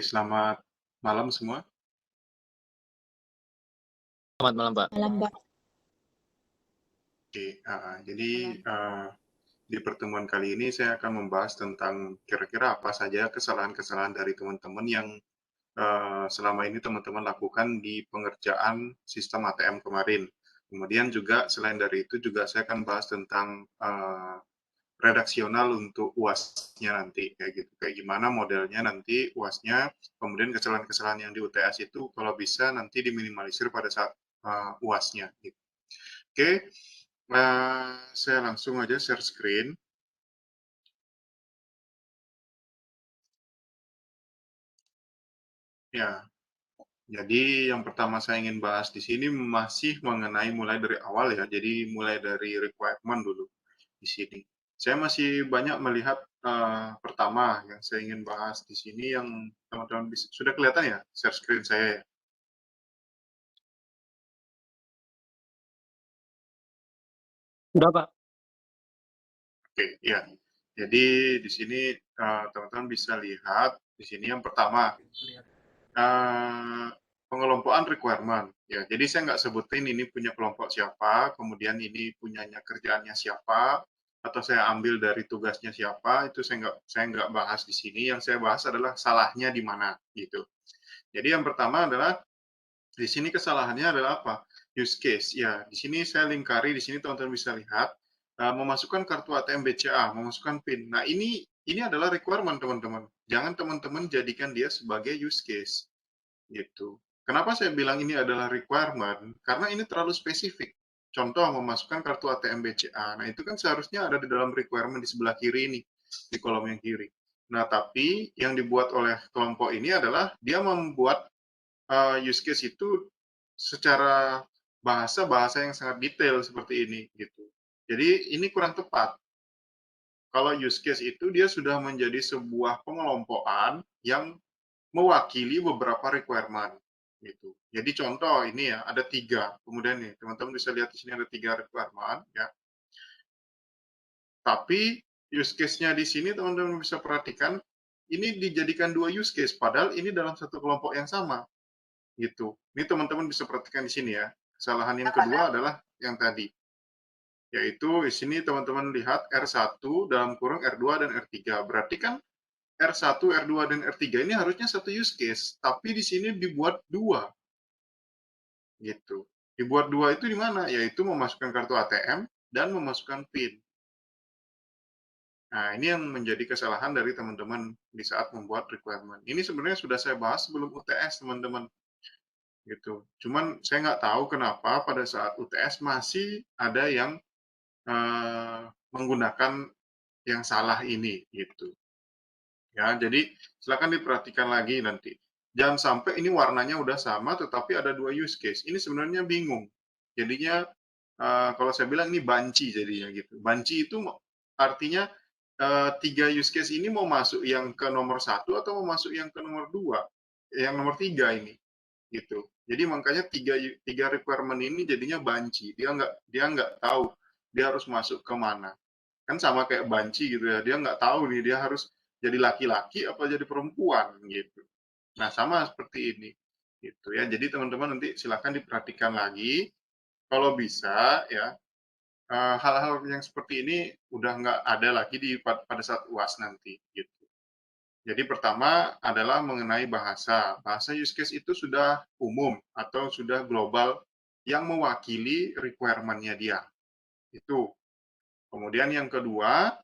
Selamat malam semua. Selamat malam, Pak. Malam, Mbak. Oke, jadi Malam. di pertemuan kali ini saya akan membahas tentang kira-kira apa saja kesalahan-kesalahan dari teman-teman yang selama ini teman-teman lakukan di pengerjaan sistem ATM kemarin. Kemudian juga selain dari itu juga saya akan bahas tentang redaksional untuk UAS-nya nanti kayak gitu. Kayak gimana modelnya nanti UAS-nya, kemudian kesalahan-kesalahan yang di UTS itu kalau bisa nanti diminimalisir pada saat UAS-nya gitu. Oke, saya langsung aja share screen. Ya, jadi yang pertama saya ingin bahas di sini masih mengenai mulai dari awal ya. Jadi mulai dari requirement dulu di sini. Saya masih banyak melihat pertama yang saya ingin bahas di sini yang teman-teman bisa, sudah kelihatan ya share screen saya ya. Udah, Pak. Oke, ya. Jadi di sini teman-teman bisa lihat di sini yang pertama pengelompokan requirement. Ya, jadi saya nggak sebutin ini punya kelompok siapa, kemudian ini punyanya kerjaannya siapa, atau saya ambil dari tugasnya siapa, itu saya nggak bahas di sini. Yang saya bahas adalah salahnya di mana gitu. Jadi yang pertama adalah di sini kesalahannya adalah apa? Use case. Ya, di sini saya lingkari, di sini teman-teman bisa lihat memasukkan kartu ATM BCA, memasukkan PIN. Nah, ini adalah requirement teman-teman. Jangan teman-teman jadikan dia sebagai use case gitu. Kenapa saya bilang ini adalah requirement? Karena ini terlalu spesifik. Contoh memasukkan kartu ATM BCA. Nah, itu kan seharusnya ada di dalam requirement di sebelah kiri ini, di kolom yang kiri. Nah, tapi yang dibuat oleh kelompok ini adalah dia membuat use case itu secara bahasa yang sangat detail seperti ini gitu. Jadi ini kurang tepat. Kalau use case itu dia sudah menjadi sebuah pengelompokan yang mewakili beberapa requirement gitu. Jadi contoh ini ya ada 3. Kemudian nih teman-teman bisa lihat di sini ada 3 requirement ya. Tapi use case-nya di sini teman-teman bisa perhatikan ini dijadikan 2 use case padahal ini dalam satu kelompok yang sama gitu. Ini teman-teman bisa perhatikan di sini ya. Kesalahan yang kedua adalah yang tadi, yaitu di sini teman-teman lihat R1 dalam kurung R2 dan R3. Berarti kan R1, R2, dan R3 ini harusnya satu use case, tapi di sini dibuat 2 gitu. Dibuat 2 itu di mana? Yaitu memasukkan kartu ATM dan memasukkan PIN. Nah, ini yang menjadi kesalahan dari teman-teman di saat membuat requirement. Ini sebenarnya sudah saya bahas sebelum UTS, teman-teman. Gitu. Cuman saya nggak tahu kenapa pada saat UTS masih ada yang menggunakan yang salah ini gitu. Ya, jadi silakan diperhatikan lagi nanti. Jangan sampai ini warnanya udah sama tetapi ada 2 use case. Ini sebenarnya bingung. Jadinya kalau saya bilang ini banci jadinya gitu. Banci itu artinya 3 use case ini mau masuk yang ke nomor 1 atau mau masuk yang ke nomor 2, yang nomor 3 ini gitu. Jadi makanya tiga requirement ini jadinya banci. Dia nggak tahu dia harus masuk ke mana. Kan sama kayak banci gitu ya. Dia nggak tahu nih dia harus jadi laki-laki apa jadi perempuan gitu. Nah sama seperti ini gitu ya. Jadi teman-teman nanti silakan diperhatikan lagi. Kalau bisa ya hal-hal yang seperti ini udah nggak ada lagi pada saat UAS nanti gitu. Jadi pertama adalah mengenai bahasa. Bahasa use case itu sudah umum atau sudah global yang mewakili requirement-nya dia. Itu. Kemudian yang kedua,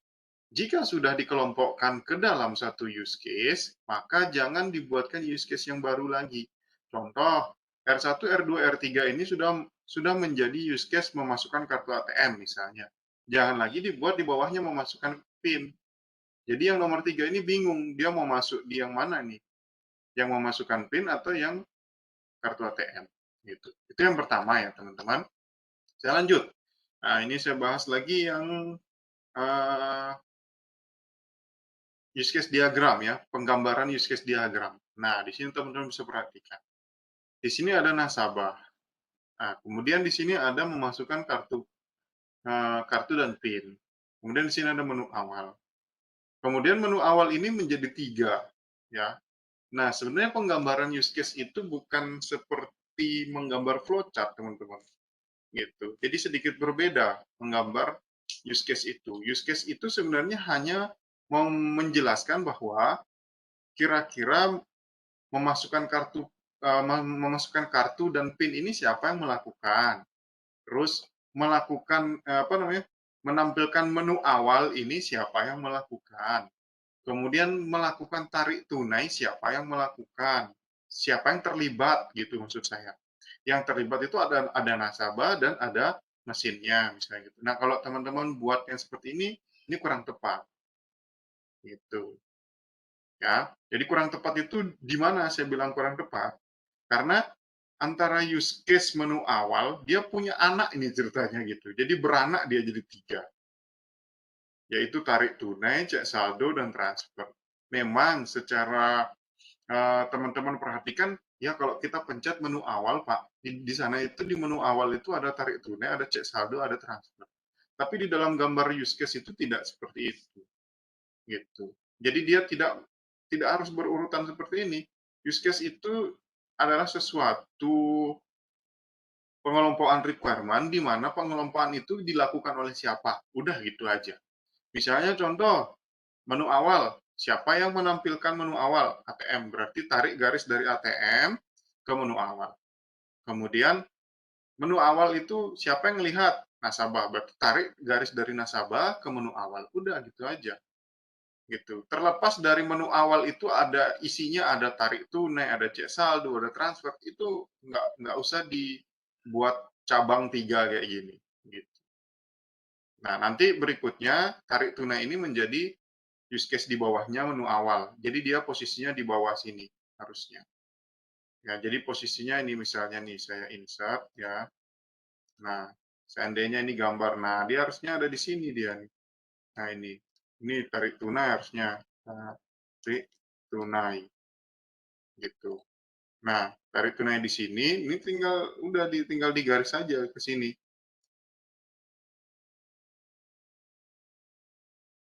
jika sudah dikelompokkan ke dalam satu use case, maka jangan dibuatkan use case yang baru lagi. Contoh, R1, R2, R3 ini sudah menjadi use case memasukkan kartu ATM misalnya. Jangan lagi dibuat di bawahnya memasukkan PIN. Jadi yang nomor 3 ini bingung, dia mau masuk di yang mana nih? Yang memasukkan PIN atau yang kartu ATM gitu. Itu yang pertama ya teman-teman. Saya lanjut. Nah ini saya bahas lagi yang use case diagram ya, penggambaran use case diagram. Nah di sini teman-teman bisa perhatikan. Di sini ada nasabah. Nah, kemudian di sini ada memasukkan kartu dan PIN. Kemudian di sini ada menu awal. Kemudian menu awal ini menjadi 3 ya. Nah, sebenarnya penggambaran use case itu bukan seperti menggambar flowchart, teman-teman. Gitu. Jadi sedikit berbeda menggambar use case itu. Use case itu sebenarnya hanya mau menjelaskan bahwa kira-kira memasukkan kartu memasukkan kartu dan PIN ini siapa yang melakukan. Terus melakukan apa namanya? Menampilkan menu awal ini siapa yang melakukan. Kemudian melakukan tarik tunai siapa yang melakukan. Siapa yang terlibat gitu maksud saya. Yang terlibat itu ada nasabah dan ada mesinnya misalnya gitu. Nah, kalau teman-teman buat yang seperti ini kurang tepat gitu. Ya. Jadi kurang tepat itu di mana saya bilang kurang tepat? Karena antara use case menu awal, dia punya anak ini ceritanya gitu. Jadi beranak dia jadi 3, yaitu tarik tunai, cek saldo, dan transfer. Memang secara teman-teman perhatikan, ya kalau kita pencet menu awal, Pak, di sana itu di menu awal itu ada tarik tunai, ada cek saldo, ada transfer. Tapi di dalam gambar use case itu tidak seperti itu, gitu. Jadi dia tidak tidak harus berurutan seperti ini. Use case itu adalah sesuatu pengelompokan requirement di mana pengelompokan itu dilakukan oleh siapa. Udah gitu aja. Misalnya contoh, menu awal. Siapa yang menampilkan menu awal? ATM. Berarti tarik garis dari ATM ke menu awal. Kemudian menu awal itu siapa yang melihat? Nasabah. Berarti tarik garis dari nasabah ke menu awal. Udah gitu aja. Gitu. Terlepas dari menu awal itu ada isinya, ada tarik tunai, ada cek saldo, ada transfer, itu nggak usah dibuat cabang 3 kayak gini. Gitu. Nah, nanti berikutnya tarik tunai ini menjadi use case di bawahnya menu awal. Jadi dia posisinya di bawah sini harusnya. Ya, jadi posisinya ini misalnya nih saya insert ya. Nah, seandainya ini gambar. Nah, dia harusnya ada di sini dia nih. Nah, ini tarik tunai harusnya. Tarik tunai gitu. Nah, tarik tunai di sini, ini tinggal digaris saja ke sini.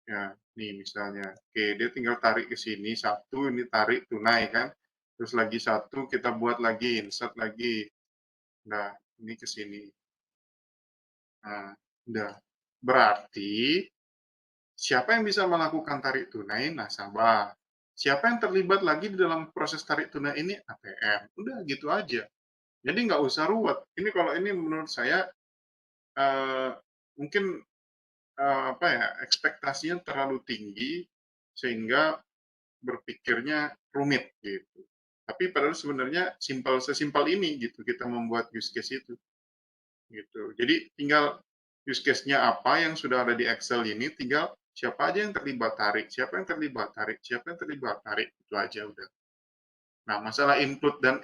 Ya, nih misalnya. Oke, dia tinggal tarik ke sini satu, ini tarik tunai kan. Terus lagi satu kita buat lagi, insert lagi. Nah, ini ke sini. Nah, udah. Berarti siapa yang bisa melakukan tarik tunai? Nasabah. Siapa yang terlibat lagi di dalam proses tarik tunai ini? ATM. Udah gitu aja. Jadi nggak usah ruwet. Ini kalau ini menurut saya eh, mungkin apa ya, ekspektasinya terlalu tinggi sehingga berpikirnya rumit gitu. Tapi padahal sebenarnya sesimpel ini gitu kita membuat use case itu gitu. Jadi tinggal use case-nya apa yang sudah ada di Excel ini, tinggal siapa aja yang terlibat tarik, siapa yang terlibat tarik, siapa yang terlibat tarik, itu aja udah. Nah, masalah include dan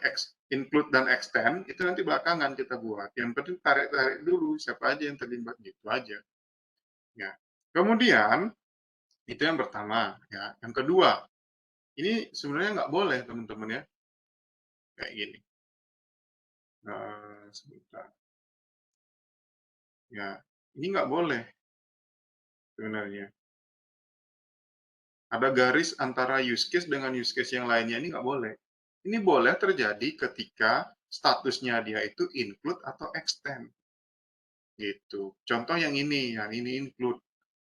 extend itu nanti belakangan kita buat. Yang penting tarik-tarik dulu siapa aja yang terlibat gitu aja. Ya. Kemudian itu yang pertama, ya. Yang kedua, ini sebenarnya nggak boleh teman-teman ya, kayak gini. Sebentar. Ya, ini nggak boleh sebenarnya. Ada garis antara use case dengan use case yang lainnya, ini nggak boleh. Ini boleh terjadi ketika statusnya dia itu include atau extend. Gitu. Contoh yang ini include.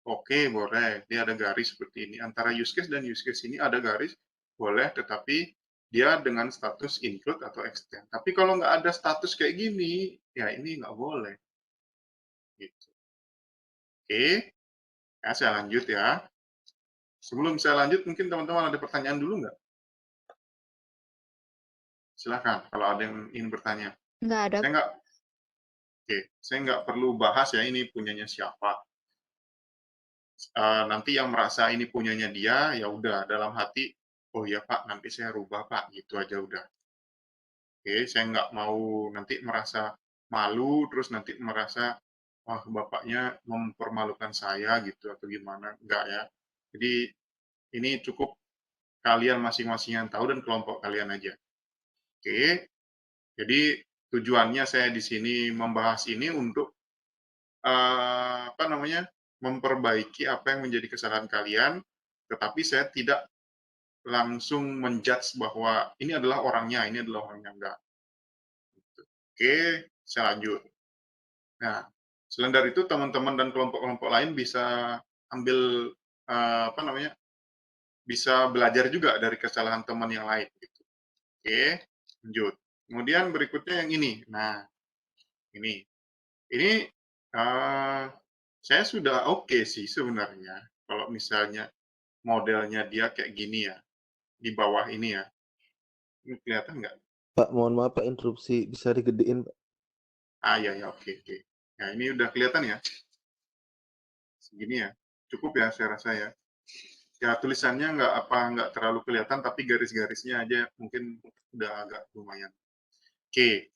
Oke, boleh. Dia ada garis seperti ini. Antara use case dan use case ini ada garis, boleh, tetapi dia dengan status include atau extend. Tapi kalau nggak ada status kayak gini, ya ini nggak boleh. Gitu. Oke, ya saya lanjut ya. Sebelum saya lanjut, mungkin teman-teman ada pertanyaan dulu nggak? Silakan, kalau ada yang ingin bertanya. Nggak ada. Saya nggak, oke, saya nggak perlu bahas ya ini punyanya siapa. Nanti yang merasa ini punyanya dia, ya udah dalam hati, oh ya Pak, nanti saya rubah Pak, gitu aja udah. Oke, saya nggak mau nanti merasa malu, terus nanti merasa, wah bapaknya mempermalukan saya gitu atau gimana. Enggak ya. Jadi ini cukup kalian masing-masing yang tahu dan kelompok kalian aja. Oke, jadi tujuannya saya di sini membahas ini untuk apa namanya memperbaiki apa yang menjadi kesalahan kalian, tetapi saya tidak langsung menjudge bahwa ini adalah orangnya, ini adalah orangnya, enggak. Gitu. Oke, saya lanjut. Nah, selain dari itu teman-teman dan kelompok-kelompok lain bisa ambil, apa namanya, bisa belajar juga dari kesalahan teman yang lain gitu. Oke, lanjut. Kemudian berikutnya yang ini. Nah, ini. Ini, saya sudah oke sih sebenarnya kalau misalnya modelnya dia kayak gini ya, di bawah ini ya. Ini kelihatan nggak? Pak, mohon maaf Pak interupsi, bisa digedein Pak? Iya ya, oke oke. Nah, ini udah kelihatan ya? Segini ya? Cukup ya saya rasa ya? Ya tulisannya nggak terlalu kelihatan, tapi garis-garisnya aja mungkin udah agak lumayan. Oke,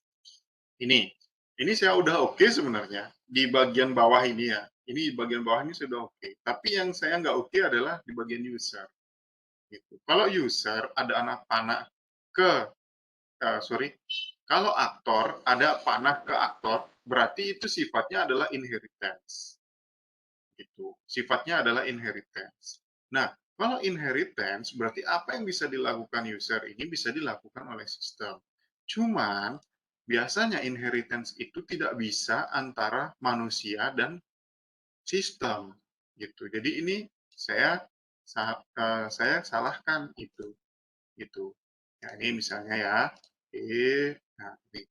ini. Ini saya udah oke sebenarnya, di bagian bawah ini ya. Ini di bagian bawah ini sudah oke, tapi yang saya nggak oke adalah di bagian user, gitu. Kalau user ada anak panah ke sorry, kalau aktor ada panah ke aktor, berarti itu sifatnya adalah inheritance. Gitu. Sifatnya adalah inheritance. Nah, kalau inheritance berarti apa yang bisa dilakukan user ini bisa dilakukan oleh sistem. Cuman biasanya inheritance itu tidak bisa antara manusia dan sistem gitu. Jadi ini saya saya salahkan itu gitu. Ya ini misalnya ya, nah ini.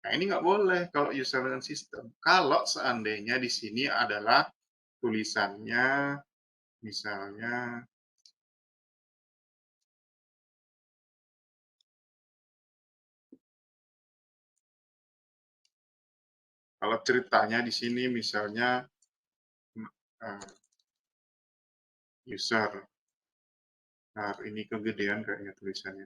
Nah, ini nggak boleh kalau user dan sistem. Kalau seandainya di sini adalah tulisannya misalnya kalau ceritanya di sini misalnya uh, user. Nah, ini kegedean kayaknya tulisannya.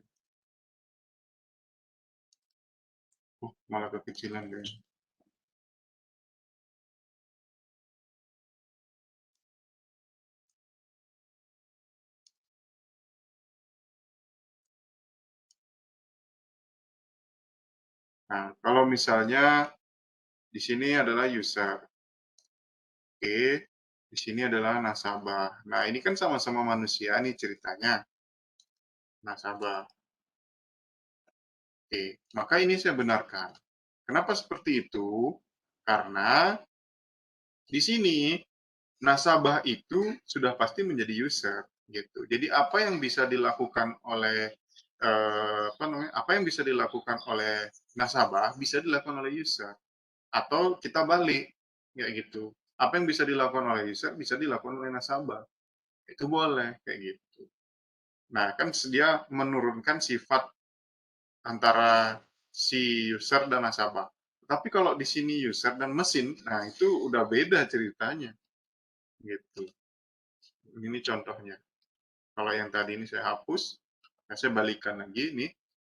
Malah kekecilan kayaknya. Nah, kalau misalnya di sini adalah user. Oke, di sini adalah nasabah. Nah, ini kan sama-sama manusia nih ceritanya. Nasabah. Oke, maka ini saya benarkan. Kenapa seperti itu? Karena di sini nasabah itu sudah pasti menjadi user gitu. Jadi apa yang bisa dilakukan oleh apa namanya? Apa yang bisa dilakukan oleh nasabah bisa dilakukan oleh user atau kita balik kayak gitu. Apa yang bisa dilakukan oleh user bisa dilakukan oleh nasabah. Itu boleh kayak gitu. Nah, kan dia menurunkan sifat antara si user dan nasabah. Tapi kalau di sini user dan mesin, nah itu udah beda ceritanya gitu. Ini contohnya. Kalau yang tadi ini saya hapus, nah saya balikan lagi ini.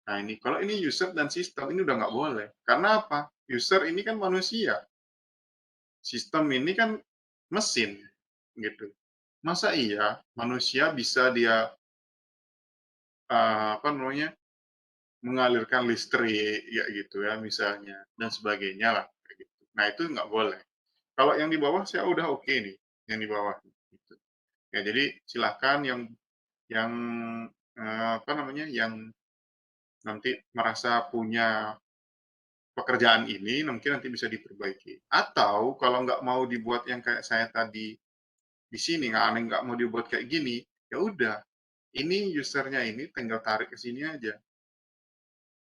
Nah ini, kalau ini user dan sistem, ini udah nggak boleh. Karena apa? User ini kan manusia. Sistem ini kan mesin. Gitu. Masa iya manusia bisa dia, apa namanya, mengalirkan listrik, ya gitu ya misalnya, dan sebagainya lah. Kayak gitu. Nah itu nggak boleh. Kalau yang di bawah saya udah oke nih, yang di bawah. Gitu. Ya jadi silahkan yang apa namanya, yang nanti merasa punya pekerjaan ini mungkin nanti bisa diperbaiki. Atau kalau nggak mau dibuat yang kayak saya tadi di sini, nggak aneh nggak mau dibuat kayak gini, ya udah. Ini usernya ini tinggal tarik ke sini aja.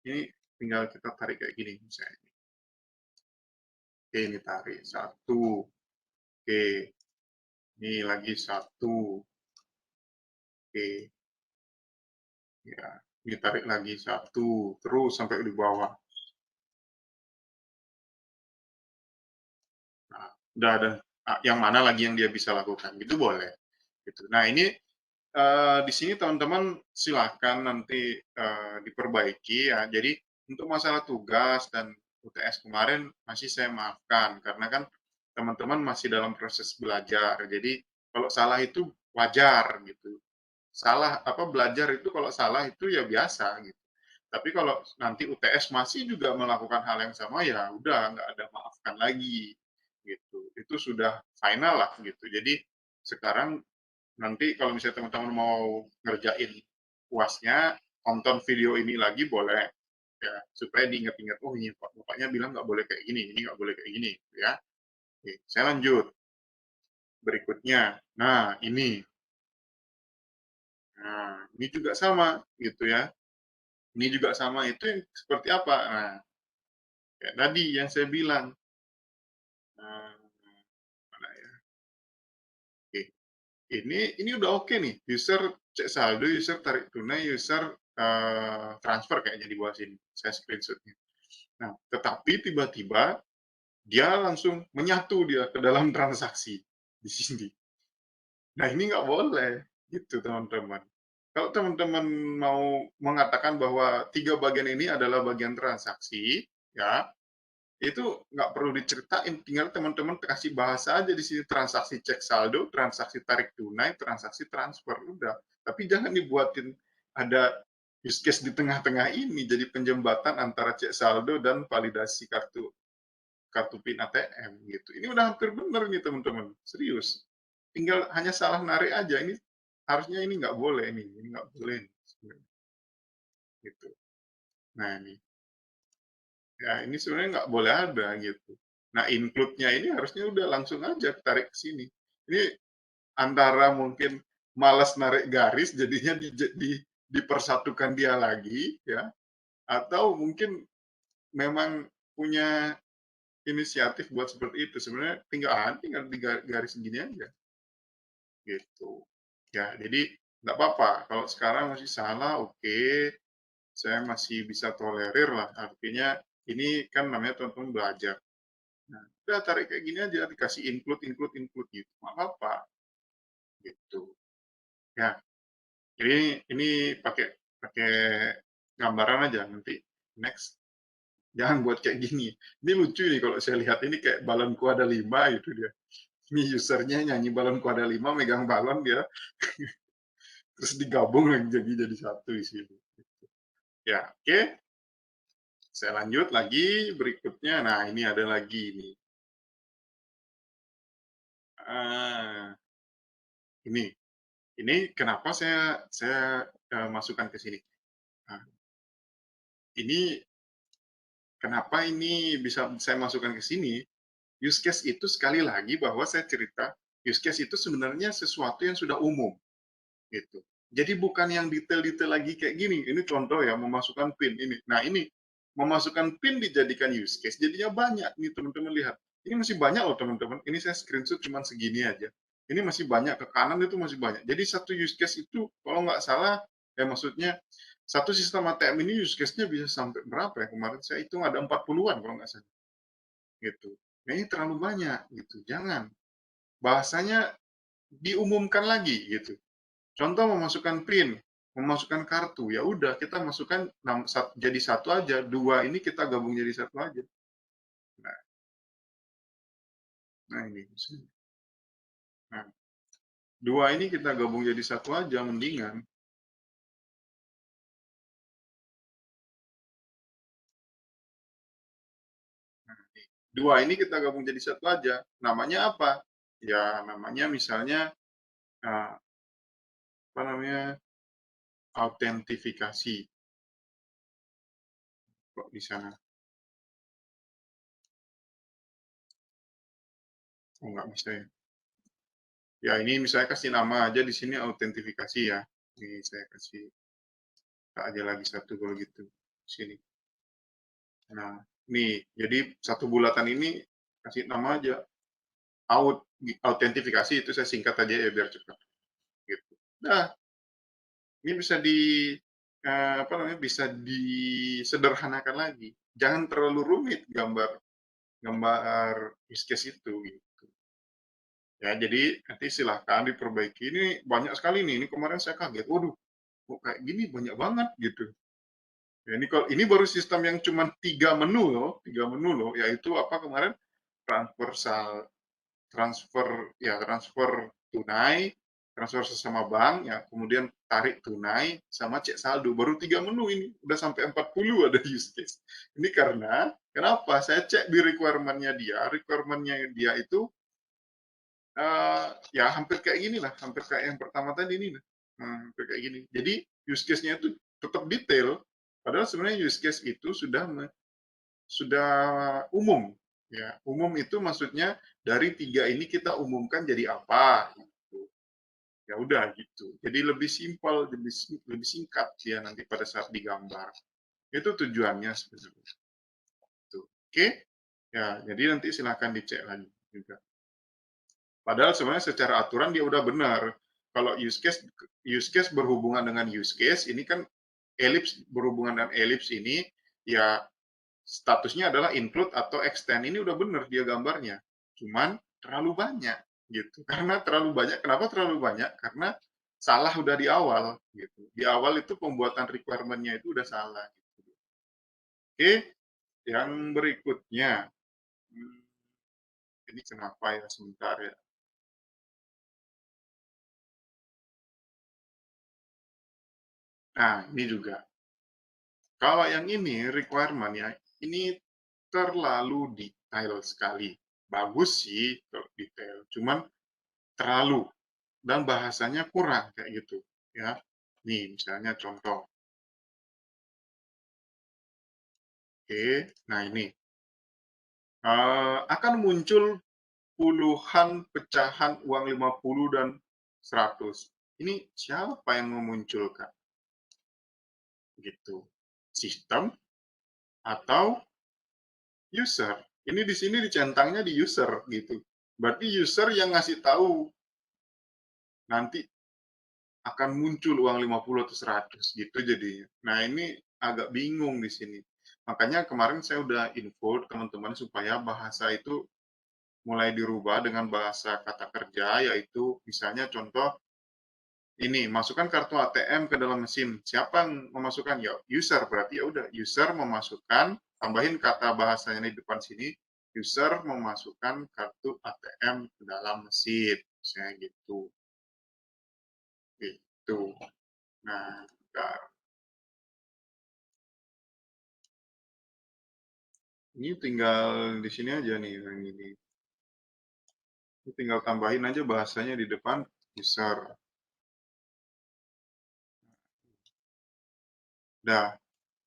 Ini tinggal kita tarik kayak gini misalnya. Oke, ini tarik satu. Oke, ini lagi satu. Oke, ya. Ini tarik lagi satu, terus sampai di bawah. Nah, udah ada yang mana lagi yang dia bisa lakukan, itu boleh. Gitu. Nah ini di sini teman-teman silahkan nanti diperbaiki ya. Jadi untuk masalah tugas dan UTS kemarin masih saya maafkan karena kan teman-teman masih dalam proses belajar. Jadi kalau salah itu wajar gitu. Salah apa belajar itu kalau salah itu ya biasa gitu. Tapi kalau nanti UTS masih juga melakukan hal yang sama ya udah nggak ada maafkan lagi gitu. Itu sudah final lah gitu. Jadi sekarang nanti kalau misalnya teman-teman mau ngerjain puasnya tonton video ini lagi boleh, ya, supaya diingat-ingat, oh ini Pak, bapaknya bilang nggak boleh kayak gini, ini nggak boleh kayak gini, ya. Oke, saya lanjut. Berikutnya, nah ini. Nah, ini juga sama, gitu ya. Ini juga sama, itu yang seperti apa? Nah, kayak tadi yang saya bilang. Nah, mana ya? Oke. Ini udah oke nih, user cek saldo, user tarik tunai, user transfer kayaknya di bawah sini. Saya screenshotnya. Nah, tetapi tiba-tiba dia langsung menyatu dia ke dalam transaksi di sini. Nah, ini nggak boleh, gitu teman-teman. Kalau teman-teman mau mengatakan bahwa 3 bagian ini adalah bagian transaksi, ya, itu nggak perlu diceritain, tinggal teman-teman kasih bahasa aja di sini, transaksi cek saldo, transaksi tarik tunai, transaksi transfer, udah. Tapi jangan dibuatin ada use case di tengah-tengah ini, jadi penjembatan antara cek saldo dan validasi kartu kartu PIN ATM gitu. Ini udah hampir benar nih teman-teman, serius. Tinggal hanya salah narik aja, ini harusnya ini nggak boleh ini nggak boleh nih, sebenarnya. Gitu. Nah ini, ya ini sebenarnya nggak boleh ada gitu. Nah include-nya ini harusnya udah langsung aja tarik ke sini. Ini antara mungkin malas narik garis, jadinya dipersatukan dia lagi, ya, atau mungkin memang punya inisiatif buat seperti itu. Sebenarnya tinggal di garis segini aja, gitu. Ya, jadi nggak apa-apa. Kalau sekarang masih salah, oke, saya masih bisa tolerir lah. Artinya ini kan namanya teman-teman belajar. Nah, udah tarik kayak gini aja, dikasih include gitu. Nggak apa-apa, gitu. Ya, ini pakai pakai gambaran aja nanti next. Jangan buat kayak gini. Ini lucu nih kalau saya lihat ini kayak balonku ada 5 gitu dia. Ini usernya nyanyi balonku ada 5, megang balon dia, terus digabung lagi jadi satu di sini. Ya, oke. Saya lanjut lagi berikutnya. Nah, ini ada lagi nih. Ah, ini kenapa saya masukkan ke sini. Nah, ini kenapa ini bisa saya masukkan ke sini? Use case itu sekali lagi bahwa saya cerita, use case itu sebenarnya sesuatu yang sudah umum, gitu. Jadi bukan yang detail-detail lagi kayak gini. Ini contoh ya, memasukkan PIN ini. Nah ini, memasukkan PIN dijadikan use case, jadinya banyak nih teman-teman lihat. Ini masih banyak loh teman-teman. Ini saya screenshot cuma segini aja. Ini masih banyak, ke kanan itu masih banyak. Jadi satu use case itu, kalau nggak salah, maksudnya, satu sistem ATM ini use case-nya bisa sampai berapa ya? Kemarin saya hitung ada 40-an kalau nggak salah. Gitu. Nah, ini terlalu banyak gitu. Jangan. Bahasanya diumumkan lagi gitu. Contoh memasukkan PIN, memasukkan kartu, ya udah kita masukkan jadi satu aja, 2 ini kita gabung jadi satu aja. Nah, nah ini. Nah, 2 ini kita gabung jadi satu aja mendingan. Nah, 2 ini kita gabung jadi satu aja. Namanya apa? Ya namanya misalnya apa namanya? Autentifikasi. Kok di sana? Oh, nggak bisa ya. Ya ini misalnya kasih nama aja di sini autentifikasi ya. Ini saya kasih aja lagi satu kalau gitu. Sini. Nah, nih, jadi satu bulatan ini kasih nama aja autentifikasi, itu saya singkat aja ya biar cepat. Gitu. Nah, ini bisa apa namanya, bisa disederhanakan lagi. Jangan terlalu rumit gambar use case itu. Gitu. Ya, jadi nanti silahkan diperbaiki. Ini banyak sekali nih. Ini kemarin saya kaget. Waduh, kok kayak gini banyak banget gitu. Ya, ini baru sistem yang cuma 3 menu loh, yaitu apa kemarin transfer tunai, transfer sesama bank, ya kemudian tarik tunai sama cek saldo. Baru 3 menu ini, udah sampai 40 ada use case. Ini karena kenapa? Saya cek di requirement-nya dia itu ya hampir kayak gini lah, hampir kayak yang pertama tadi ini. Kayak gini. Jadi use case-nya itu tetap detail, padahal sebenarnya use case itu sudah umum. Ya, umum itu maksudnya dari 3 ini kita umumkan jadi apa, gitu. Ya udah gitu. Jadi lebih simpel, lebih singkat ya nanti pada saat digambar. Itu tujuannya sebenarnya. Tuh. Oke? Ya, jadi nanti silakan dicek lagi juga. Padahal sebenarnya secara aturan dia udah benar. Kalau use case berhubungan dengan use case, ini kan elips berhubungan dengan elips ini, ya statusnya adalah include atau extend. Ini udah benar dia gambarnya. Cuman terlalu banyak gitu. Karena terlalu banyak. Kenapa terlalu banyak? Karena salah udah di awal gitu. Di awal itu pembuatan requirement-nya itu udah salah gitu. Oke, yang berikutnya. Hmm, Ini kenapa ya sebentar ya. Nah, ini juga. Kalau yang ini requirement ya, ini terlalu detail sekali. Bagus sih kalau detail, cuman terlalu dan bahasanya kurang kayak gitu ya. Nih misalnya contoh. Oke, nah ini akan muncul puluhan pecahan uang 50 dan 100. Ini siapa yang memunculkan? Gitu. Sistem atau user? Ini di sini dicentangnya di user gitu. Berarti user yang ngasih tahu nanti akan muncul uang 50 atau 100 gitu jadinya. Nah, ini agak bingung di sini. Makanya kemarin saya udah info teman-teman supaya bahasa itu mulai dirubah dengan bahasa kata kerja, yaitu misalnya contoh ini, masukkan kartu ATM ke dalam mesin. Siapa yang memasukkan? Ya, user. Berarti ya udah, user memasukkan, tambahin kata bahasanya di depan sini, user memasukkan kartu ATM ke dalam mesin. Misalnya gitu. Gitu. Nah, bentar. Ini tinggal di sini aja nih yang ini. Ini tinggal tambahin aja bahasanya di depan user. Dah,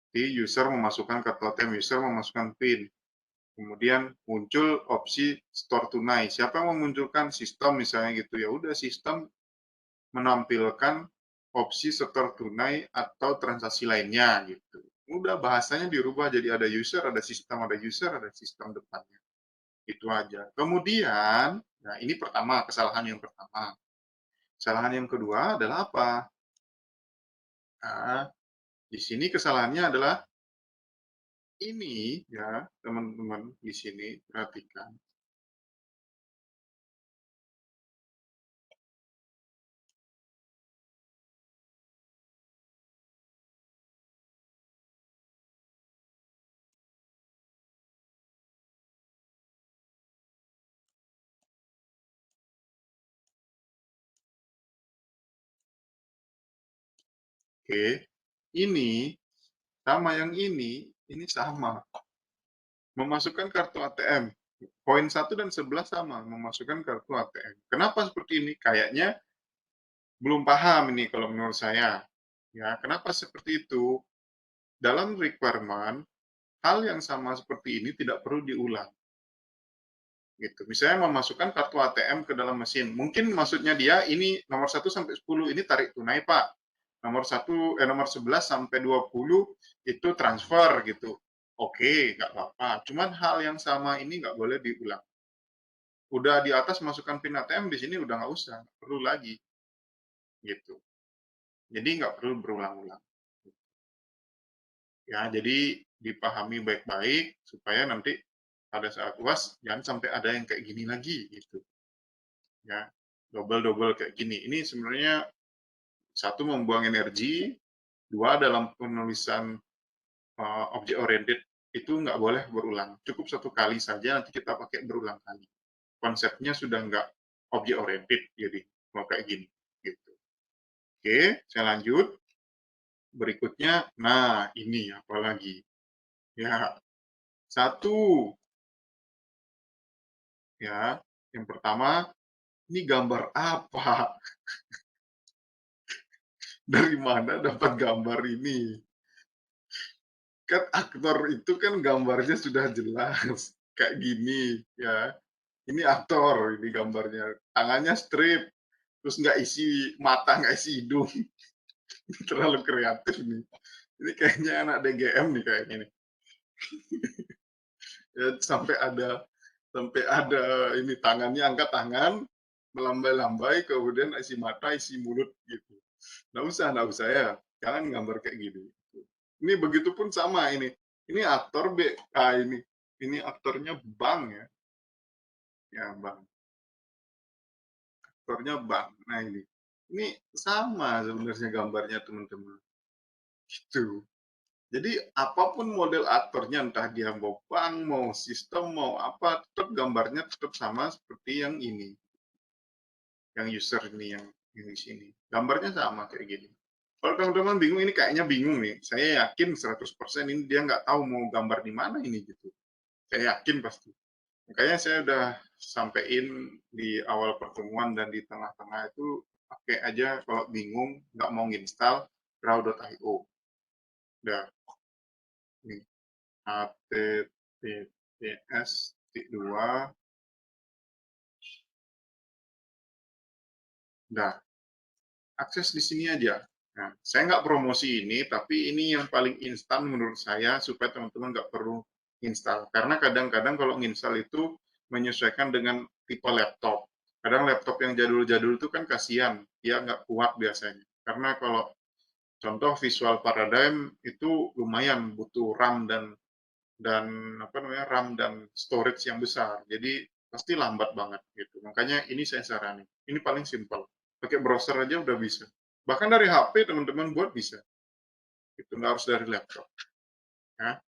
di user memasukkan kartu ATM, user memasukkan PIN. Kemudian muncul opsi store tunai. Siapa yang memunculkan sistem misalnya gitu ya? Udah sistem menampilkan opsi store tunai atau transaksi lainnya gitu. Udah bahasanya dirubah jadi ada user, ada sistem, ada user, ada sistem depannya. Itu aja. Kemudian, nah ini pertama, kesalahan yang pertama. Kesalahan yang kedua adalah apa? Nah, di sini kesalahannya adalah ini ya, teman-teman di sini perhatikan. Oke, ini sama yang ini sama. Memasukkan kartu ATM. Poin 1 dan 11 sama, memasukkan kartu ATM. Kenapa seperti ini? Kayaknya belum paham ini kalau menurut saya. Ya, kenapa seperti itu? Dalam requirement, hal yang sama seperti ini tidak perlu diulang. Gitu. Misalnya memasukkan kartu ATM ke dalam mesin. Mungkin maksudnya dia ini nomor 1 sampai 10 ini tarik tunai, Pak. Nomor 11 sampai 20 itu transfer gitu. Oke, nggak apa-apa. Cuman hal yang sama ini nggak boleh diulang. Udah di atas masukkan PIN ATM, di sini udah nggak usah, nggak perlu lagi. Gitu. Jadi nggak perlu berulang-ulang. Ya, jadi dipahami baik-baik supaya nanti pada saat UAS jangan sampai ada yang kayak gini lagi gitu. Ya, double-double kayak gini. Ini sebenarnya satu membuang energi, dua dalam penulisan objek oriented itu nggak boleh berulang. Cukup satu kali saja, nanti kita pakai berulang kali. Konsepnya sudah nggak objek oriented, jadi mau kayak gini. Gitu. Oke, saya lanjut. Berikutnya, nah ini apalagi. Ya, satu. Ya, yang pertama, ini gambar apa? dari mana dapat gambar ini? Kan aktor itu kan gambarnya sudah jelas, kayak gini, ya. Ini aktor, ini gambarnya. Tangannya strip, terus nggak isi mata, nggak isi hidung. Terlalu kreatif nih. Ini kayaknya anak DGM nih kayaknya nih. Ya, sampai ada ini tangannya angkat tangan, melambai-lambai, kemudian isi mata, isi mulut gitu. Nggak usah ya. Jangan gambar kayak gini. Ini begitupun sama ini. Ini aktor ini aktornya Bang ya. Ya, Bang. Aktornya Bang. Nah ini. Ini sama sebenarnya gambarnya teman-teman. Gitu. Jadi apapun model aktornya, entah dia mau Bang, mau sistem, mau apa, tetap gambarnya tetap sama seperti yang ini. Yang user ini, yang di sini. Gambarnya sama kayak gini. Kalau teman-teman bingung, ini kayaknya bingung nih. Saya yakin 100% ini dia nggak tahu mau gambar di mana ini gitu. Saya yakin pasti. Makanya saya udah sampein di awal pertemuan dan di tengah-tengah itu pakai aja kalau bingung nggak mau install draw.io. Udah nih https://2 udah akses di sini aja. Nah, saya nggak promosi ini, tapi ini yang paling instan menurut saya supaya teman-teman nggak perlu install. Karena kadang-kadang kalau install itu menyesuaikan dengan tipe laptop. Kadang laptop yang jadul-jadul itu kan kasihan, dia nggak kuat biasanya. Karena kalau contoh Visual Paradigm itu lumayan butuh RAM dan apa namanya RAM dan storage yang besar. Jadi pasti lambat banget gitu. Makanya ini saya saranin. Ini paling simpel. Pakai browser aja udah bisa. Bahkan dari HP teman-teman buat bisa. Itu nggak harus dari laptop. Ya.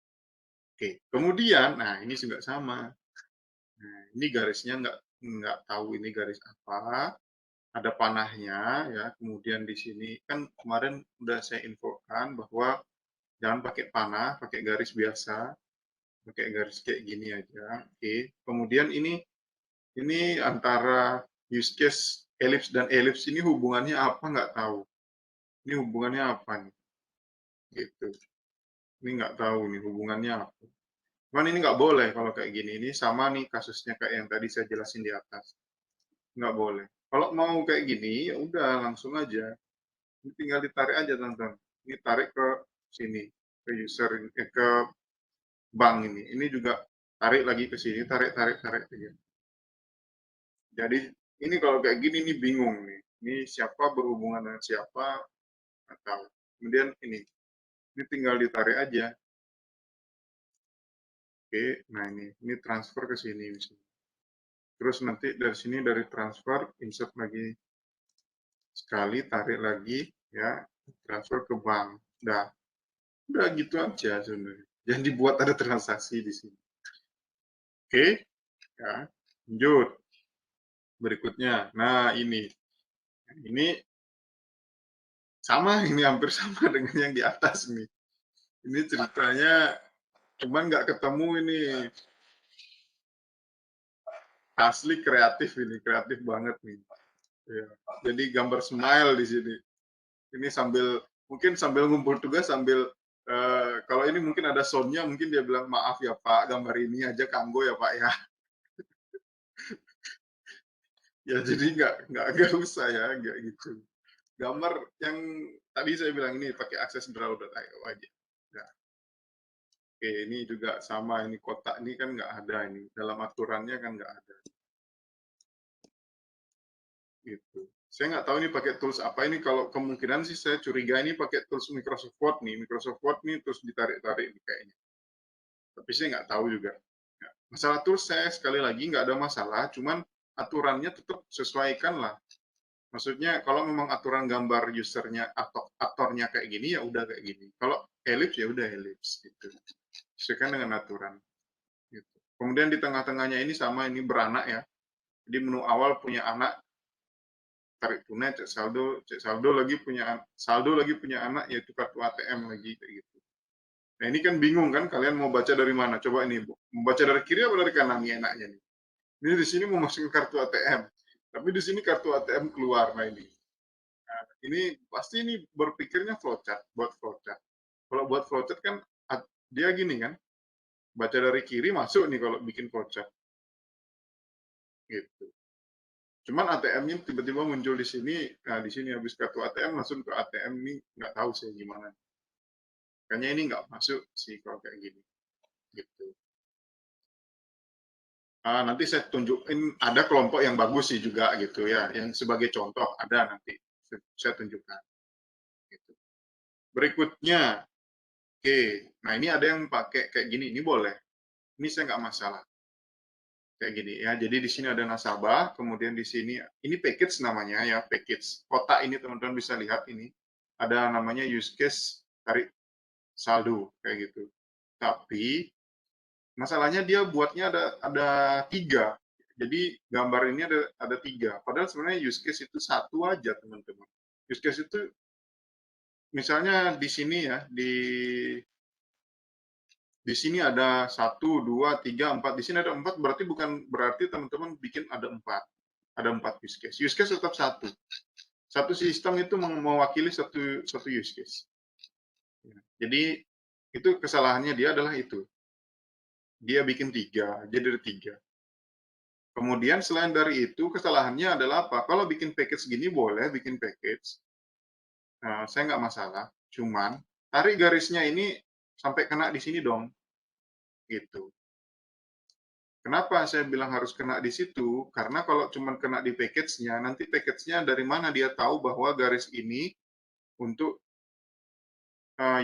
Oke. Kemudian, nah ini juga sama. Nah, ini garisnya nggak tahu ini garis apa. Ada panahnya ya. Kemudian di sini kan kemarin udah saya infokan bahwa jangan pakai panah, pakai garis biasa, pakai garis kayak gini aja. Oke. Kemudian ini antara use case ellipse dan ellipse ini hubungannya apa nggak tahu. Ini hubungannya apa nih? Gitu. Ini nggak tahu nih hubungannya apa. Cuman ini nggak boleh kalau kayak gini. Ini sama nih kasusnya kayak yang tadi saya jelasin di atas. Nggak boleh. Kalau mau kayak gini, ya udah langsung aja. Ini tinggal ditarik aja, teman-teman. Ini tarik ke sini, ke user, ke bank ini. Ini juga tarik lagi ke sini, tarik, tarik, tarik. Jadi ini kalau kayak gini nih bingung nih. Ini siapa berhubungan dengan siapa atau kemudian ini tinggal ditarik aja. Oke, nah ini transfer ke sini misalnya. Terus nanti dari sini dari transfer insert lagi sekali, tarik lagi ya, transfer ke bank. Udah gitu aja sebenarnya. Jangan dibuat ada transaksi di sini. Oke, ya. Lanjut. Berikutnya. Nah, ini sama, ini hampir sama dengan yang di atas nih. Ini ceritanya cuman nggak ketemu ini. Asli kreatif ini, kreatif banget nih. Ya. Jadi gambar smile di sini. Ini mungkin sambil ngumpul tugas sambil kalau ini mungkin ada soundnya, mungkin dia bilang maaf ya Pak, gambar ini aja kanggo ya Pak ya. Ya jadi nggak usah ya, nggak gitu. Gambar yang tadi saya bilang ini pakai akses draw.io aja. Ya. Oke, ini juga sama, ini kotak ini kan nggak ada ini dalam aturannya kan nggak ada. Gitu. Saya nggak tahu ini pakai tools apa ini. Kalau kemungkinan sih saya curiga ini pakai tools Microsoft Word nih. Microsoft Word nih terus ditarik-tarik nih kayaknya. Tapi saya nggak tahu juga. Ya. Masalah tools saya sekali lagi nggak ada masalah, cuman aturannya tetap sesuaikan lah. Maksudnya kalau memang aturan gambar usernya atau aktornya kayak gini ya udah kayak gini. Kalau ellipse ya udah ellipse gitu. Sesuaikan dengan aturan. Gitu. Kemudian di tengah-tengahnya ini sama ini beranak ya. Jadi menu awal punya anak, tarik tunai, cek saldo lagi punya anak yaitu kartu ATM lagi kayak gitu. Nah ini kan bingung kan kalian mau baca dari mana? Coba ini mau baca dari kiri apa dari kanan nih enaknya nih. Ini di sini mau masukin kartu ATM, tapi di sini kartu ATM keluar. Nah ini Nah, ini pasti ini berpikirnya flowchart, buat flowchart. Kalau buat flowchart kan dia gini kan, baca dari kiri masuk nih kalau bikin flowchart gitu. Cuman ATM-nya tiba-tiba muncul di sini, nah di sini habis kartu ATM langsung ke ATM nih, nggak tahu sih gimana. Kayaknya ini nggak masuk sih kalau kayak gini gitu. Nanti saya tunjukin ada kelompok yang bagus sih juga gitu ya, yang sebagai contoh ada nanti saya tunjukkan. Gitu. Berikutnya, oke, nah ini ada yang pakai kayak gini, ini boleh, ini saya nggak masalah kayak gini ya. Jadi di sini ada nasabah, kemudian di sini ini package namanya ya, package. Kotak ini teman-teman bisa lihat ini ada namanya use case tarik saldo kayak gitu. Tapi masalahnya dia buatnya ada tiga. Jadi gambar ini ada tiga. Padahal sebenarnya use case itu satu aja teman-teman. Use case itu misalnya di sini ya di sini ada satu, dua, tiga, empat. Di sini ada empat berarti bukan berarti teman-teman bikin ada empat. Ada empat use case. Use case tetap satu. Satu sistem itu mewakili satu use case. Jadi itu kesalahannya dia adalah itu. Dia bikin tiga, jadi ada tiga. Kemudian selain dari itu, kesalahannya adalah apa? Kalau bikin package gini boleh bikin package, saya nggak masalah. Cuman tarik garisnya ini sampai kena di sini dong, gitu. Kenapa saya bilang harus kena di situ? Karena kalau cuma kena di package-nya, nanti package-nya dari mana dia tahu bahwa garis ini untuk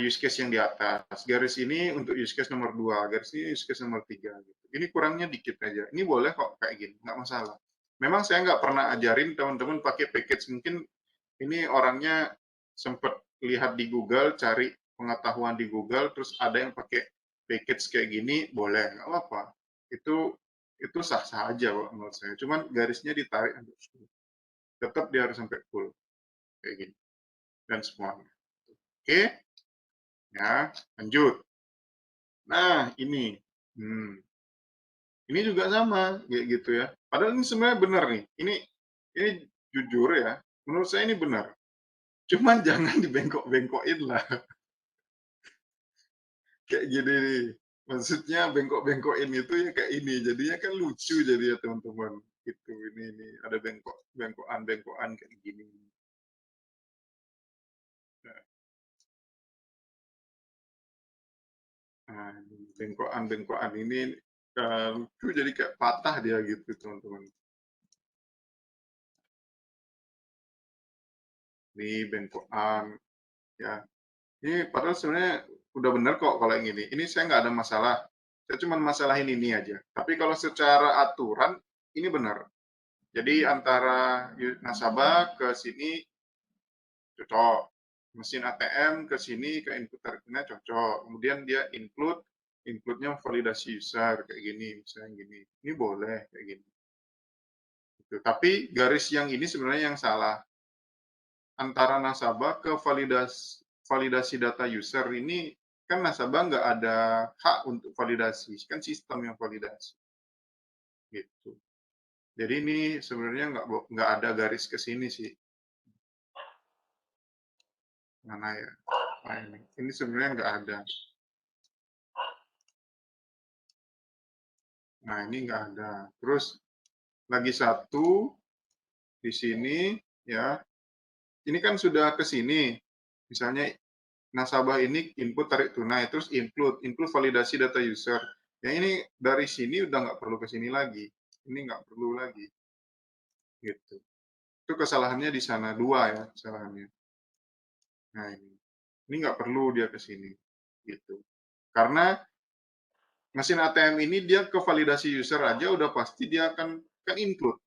use case yang di atas, garis ini untuk use case nomor 2, garis ini use case nomor 3. Gitu. Ini kurangnya dikit aja. Ini boleh kok kayak gini, nggak masalah. Memang saya nggak pernah ajarin teman-teman pakai package. Mungkin ini orangnya sempat lihat di Google, cari pengetahuan di Google, terus ada yang pakai package kayak gini, boleh, nggak apa-apa. Itu sah-sah aja menurut saya. Cuman garisnya ditarik sampai full. Tetap dia harus sampai full kayak gini dan semuanya. Oke, ya lanjut. Nah ini, ini juga sama kayak gitu ya. Padahal ini sebenarnya benar nih. Ini jujur ya. Menurut saya ini benar. Cuman jangan dibengkok-bengkokin lah. Kayak gini nih. Maksudnya bengkok-bengkokin itu ya kayak ini. Jadinya kan lucu jadi ya teman-teman. Gitu ini ada bengkokan kayak gini. Nah, bengkokan ini lucu jadi kayak patah dia gitu teman-teman. Ini bengkokan ya. Ini padahal sebenarnya udah benar kok kalau yang ini. Ini saya nggak ada masalah. Saya cuma masalahin ini aja. Tapi kalau secara aturan ini benar. Jadi antara nasabah ke sini cocok. Mesin ATM ke sini ke input tarifnya cocok. Kemudian dia include-nya validasi user kayak gini, misalnya gini. Ini boleh kayak gini. Gitu. Tapi garis yang ini sebenarnya yang salah. Antara nasabah ke validasi data user ini kan nasabah nggak ada hak untuk validasi, kan sistem yang validasi. Gitu. Jadi ini sebenarnya nggak ada garis ke sini sih. Mana ya? Nah, ini sebenarnya nggak ada. Nah, ini nggak ada. Terus lagi satu di sini ya. Ini kan sudah ke sini. Misalnya nasabah ini input tarik tunai, terus include validasi data user. Yang ini dari sini udah nggak perlu ke sini lagi. Ini nggak perlu lagi. Gitu. Itu kesalahannya di sana dua ya kesalahannya. Nah ini nggak perlu dia ke sini. Gitu. Karena mesin ATM ini dia ke validasi user aja udah pasti dia akan kan include.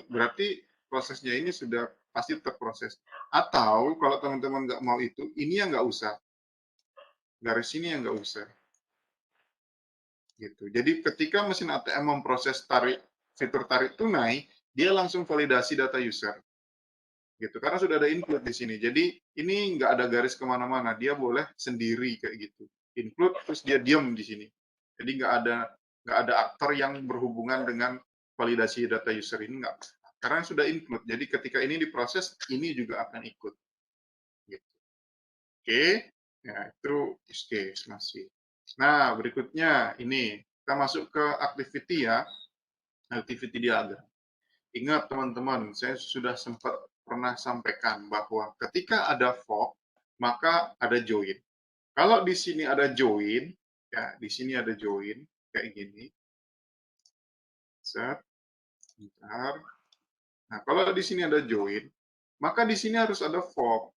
Berarti prosesnya ini sudah pasti terproses. Atau kalau teman-teman nggak mau itu, ini yang nggak usah. Garis ini yang nggak usah. Gitu. Jadi ketika mesin ATM memproses fitur tarik tunai, dia langsung validasi data user. Gitu. Karena sudah ada include di sini. Jadi ini nggak ada garis kemana-mana. Dia boleh sendiri kayak gitu. Include terus dia diam di sini. Jadi nggak ada aktor yang berhubungan dengan validasi data user ini nggak. karena sudah include. Jadi ketika ini diproses, ini juga akan ikut. Gitu. Oke, ya itu use case masih. Nah, berikutnya ini kita masuk ke activity ya, activity diagram. Ingat teman-teman, saya sudah sempat pernah sampaikan bahwa ketika ada fork, maka ada join. Kalau di sini ada join, ya di sini ada join kayak gini. Set, bentar. Nah, kalau di sini ada join, maka di sini harus ada fork.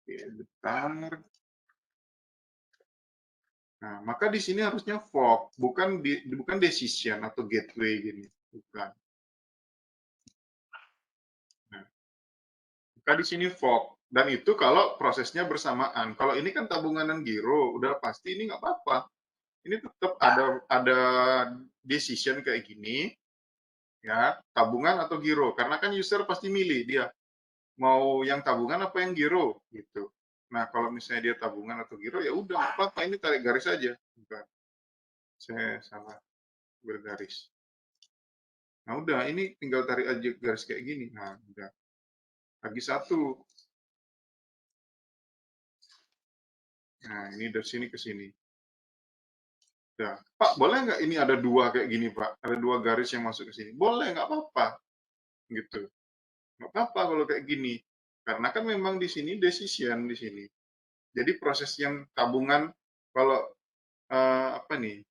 Oke, bentar. Nah, maka di sini harusnya fork, bukan decision atau gateway gini, bukan. Nah, maka di sini fork. Dan itu kalau prosesnya bersamaan. Kalau ini kan tabungan dan giro, udah pasti ini nggak apa-apa. Ini tetap ada decision kayak gini, ya tabungan atau giro. Karena kan user pasti milih dia mau yang tabungan apa yang giro gitu. Nah kalau misalnya dia tabungan atau giro ya udah nggak apa-apa, ini tarik garis aja. Bukan, saya salah bergaris. Nah udah, ini tinggal tarik aja garis kayak gini. Nah udah, lagi satu. Nah ini dari sini ke sini. Udah. Pak boleh nggak ini ada dua kayak gini Pak? Ada dua garis yang masuk ke sini. Boleh, nggak apa-apa. Gitu. Nggak apa-apa kalau kayak gini. Karena kan memang di sini decision di sini. Jadi proses yang tabungan, kalau apa nih,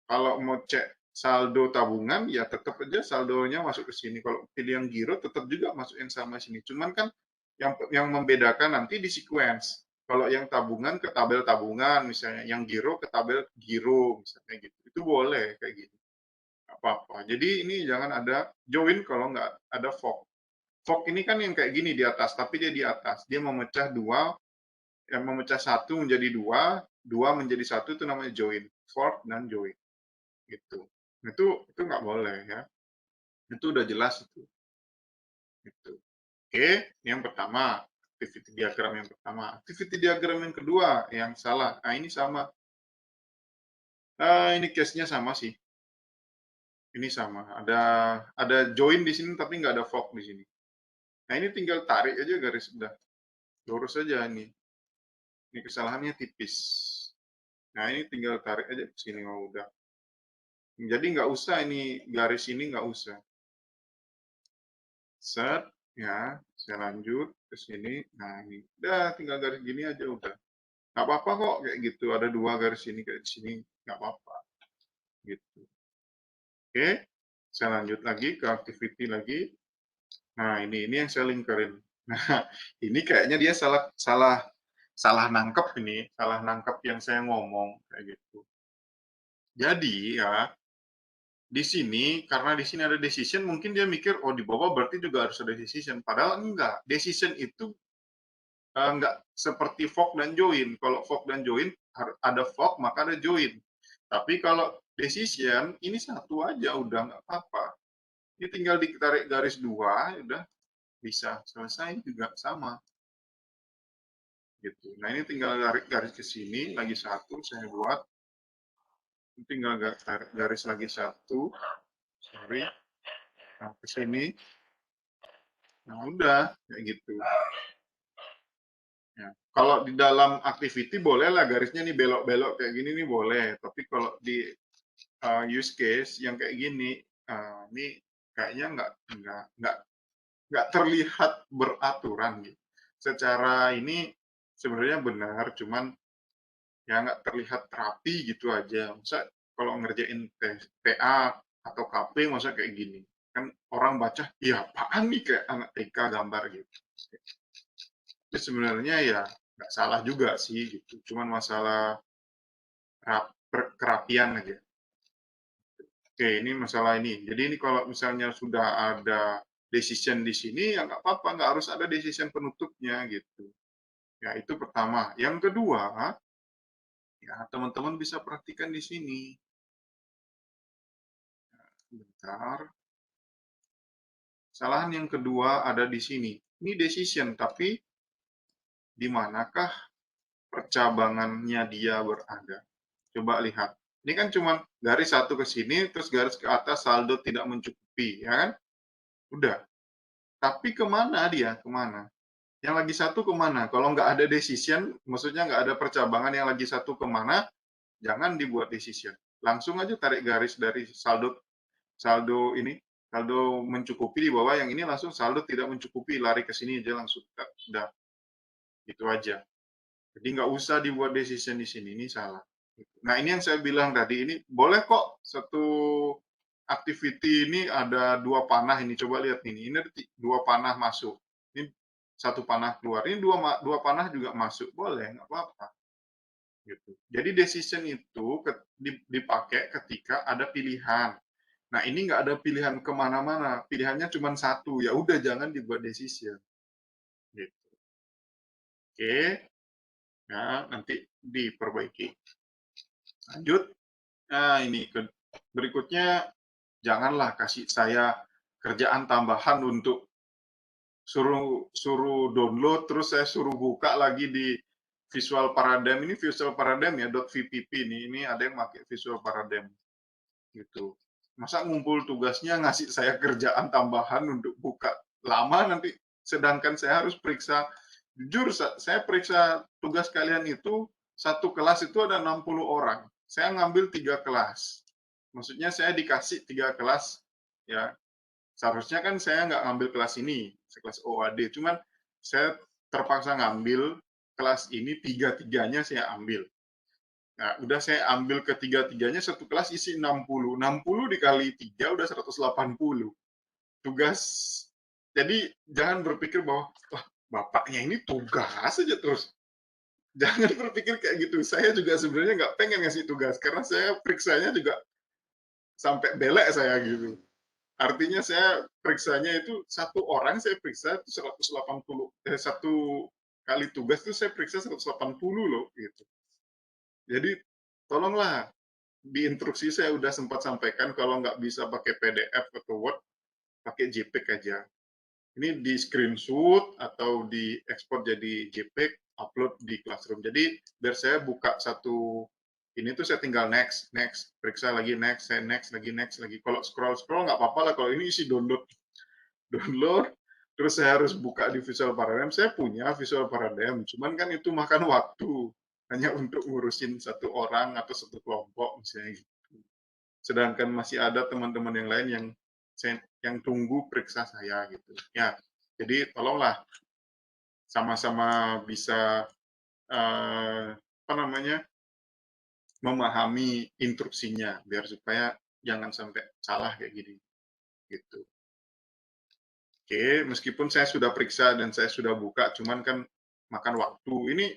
kalau mau cek saldo tabungan ya tetap aja saldonya masuk ke sini. Kalau pilih yang giro tetap juga masuk yang sama sini. Cuman kan yang membedakan nanti di sequence. Kalau yang tabungan ke tabel tabungan misalnya, yang giro ke tabel giro misalnya gitu. Itu boleh kayak gitu. Nggak apa-apa. Jadi ini jangan ada join kalau nggak ada fork. Fork ini kan yang kayak gini di atas, tapi dia di atas. Dia memecah dua, yang memecah satu menjadi dua, dua menjadi satu itu namanya join. Fork dan join. Gitu. Itu nggak boleh ya. Itu udah jelas itu. Gitu. Oke, ini yang pertama. Activity diagram yang pertama. Activity diagram yang kedua yang salah. Nah ini sama. Ini case-nya sama sih. Ini sama. Ada join di sini tapi nggak ada fork di sini. Nah ini tinggal tarik aja garis udah. Lurus aja ini. Ini kesalahannya tipis. Nah ini tinggal tarik aja ke sini mau udah. Jadi nggak usah ini garis ini nggak usah. Set, ya, saya lanjut ke sini. Nah ini, udah tinggal garis gini aja udah. Nggak apa-apa kok kayak gitu. Ada dua garis ini kayak di sini nggak apa-apa. Gitu. Oke, saya lanjut lagi ke activity lagi. Nah ini yang saya lingkarin. Nah ini kayaknya dia salah nangkep ini, salah nangkep yang saya ngomong kayak gitu. Jadi ya di sini, karena di sini ada decision, mungkin dia mikir, oh di bawah berarti juga harus ada decision. Padahal enggak. Decision itu enggak seperti fork dan join. Kalau fork dan join, ada fork maka ada join. Tapi kalau decision, ini satu aja, udah nggak apa-apa. Ini tinggal ditarik garis dua, udah bisa selesai juga sama. Gitu. Nah ini tinggal tarik garis ke sini, lagi satu saya buat. Tinggal tarik garis lagi satu. Sorry. Nah, ke sini. Nah, udah kayak gitu. Ya. Kalau di dalam activity boleh lah garisnya nih belok-belok kayak gini nih boleh. Tapi kalau di use case yang kayak gini, ini kayaknya nggak terlihat beraturan gitu. Secara ini sebenarnya benar, cuman ya nggak terlihat rapi gitu aja. Masa kalau ngerjain TA atau KP masa kayak gini? Kan orang baca, iya apaan nih kayak anak TK gambar gitu. Jadi sebenarnya ya nggak salah juga sih gitu. Cuman masalah kerapian aja. Oke, ini masalah ini. Jadi ini kalau misalnya sudah ada decision di sini, ya nggak apa-apa, nggak harus ada decision penutupnya gitu. Ya itu pertama. Yang kedua, ya teman-teman bisa perhatikan di sini. Bentar. Kesalahan yang kedua ada di sini. Ini decision, tapi di manakah percabangannya dia berada? Coba lihat. Ini kan cuma garis satu ke sini, terus garis ke atas saldo tidak mencukupi, ya kan? Udah. Tapi kemana dia? Kemana? Yang lagi satu kemana? Kalau nggak ada decision, maksudnya nggak ada percabangan yang lagi satu kemana, jangan dibuat decision. Langsung aja tarik garis dari saldo saldo ini, saldo mencukupi di bawah, yang ini langsung saldo tidak mencukupi, lari ke sini aja langsung. Udah, itu aja. Jadi nggak usah dibuat decision di sini, ini salah. Nah, ini yang saya bilang tadi, ini boleh kok satu activity ini ada 2 panah ini, coba lihat ini ada 2 panah masuk. Ini 1 panah keluar, ini 2 panah juga masuk, boleh, nggak apa-apa. Gitu. Jadi decision itu dipakai ketika ada pilihan. Nah, ini nggak ada pilihan kemana-mana, pilihannya cuma satu, ya udah jangan dibuat decision. Gitu. Oke, nah nanti diperbaiki. Lanjut. Nah, ini berikutnya, janganlah kasih saya kerjaan tambahan untuk suruh download, terus saya suruh buka lagi di Visual Paradigm. Ini Visual Paradigm ya, .vpp ini ada yang pakai Visual Paradigm gitu. Masa ngumpul tugasnya ngasih saya kerjaan tambahan untuk buka lama nanti, sedangkan saya harus periksa. Jujur, saya periksa tugas kalian itu, satu kelas itu ada 60 orang. Saya ngambil 3 kelas. Maksudnya saya dikasih 3 kelas, ya. Seharusnya kan saya nggak ngambil kelas ini, kelas OAD. Cuman saya terpaksa ngambil kelas ini, 3-3-nya saya ambil. Nah, udah saya ambil ketiga-tiganya, satu kelas isi 60. 60 dikali 3 udah 180 tugas. Jadi jangan berpikir bahwa, wah, bapaknya ini tugas saja terus. Jangan berpikir kayak gitu. Saya juga sebenarnya nggak pengen ngasih tugas, karena saya periksanya juga sampai belek saya gitu. Artinya saya periksanya itu, satu orang saya periksa itu 180, satu kali tugas itu saya periksa 180 loh gitu. Jadi tolonglah, di instruksi saya udah sempat sampaikan, kalau nggak bisa pakai PDF atau Word, pakai JPEG aja. Ini di screenshot atau di ekspor jadi JPEG, upload di Classroom. Jadi biar saya buka satu ini tuh, saya tinggal next, periksa lagi, next, saya next lagi. Kalau scroll nggak apa-apa lah, kalau ini isi download, terus saya harus buka di Visual Paradigm. Saya punya Visual Paradigm, cuman kan itu makan waktu, hanya untuk ngurusin satu orang atau satu kelompok misalnya gitu. Sedangkan masih ada teman-teman yang lain yang tunggu periksa saya gitu. Ya, jadi tolonglah sama-sama bisa apa namanya, memahami instruksinya, biar supaya jangan sampai salah kayak gini gitu. Oke, meskipun saya sudah periksa dan saya sudah buka, cuman kan makan waktu. Ini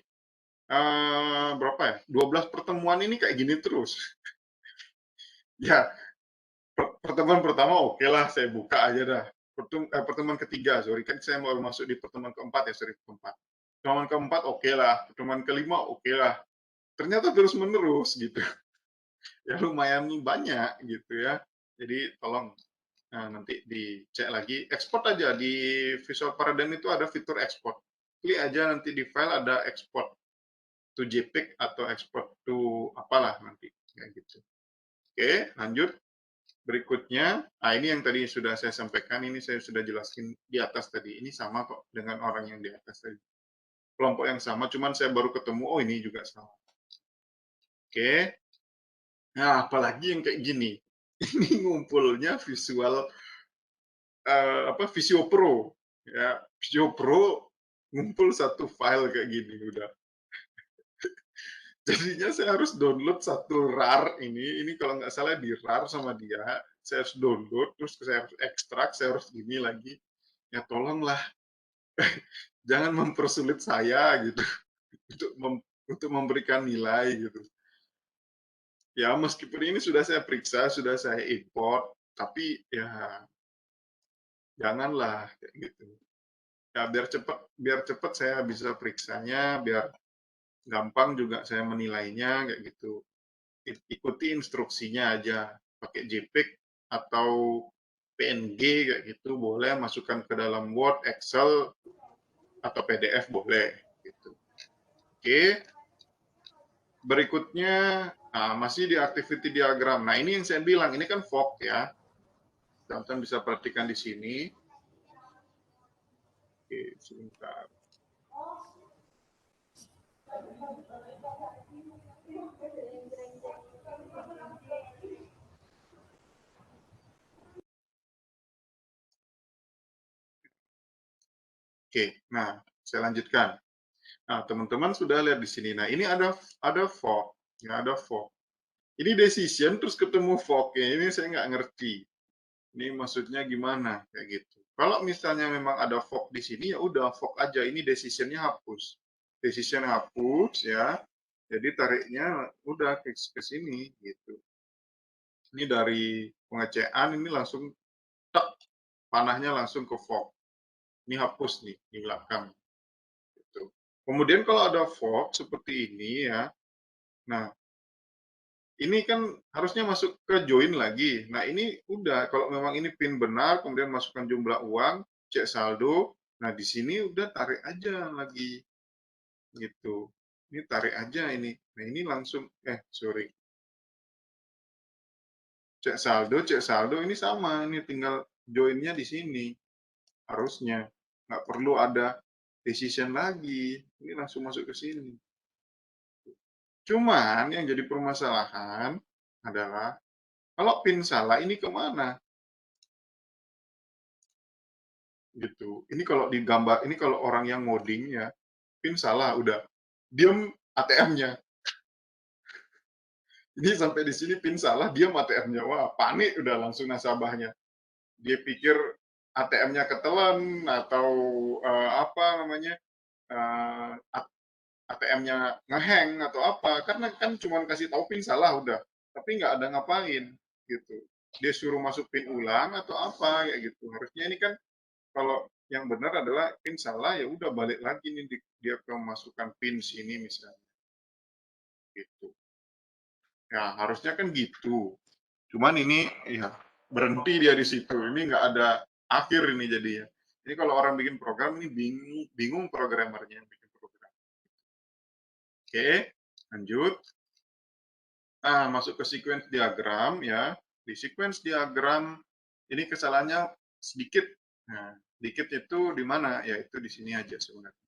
berapa ya? 12 pertemuan ini kayak gini terus. Ya, pertemuan pertama oke lah, saya buka aja dah. Pertemuan ketiga, sorry, kan saya mau masuk di pertemuan keempat ya, sorry, keempat. Pertemuan keempat oke lah, pertemuan kelima oke lah. Ternyata terus menerus gitu. Ya lumayan banyak gitu ya. Jadi tolong, nanti dicek lagi, ekspor aja di Visual Paradigm itu ada fitur ekspor. Klik aja nanti di file ada ekspor to JPEG atau ekspor to apalah nanti kayak gitu. Oke, lanjut. Berikutnya, ini yang tadi sudah saya sampaikan, ini saya sudah jelasin di atas tadi. Ini sama kok dengan orang yang di atas tadi. Kelompok yang sama, cuman saya baru ketemu, oh ini juga sama. Oke. Nah, apalagi yang kayak gini. Ini ngumpulnya Visio Pro. Ya, Visio Pro ngumpul satu file kayak gini udah. Jadinya saya harus download satu RAR ini kalau nggak salah di RAR sama dia, saya harus download, terus saya harus ekstrak, saya harus gini lagi. Ya tolonglah, jangan mempersulit saya gitu untuk memberikan nilai gitu. Ya meskipun ini sudah saya periksa, sudah saya import, tapi ya janganlah kayak gitu. Ya biar cepat saya bisa periksanya, biar gampang juga saya menilainya kayak gitu. Ikuti instruksinya aja, pakai JPEG atau PNG kayak gitu boleh, masukkan ke dalam Word, Excel atau PDF boleh gitu. Oke. Berikutnya, masih di activity diagram. Nah, ini yang saya bilang, ini kan fog ya. Teman-teman bisa perhatikan di sini. Oke, sebentar. Oke, nah saya lanjutkan. Nah, teman-teman sudah lihat di sini. Nah, ini ada fog, ya ada fog. Ini decision terus ketemu fog ya. Ini saya nggak ngerti. Ini maksudnya gimana kayak gitu. Kalau misalnya memang ada fog di sini ya udah fog aja. Ini decisionnya hapus. Decision hapus ya. Jadi tariknya udah ke sini gitu. Ini dari pengecekan ini langsung tek, panahnya langsung ke fog. Ini hapus nih di belakang. Gitu. Kemudian kalau ada fog seperti ini ya, nah ini kan harusnya masuk ke join lagi. Nah ini udah, kalau memang ini PIN benar, kemudian masukkan jumlah uang, cek saldo, nah di sini udah tarik aja lagi, gitu. Ini tarik aja ini. Nah ini langsung, sorry, cek saldo ini sama, ini tinggal joinnya di sini, harusnya. Nggak perlu ada decision lagi, ini langsung masuk ke sini. Cuman yang jadi permasalahan adalah kalau PIN salah ini kemana? Gitu. Ini kalau digambar, ini kalau orang yang ngoding ya, PIN salah udah diem ATM-nya. Ini sampai di sini PIN salah, diem ATM-nya. Wah, panik udah langsung nasabahnya. Dia pikir ATM-nya ketelan atau apa namanya? Uh, ATM-nya ngeheng atau apa, karena kan cuma kasih tahu PIN salah udah, tapi nggak ada ngapain gitu. Dia suruh masuk PIN ulang atau apa kayak gitu. Harusnya ini kan kalau yang benar adalah PIN salah ya udah balik lagi nih dia ke masukkan PIN sini misalnya gitu. Ya harusnya kan gitu. Cuman ini ya berhenti dia di situ. Ini nggak ada akhir ini jadinya. Ini kalau orang bikin program ini bingung programmernya yang bikin program. Oke, lanjut. Nah, masuk ke sequence diagram ya. Di sequence diagram ini kesalahannya sedikit. Nah, sedikit itu di mana? Ya itu di sini aja sebenarnya.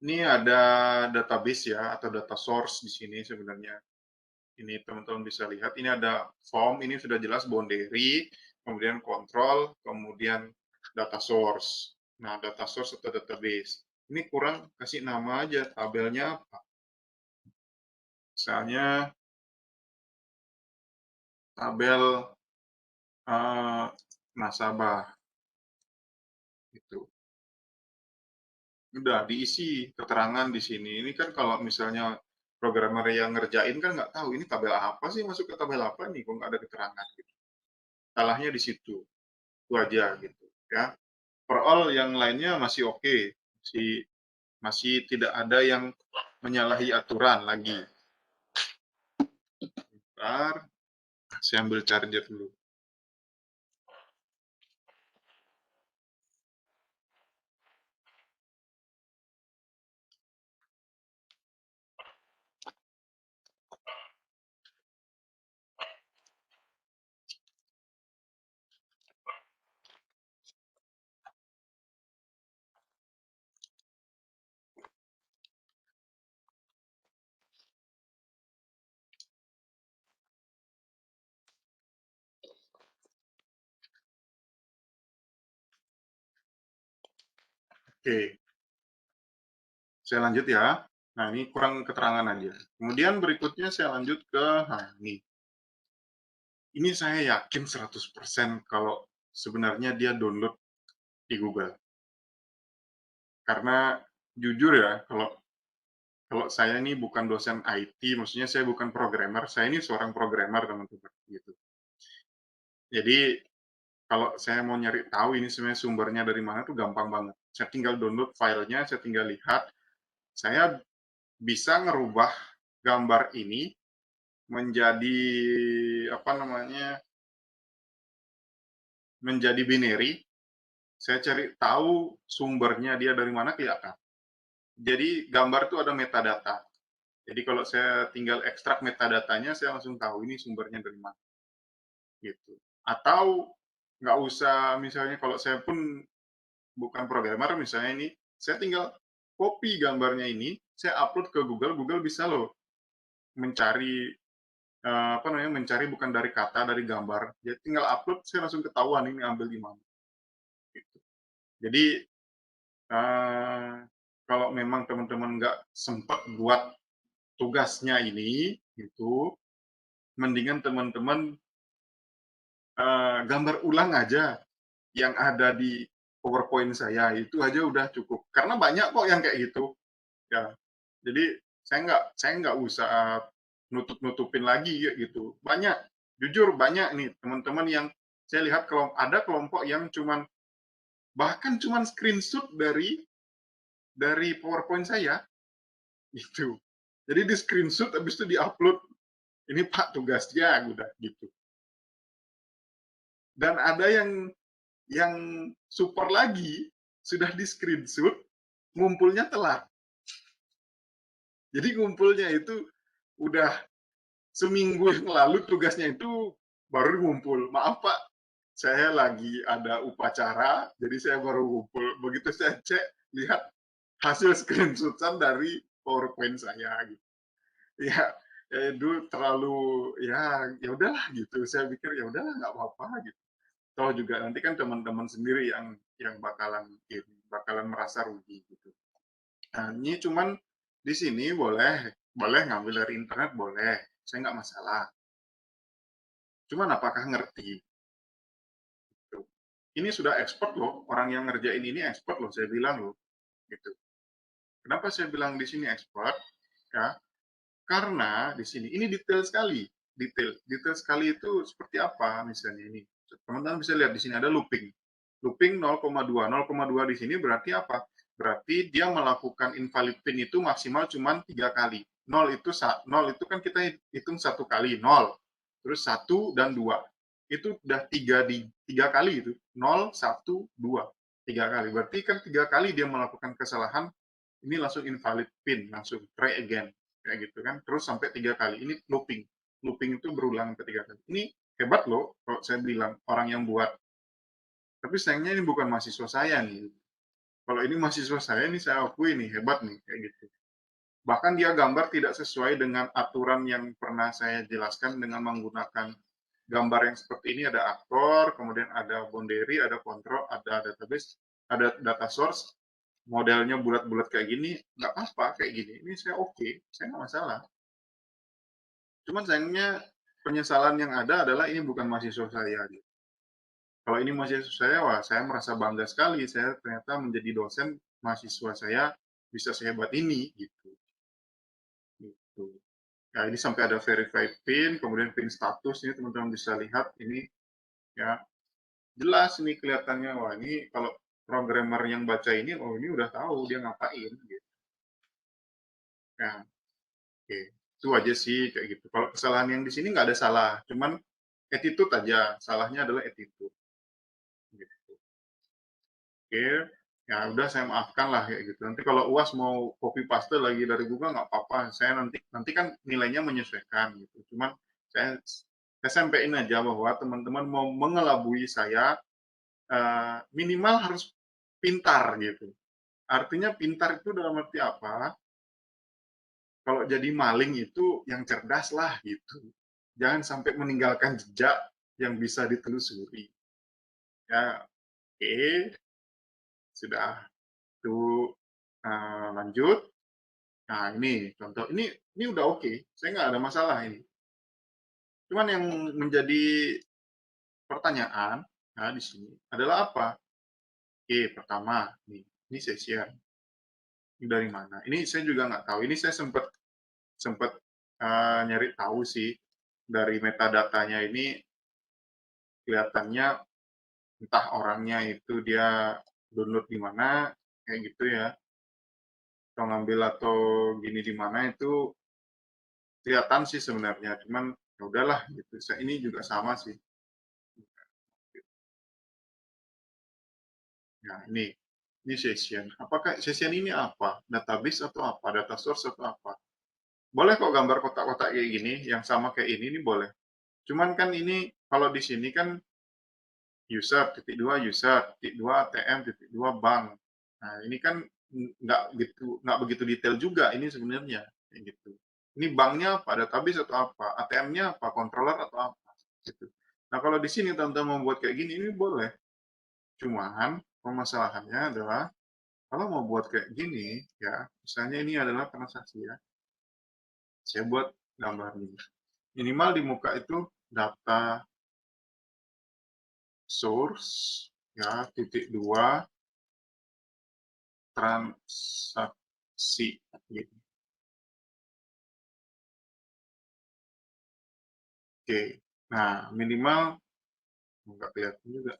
Ini ada database ya atau data source di sini sebenarnya. Ini teman-teman bisa lihat. Ini ada form, ini sudah jelas boundary, kemudian control, kemudian data source. Nah, data source atau database. Ini kurang kasih nama aja tabelnya apa. Misalnya tabel nasabah itu. Udah diisi keterangan di sini. Ini kan kalau misalnya programmer yang ngerjain kan nggak tahu ini tabel apa sih, masuk ke tabel apa nih kok nggak ada keterangan gitu. Salahnya di situ. Itu aja gitu ya. For all yang lainnya masih oke. Masih masih tidak ada yang menyalahi aturan lagi. Bentar, saya ambil charger dulu. Oke, saya lanjut ya. Nah, ini kurang keterangan aja. Kemudian berikutnya saya lanjut ke, nah ini. Ini saya yakin 100% kalau sebenarnya dia download di Google. Karena jujur ya, kalau kalau saya ini bukan dosen IT, maksudnya saya bukan programmer, saya ini seorang programmer teman-teman gitu. Jadi kalau saya mau nyari tahu ini sebenarnya sumbernya dari mana tuh gampang banget. Saya tinggal download filenya, saya tinggal lihat, saya bisa ngerubah gambar ini menjadi apa namanya, menjadi binary. Saya cari tahu sumbernya dia dari mana kelihatan. Jadi gambar itu ada metadata. Jadi kalau saya tinggal ekstrak metadatanya, saya langsung tahu ini sumbernya dari mana, gitu. Atau nggak usah, misalnya kalau saya pun bukan programmer, misalnya ini, saya tinggal copy gambarnya ini, saya upload ke Google, Google bisa loh mencari apa namanya, mencari bukan dari kata, dari gambar. Dia tinggal upload, saya langsung ketahuan ini ambil di mana. Gitu. Jadi kalau memang teman-teman nggak sempat buat tugasnya ini, gitu, mendingan teman-teman gambar ulang aja yang ada di PowerPoint saya, itu aja udah cukup. Karena banyak kok yang kayak gitu. Ya, jadi saya nggak usah nutup-nutupin lagi gitu. Banyak, jujur banyak nih teman-teman yang saya lihat ada kelompok yang bahkan cuman screenshot dari PowerPoint saya gitu. Jadi di screenshot habis itu diupload. Ini Pak tugasnya udah gitu. Dan ada yang super lagi sudah di screenshot, ngumpulnya telat. Jadi ngumpulnya itu udah seminggu yang lalu, tugasnya itu baru ngumpul. Maaf Pak, saya lagi ada upacara, jadi saya baru ngumpul. Begitu saya cek, lihat hasil screenshotan dari PowerPoint saya gitu. Ya, itu terlalu, ya udahlah gitu. Saya pikir ya udahlah nggak apa-apa gitu. Toh juga nanti kan teman-teman sendiri yang bakalan merasa rugi gitu. Nah, ini cuman di sini boleh boleh ngambil dari internet, boleh, saya nggak masalah. Cuman apakah ngerti? Gitu. Ini sudah expert loh, orang yang ngerjain ini expert loh, saya bilang loh, gitu. Kenapa saya bilang di sini expert? Ya, karena di sini ini detail sekali, detail sekali itu seperti apa misalnya ini. Teman-teman bisa lihat di sini ada looping. Looping 0,2. 0,2 di sini berarti apa? Berarti dia melakukan invalid pin itu maksimal cuma 3 kali. 0 itu kan kita hitung 1 kali, 0. Terus 1 dan 2. Itu udah 3 kali itu. 0, 1, 2. 3 kali. Berarti kan 3 kali dia melakukan kesalahan, ini langsung invalid pin, langsung try again. Kayak gitu kan. Terus sampai 3 kali. Ini looping. Looping itu berulang ketiga kali. Ini hebat loh kalau saya bilang orang yang buat. Tapi sayangnya ini bukan mahasiswa saya nih. Kalau ini mahasiswa saya, ini saya akui nih, hebat nih, kayak gitu. Bahkan dia gambar tidak sesuai dengan aturan yang pernah saya jelaskan dengan menggunakan gambar yang seperti ini, ada aktor, kemudian ada boundary, ada control, ada database, ada data source, modelnya bulat-bulat kayak gini, nggak apa-apa kayak gini. Ini saya oke, saya nggak masalah. Cuman sayangnya penyesalan yang ada adalah ini bukan mahasiswa saya. Gitu. Kalau ini mahasiswa saya, wah saya merasa bangga sekali. Saya ternyata menjadi dosen, mahasiswa saya bisa sehebat ini. Gitu. Gitu. Ya, ini sampai ada verified PIN, kemudian PIN status, ini teman-teman bisa lihat ini ya jelas ini kelihatannya, wah ini kalau programmer yang baca ini, oh ini udah tahu dia ngapain. Gitu. Ya, oke. Itu aja sih kayak gitu. Kalau kesalahan yang di sini nggak ada salah, cuman attitude aja. Salahnya adalah attitude. Gitu. Oke, ya udah saya maafkan lah kayak gitu. Nanti kalau UAS mau copy paste lagi dari Google nggak apa-apa. Saya nanti kan nilainya menyesuaikan gitu. Cuman saya sampaikan aja bahwa teman-teman mau mengelabui saya minimal harus pintar gitu. Artinya pintar itu dalam arti apa? Kalau jadi maling itu yang cerdas lah gitu. Jangan sampai meninggalkan jejak yang bisa ditelusuri. Ya, oke, sudah itu lanjut. Nah, ini contoh. Ini udah oke. Saya nggak ada masalah ini. Cuman yang menjadi pertanyaan nah, di sini adalah apa? Oke, pertama, ini saya share. Ini dari mana? Ini saya juga nggak tahu. Ini saya sempat sempat nyari tahu sih dari metadatanya ini kelihatannya entah orangnya itu dia download di mana kayak gitu ya atau ngambil atau gini di mana itu kelihatan sih sebenarnya cuman ya udahlah gitu ini juga sama sih nah ini Ini session. Apakah session ini apa? Database atau apa? Data source atau apa? Boleh kok gambar kotak-kotak kayak gini, yang sama kayak ini boleh. Cuman kan ini kalau di sini kan user, titik dua user, titik dua ATM, titik dua bank. Nah, ini kan nggak begitu detail juga ini sebenarnya kayak gitu. Ini banknya apa, database atau apa, ATM-nya apa, controller atau apa gitu. Nah, kalau di sini teman-teman membuat kayak gini ini boleh. Cuman permasalahannya adalah kalau mau buat kayak gini ya, misalnya ini adalah transaksi ya. Saya buat gambar ini. Minimal di muka itu data source ya titik dua transaksi gitu. Oke, nah minimal nggak kelihatan juga.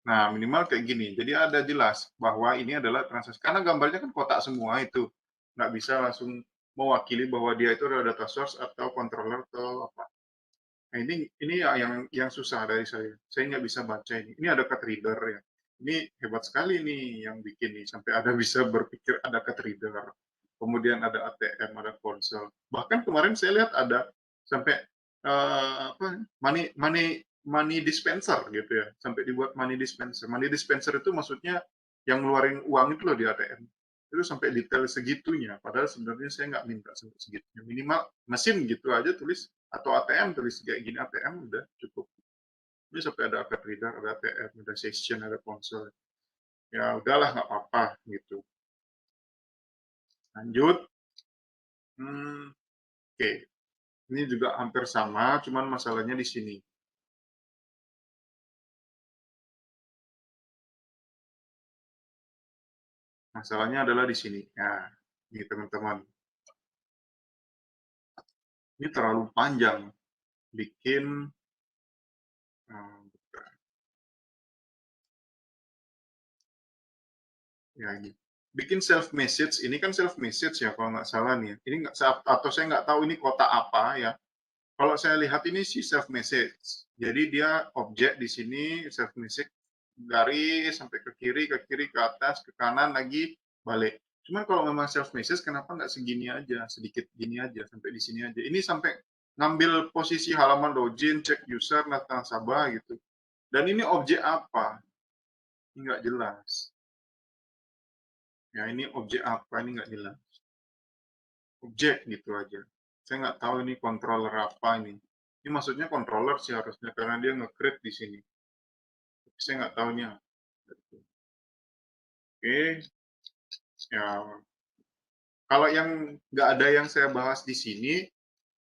Nah minimal kayak gini. Jadi ada jelas bahwa ini adalah transaksi. Karena gambarnya kan kotak semua itu, nggak bisa langsung mewakili bahwa dia itu adalah data source atau controller atau apa. Nah, ini yang susah dari saya. Saya nggak bisa baca ini. Ini ada cat reader ya. Ini hebat sekali nih yang bikin nih sampai ada bisa berpikir ada cat reader. Kemudian ada ATM, ada konsol. Bahkan kemarin saya lihat ada sampai apa money dispenser gitu ya. Sampai dibuat money dispenser. Money dispenser itu maksudnya yang ngeluarin uang itu loh di ATM. Itu sampai detail segitunya. Padahal sebenarnya saya nggak minta sampai segitunya. Minimal mesin gitu aja tulis atau ATM tulis kayak gini ATM udah cukup. Ini sampai ada card reader, ada ATM, ada session, ada konsol. Ya udahlah nggak apa-apa gitu. Lanjut. Oke. Ini juga hampir sama, cuman masalahnya di sini. Masalahnya adalah di sini. Ya, ini teman-teman. Ini terlalu panjang. Bikin ya ini. Bikin self message. Ini kan self message ya kalau nggak salah nih. Ini nggak atau saya nggak tahu ini kota apa ya. Kalau saya lihat ini sih self message. Jadi dia objek di sini self message garis sampai ke kiri, ke atas, ke kanan lagi balik. Cuman kalau memang self message kenapa nggak segini aja, sedikit gini aja sampai di sini aja. Ini sampai ngambil posisi halaman login, cek user, nasabah gitu. Dan ini objek apa? Ini nggak jelas. Ya ini objek apa? Ini nggak jelas. Objek gitu aja. Saya nggak tahu ini controller apa ini. Ini maksudnya controller sih harusnya karena dia nge-create di sini. Tapi saya nggak tahunya. Oke, ya kalau yang nggak ada yang saya bahas di sini,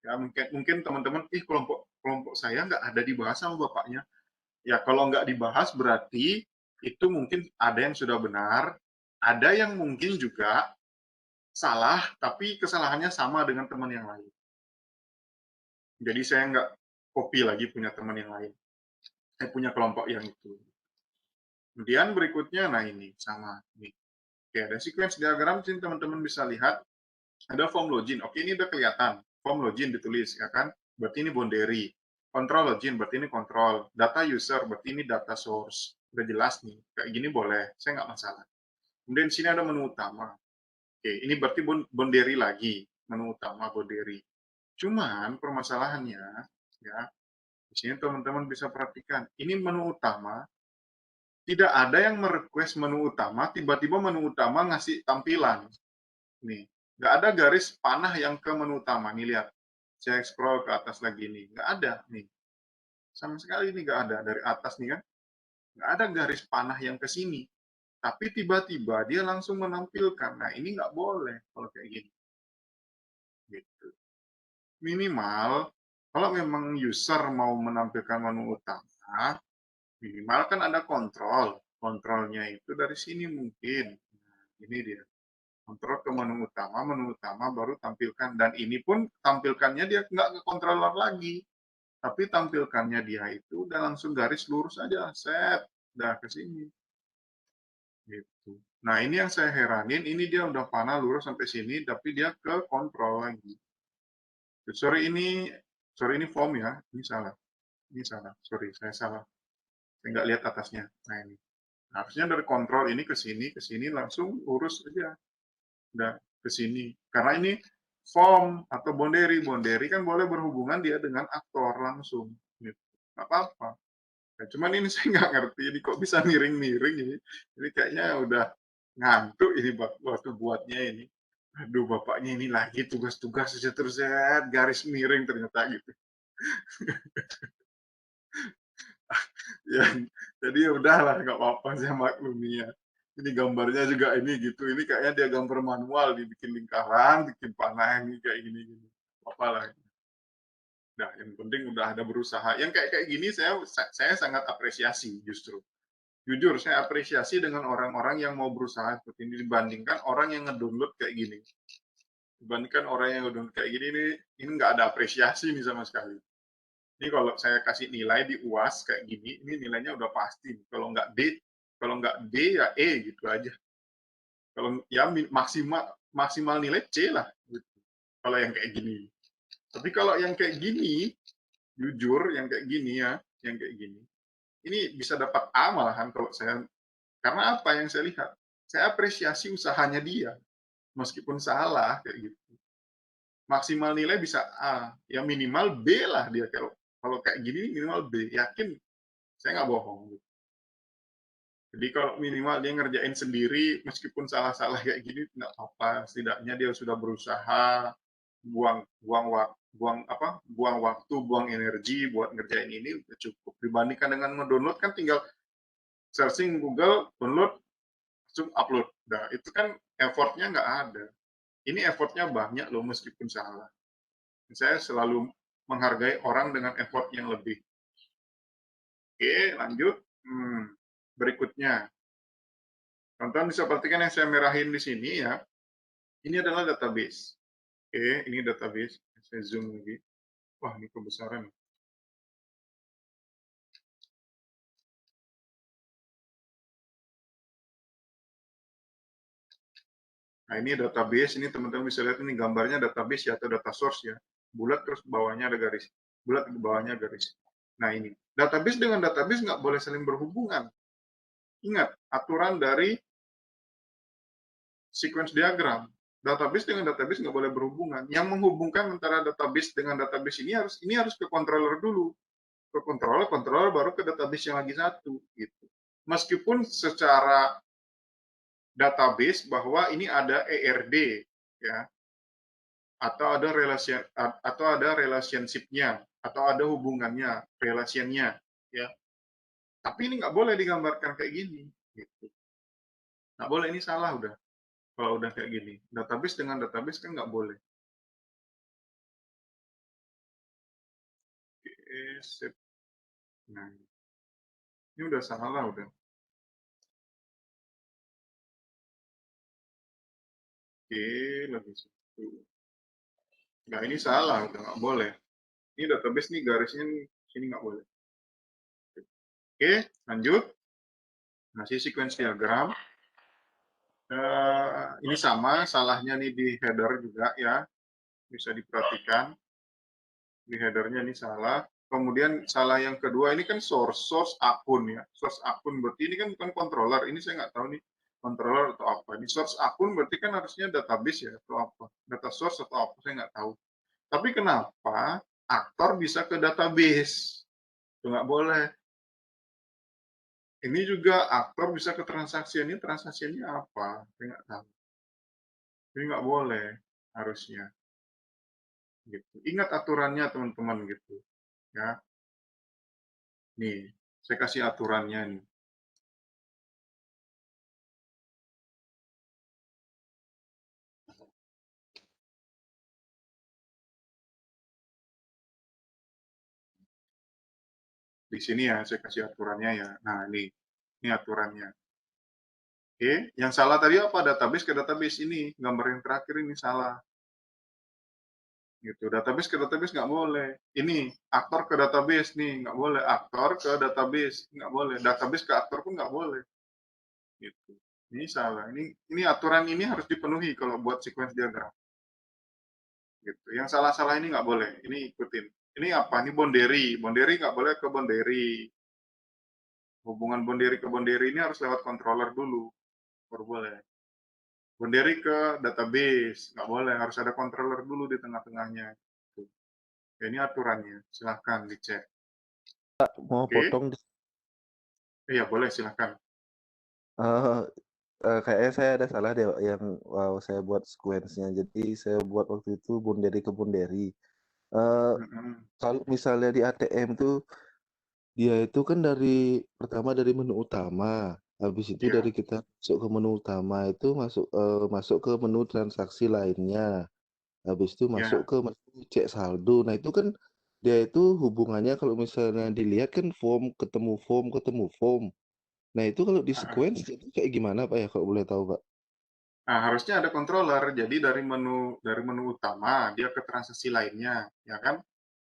ya mungkin teman-teman, kelompok kelompok saya nggak ada dibahas sama bapaknya. Ya kalau nggak dibahas berarti itu mungkin ada yang sudah benar, ada yang mungkin juga salah, tapi kesalahannya sama dengan teman yang lain. Jadi saya nggak copy lagi punya teman yang lain. Saya punya kelompok yang itu. Kemudian berikutnya, nah ini sama. Ini. Oke, ada sequence diagram, sini teman-teman bisa lihat. Ada form login. Oke, ini udah kelihatan. Form login ditulis, ya kan? Berarti ini boundary. Control login, berarti ini control. Data user, berarti ini data source. Udah jelas nih. Kayak gini boleh. Saya nggak masalah. Kemudian sini ada menu utama. Oke, ini berarti boundary lagi. Menu utama boundary. Cuman permasalahannya, ya, di sini teman-teman bisa perhatikan. Ini menu utama, tidak ada yang merequest menu utama, tiba-tiba menu utama ngasih tampilan. Nih, nggak ada garis panah yang ke menu utama. Nih, lihat. Saya scroll ke atas lagi nih. Nggak ada. Nih. Sama sekali nih nggak ada. Dari atas nih kan. Nggak ada garis panah yang ke sini. Tapi tiba-tiba dia langsung menampilkan. Nah, ini nggak boleh kalau kayak gini. Gitu. Minimal, kalau memang user mau menampilkan menu utama, minimal kan ada kontrol. Kontrolnya itu dari sini mungkin. Nah, ini dia. Kontrol ke menu utama baru tampilkan. Dan ini pun tampilkannya dia nggak ke controller lagi. Tapi tampilkannya dia itu udah langsung garis lurus aja. Set. Udah ke sini. Gitu. Nah ini yang saya heranin, ini dia udah panah lurus sampai sini, tapi dia ke kontrol lagi. Sorry ini form ya, ini salah. Ini salah, sorry, saya salah. Saya nggak lihat atasnya. Nah ini. Harusnya dari kontrol ini ke sini langsung urus aja. Udah ke sini. Karena ini form atau boundary. Boundary kan boleh berhubungan dia dengan aktor langsung. Gitu. Nggak apa-apa. Nah, cuman ini saya nggak ngerti, ini kok bisa miring-miring ini. Ini kayaknya udah ngantuk ini waktu buatnya ini. Aduh, bapaknya ini lagi tugas-tugas saja terus garis miring ternyata gitu. Ya, jadi ya udahlah, nggak apa-apa, saya maklumi ya. Ini gambarnya juga ini gitu. Ini kayaknya dia gambar manual, dibikin lingkaran, bikin panah ini kayak gini-gini. Apa lah. Nah, yang penting udah ada berusaha. Yang kayak gini saya sangat apresiasi justru. Jujur, saya apresiasi dengan orang-orang yang mau berusaha seperti ini dibandingkan orang yang ngedownload kayak gini. Dibandingkan orang yang ngedownload kayak gini, ini nggak ada apresiasi nih sama sekali. Ini kalau saya kasih nilai di UAS kayak gini, ini nilainya udah pasti. Kalau nggak D ya E gitu aja. Kalau ya maksimal nilai C lah. Gitu. Kalau yang kayak gini. Tapi kalau yang kayak gini, jujur yang kayak gini ya, yang kayak gini, ini bisa dapat A malahan kalau saya. Karena apa yang saya lihat? Saya apresiasi usahanya dia, meskipun salah kayak gitu. Maksimal nilai bisa A, ya minimal B lah dia. Kalau kayak gini minimal B, yakin saya nggak bohong. Jadi kalau minimal dia ngerjain sendiri, meskipun salah-salah kayak gini nggak apa-apa. Setidaknya dia sudah berusaha buang buang buang waktu, buang energi buat ngerjain ini udah cukup. Dibandingkan dengan ngedownload kan tinggal searching Google, download, langsung upload. Nah itu kan effortnya nggak ada. Ini effortnya banyak loh meskipun salah. Saya selalu menghargai orang dengan effort yang lebih. Oke, lanjut. Berikutnya. Teman-teman bisa perhatikan yang saya merahin di sini ya. Ini adalah database. Oke, ini database. Saya zoom lagi. Wah, ini kebesaran. Nah, ini database. Ini teman-teman bisa lihat ini gambarnya database ya, atau data source ya. Bulat terus bawahnya ada garis. Bulat bawahnya garis. Nah, ini. Database dengan database nggak boleh saling berhubungan. Ingat, aturan dari sequence diagram. Database dengan database nggak boleh berhubungan. Yang menghubungkan antara database dengan database ini harus ke controller dulu. Ke controller baru ke database yang lagi satu. Gitu. Meskipun secara database bahwa ini ada ERD, ya, atau ada relationship-nya, atau ada hubungannya, relasiannya, ya. Tapi ini nggak boleh digambarkan kayak gini. Gitu. Nggak boleh, ini salah udah. Kalau udah kayak gini, database dengan database kan nggak boleh. Oke, nah, ini udah salah udah. Oke, lagi situ. Nah, ini salah, udah nggak boleh. Ini database nih garisnya nih, sini nggak boleh. Oke, lanjut. Masih sequence diagram. Ini sama, salahnya nih di header juga ya. Bisa diperhatikan. Di headernya ini salah. Kemudian salah yang kedua, ini kan source akun ya. Source akun berarti ini kan bukan controller. Ini saya nggak tahu nih controller atau apa. Ini source akun berarti kan harusnya database ya atau apa. Data source atau apa, saya nggak tahu. Tapi kenapa aktor bisa ke database? Itu nggak boleh. Ini juga aktor bisa ke transaksi. Ini transaksinya apa? Saya nggak tahu. Ini nggak boleh harusnya. Gitu. Ingat aturannya teman-teman gitu. Ya. Nih, saya kasih aturannya nih. Di sini ya, saya kasih aturannya ya. Nah, ini aturannya. Oke, yang salah tadi apa? Database ke database ini. Gambar yang terakhir ini salah. Gitu. Database ke database nggak boleh. Ini, aktor ke database nih, nggak boleh. Aktor ke database, nggak boleh. Database ke aktor pun nggak boleh. Gitu. Ini salah. Ini aturan ini harus dipenuhi kalau buat sequence diagram. Gitu. Yang salah-salah ini nggak boleh. Ini ikutin. Ini apa? Ini Bonderi. Bonderi nggak boleh ke Bonderi. Hubungan Bonderi ke Bonderi ini harus lewat controller dulu, baru boleh. Bonderi ke database, nggak boleh, harus ada controller dulu di tengah-tengahnya. Tuh. Ya, ini aturannya, silahkan dicek. Mau Oke, potong iya boleh silahkan. eh kayaknya saya ada salah deh Pak, yang saya buat sequence-nya. Jadi saya buat waktu itu Bunderi ke Bunderi. Eh Mm-mm. kalau misalnya di ATM tuh dia itu kan pertama dari menu utama, habis itu dari Ya, kita masuk ke menu utama itu masuk ke menu transaksi lainnya, habis itu masuk ya. ke menu cek saldo. Nah itu kan dia itu hubungannya kalau misalnya dilihat kan form ketemu form ketemu form. Nah itu kalau di Ah, ah. sequence itu kayak gimana Pak ya kalau boleh tahu Pak? Nah, harusnya ada controller. Jadi dari menu utama dia ke transaksi lainnya, ya kan?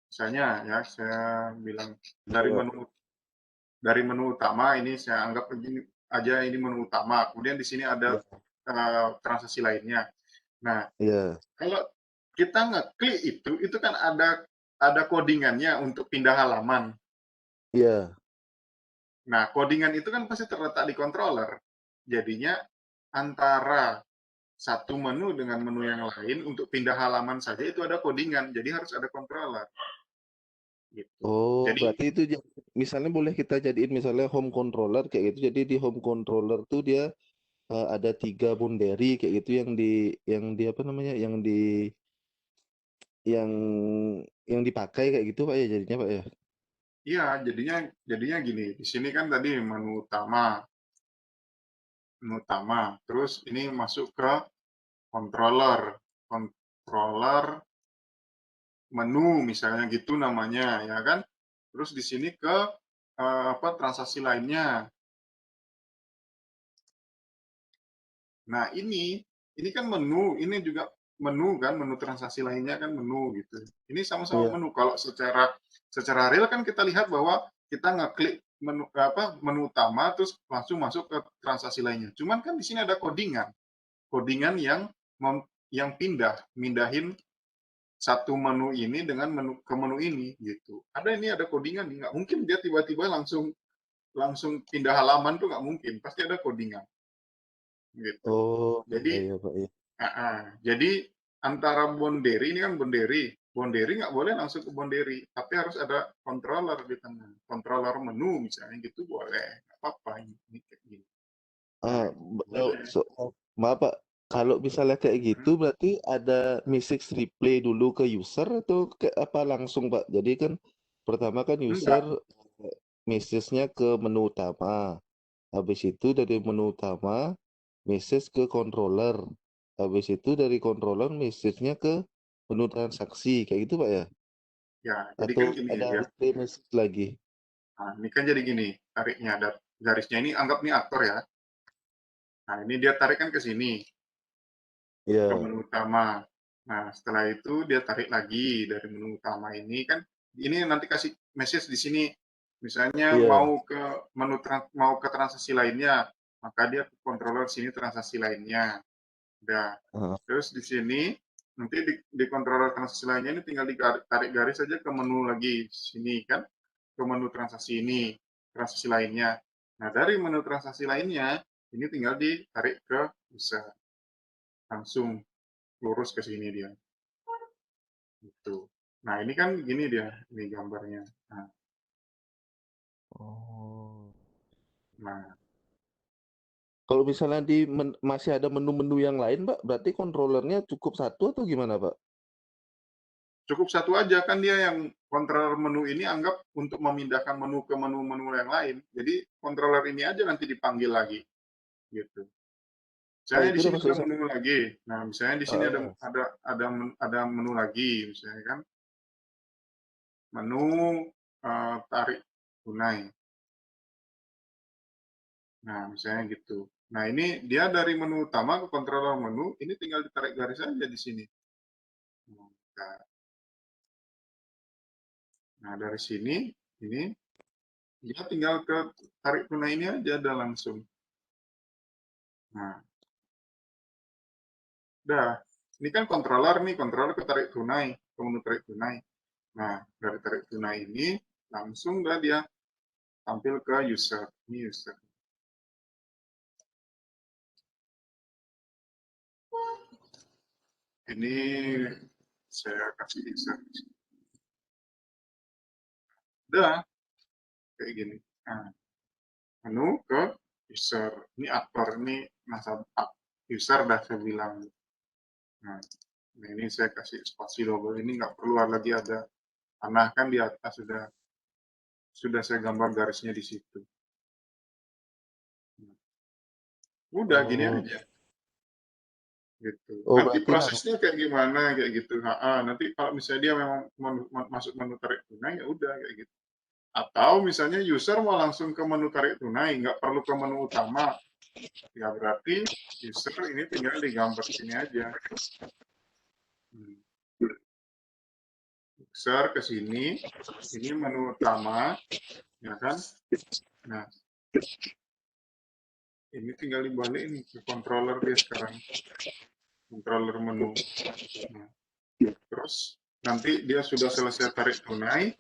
Misalnya ya saya bilang Iya dari Pak. menu utama ini saya anggap begini aja, ini menu utama. Kemudian di sini ada Iya. transaksi lainnya. Nah, Iya. kalau kita ngeklik itu kan ada codingannya untuk pindah halaman. Iya. Nah, codingan itu kan pasti terletak di controller. Jadinya antara satu menu dengan menu yang lain untuk pindah halaman saja itu ada codingan. Jadi harus ada controller gitu. Oh, Jadi berarti itu misalnya boleh kita jadiin misalnya home controller kayak gitu. Jadi di home controller tuh dia ada 3 bunderi kayak gitu yang di apa namanya yang yang dipakai kayak gitu Pak ya jadinya Pak ya. iya, jadinya gini. Di sini kan tadi menu utama. Terus ini masuk ke controller, controller menu misalnya gitu namanya, ya kan? Terus di sini ke apa transaksi lainnya. Nah, ini kan menu, ini juga menu kan, menu transaksi lainnya kan menu gitu. Ini sama-sama Iya. menu. Kalau secara real kan kita lihat bahwa kita ngeklik menu utama terus langsung masuk ke transaksi lainnya. Cuman kan di sini ada codingan. Codingan yang mindahin satu menu ini dengan menu ini gitu. Ada codingan nih, nggak mungkin dia tiba-tiba langsung langsung pindah halaman tuh nggak mungkin, pasti ada codingan gitu. Oh, iya Jadi iya Pak ya. jadi antara Bonderi ini kan Bonderi. Bonderi nggak boleh langsung ke Bonderi, tapi harus ada controller di tengah. Controller menu misalnya gitu boleh, nggak apa-apa ini kayak gini. Ah, Nah, boleh. maaf Pak, kalau misalnya kayak gitu Hmm, berarti ada message replay dulu ke user atau ke apa langsung Pak? Jadi kan pertama kan user enggak, message-nya ke menu utama. Habis itu dari menu utama message ke controller. Habis itu dari controller message-nya ke menu transaksi kayak gitu Pak ya? ya. Jadi Atau kan gini ada ya. replay message lagi? Nah, ini kan jadi gini, tariknya ada garisnya ini anggap nih aktor ya. Nah, ini dia tarik kan ke sini, ke Iya, menu utama. Nah, setelah itu dia tarik lagi dari menu utama ini kan ini nanti kasih message di sini. Misalnya iya. mau ke transaksi lainnya, maka dia ke controller sini transaksi lainnya. Udah. Heeh. Terus di sini nanti di controller transaksi lainnya ini tinggal ditarik garis saja ke menu lagi sini kan, ke menu transaksi ini, transaksi lainnya. Nah, dari menu transaksi lainnya ini tinggal ditarik ke user. Langsung lurus ke sini dia. Gitu. Nah, ini kan gini dia, ini gambarnya. Nah, Oh. nah, Kalau misalnya masih ada menu-menu yang lain, Pak, berarti controllernya cukup satu atau gimana, Pak? cukup satu aja kan dia yang controller menu ini anggap untuk memindahkan menu ke menu-menu yang lain. Jadi controller ini aja nanti dipanggil lagi gitu. Ah, Misalnya itu di udah sini masuk ada menu lagi. Nah, misalnya di sini ah, ada menu lagi, misalnya kan menu tarik tunai. Nah, misalnya gitu. Nah, ini dia dari menu utama ke controller menu, ini tinggal ditarik garis aja di sini. Nah, nah, dari sini, ini dia tinggal ke tarik tunai ini aja ada langsung. Nah, udah. Ini kan controller nih, controller ke tarik tunai, ke menu tarik tunai. Nah, dari tarik tunai ini langsung dia tampil ke user. Ini user. Ini saya kasih user. Udah, kayak gini. Nah, menu ke user. Ini aktor, ini nasabah. User dah saya bilang. Nah, ini saya kasih spasi logo. Ini nggak perlu lagi ada panah, kan di atas sudah saya gambar garisnya di situ. Udah gini Oh, aja. Gitu. oh Nanti berarti prosesnya kayak gimana kayak gitu. Nanti kalau misalnya dia memang masuk menu tarik tunai ya udah kayak gitu. Atau misalnya user mau langsung ke menu tarik tunai, nggak perlu ke menu utama, ya berarti user ini tinggal digambar sini aja. User ke sini, ini menu utama, ya kan? Nah, ini tinggal dibalik nih ke controller dia sekarang, controller menu. Nah, terus nanti dia sudah selesai tarik tunai,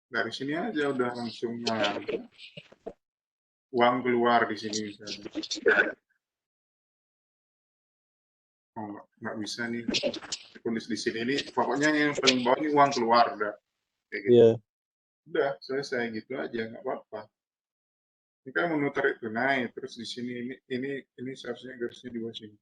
dari sini aja udah langsung uang keluar di sini misalnya. Oh, nggak bisa nih tulis di sini, ini pokoknya yang paling bawah ini uang keluar udah kayak gitu. Iya. Udah selesai gitu aja, nggak apa-apa. Ini kan menu tarik tunai, terus di sini ini seharusnya garisnya di bawah sini.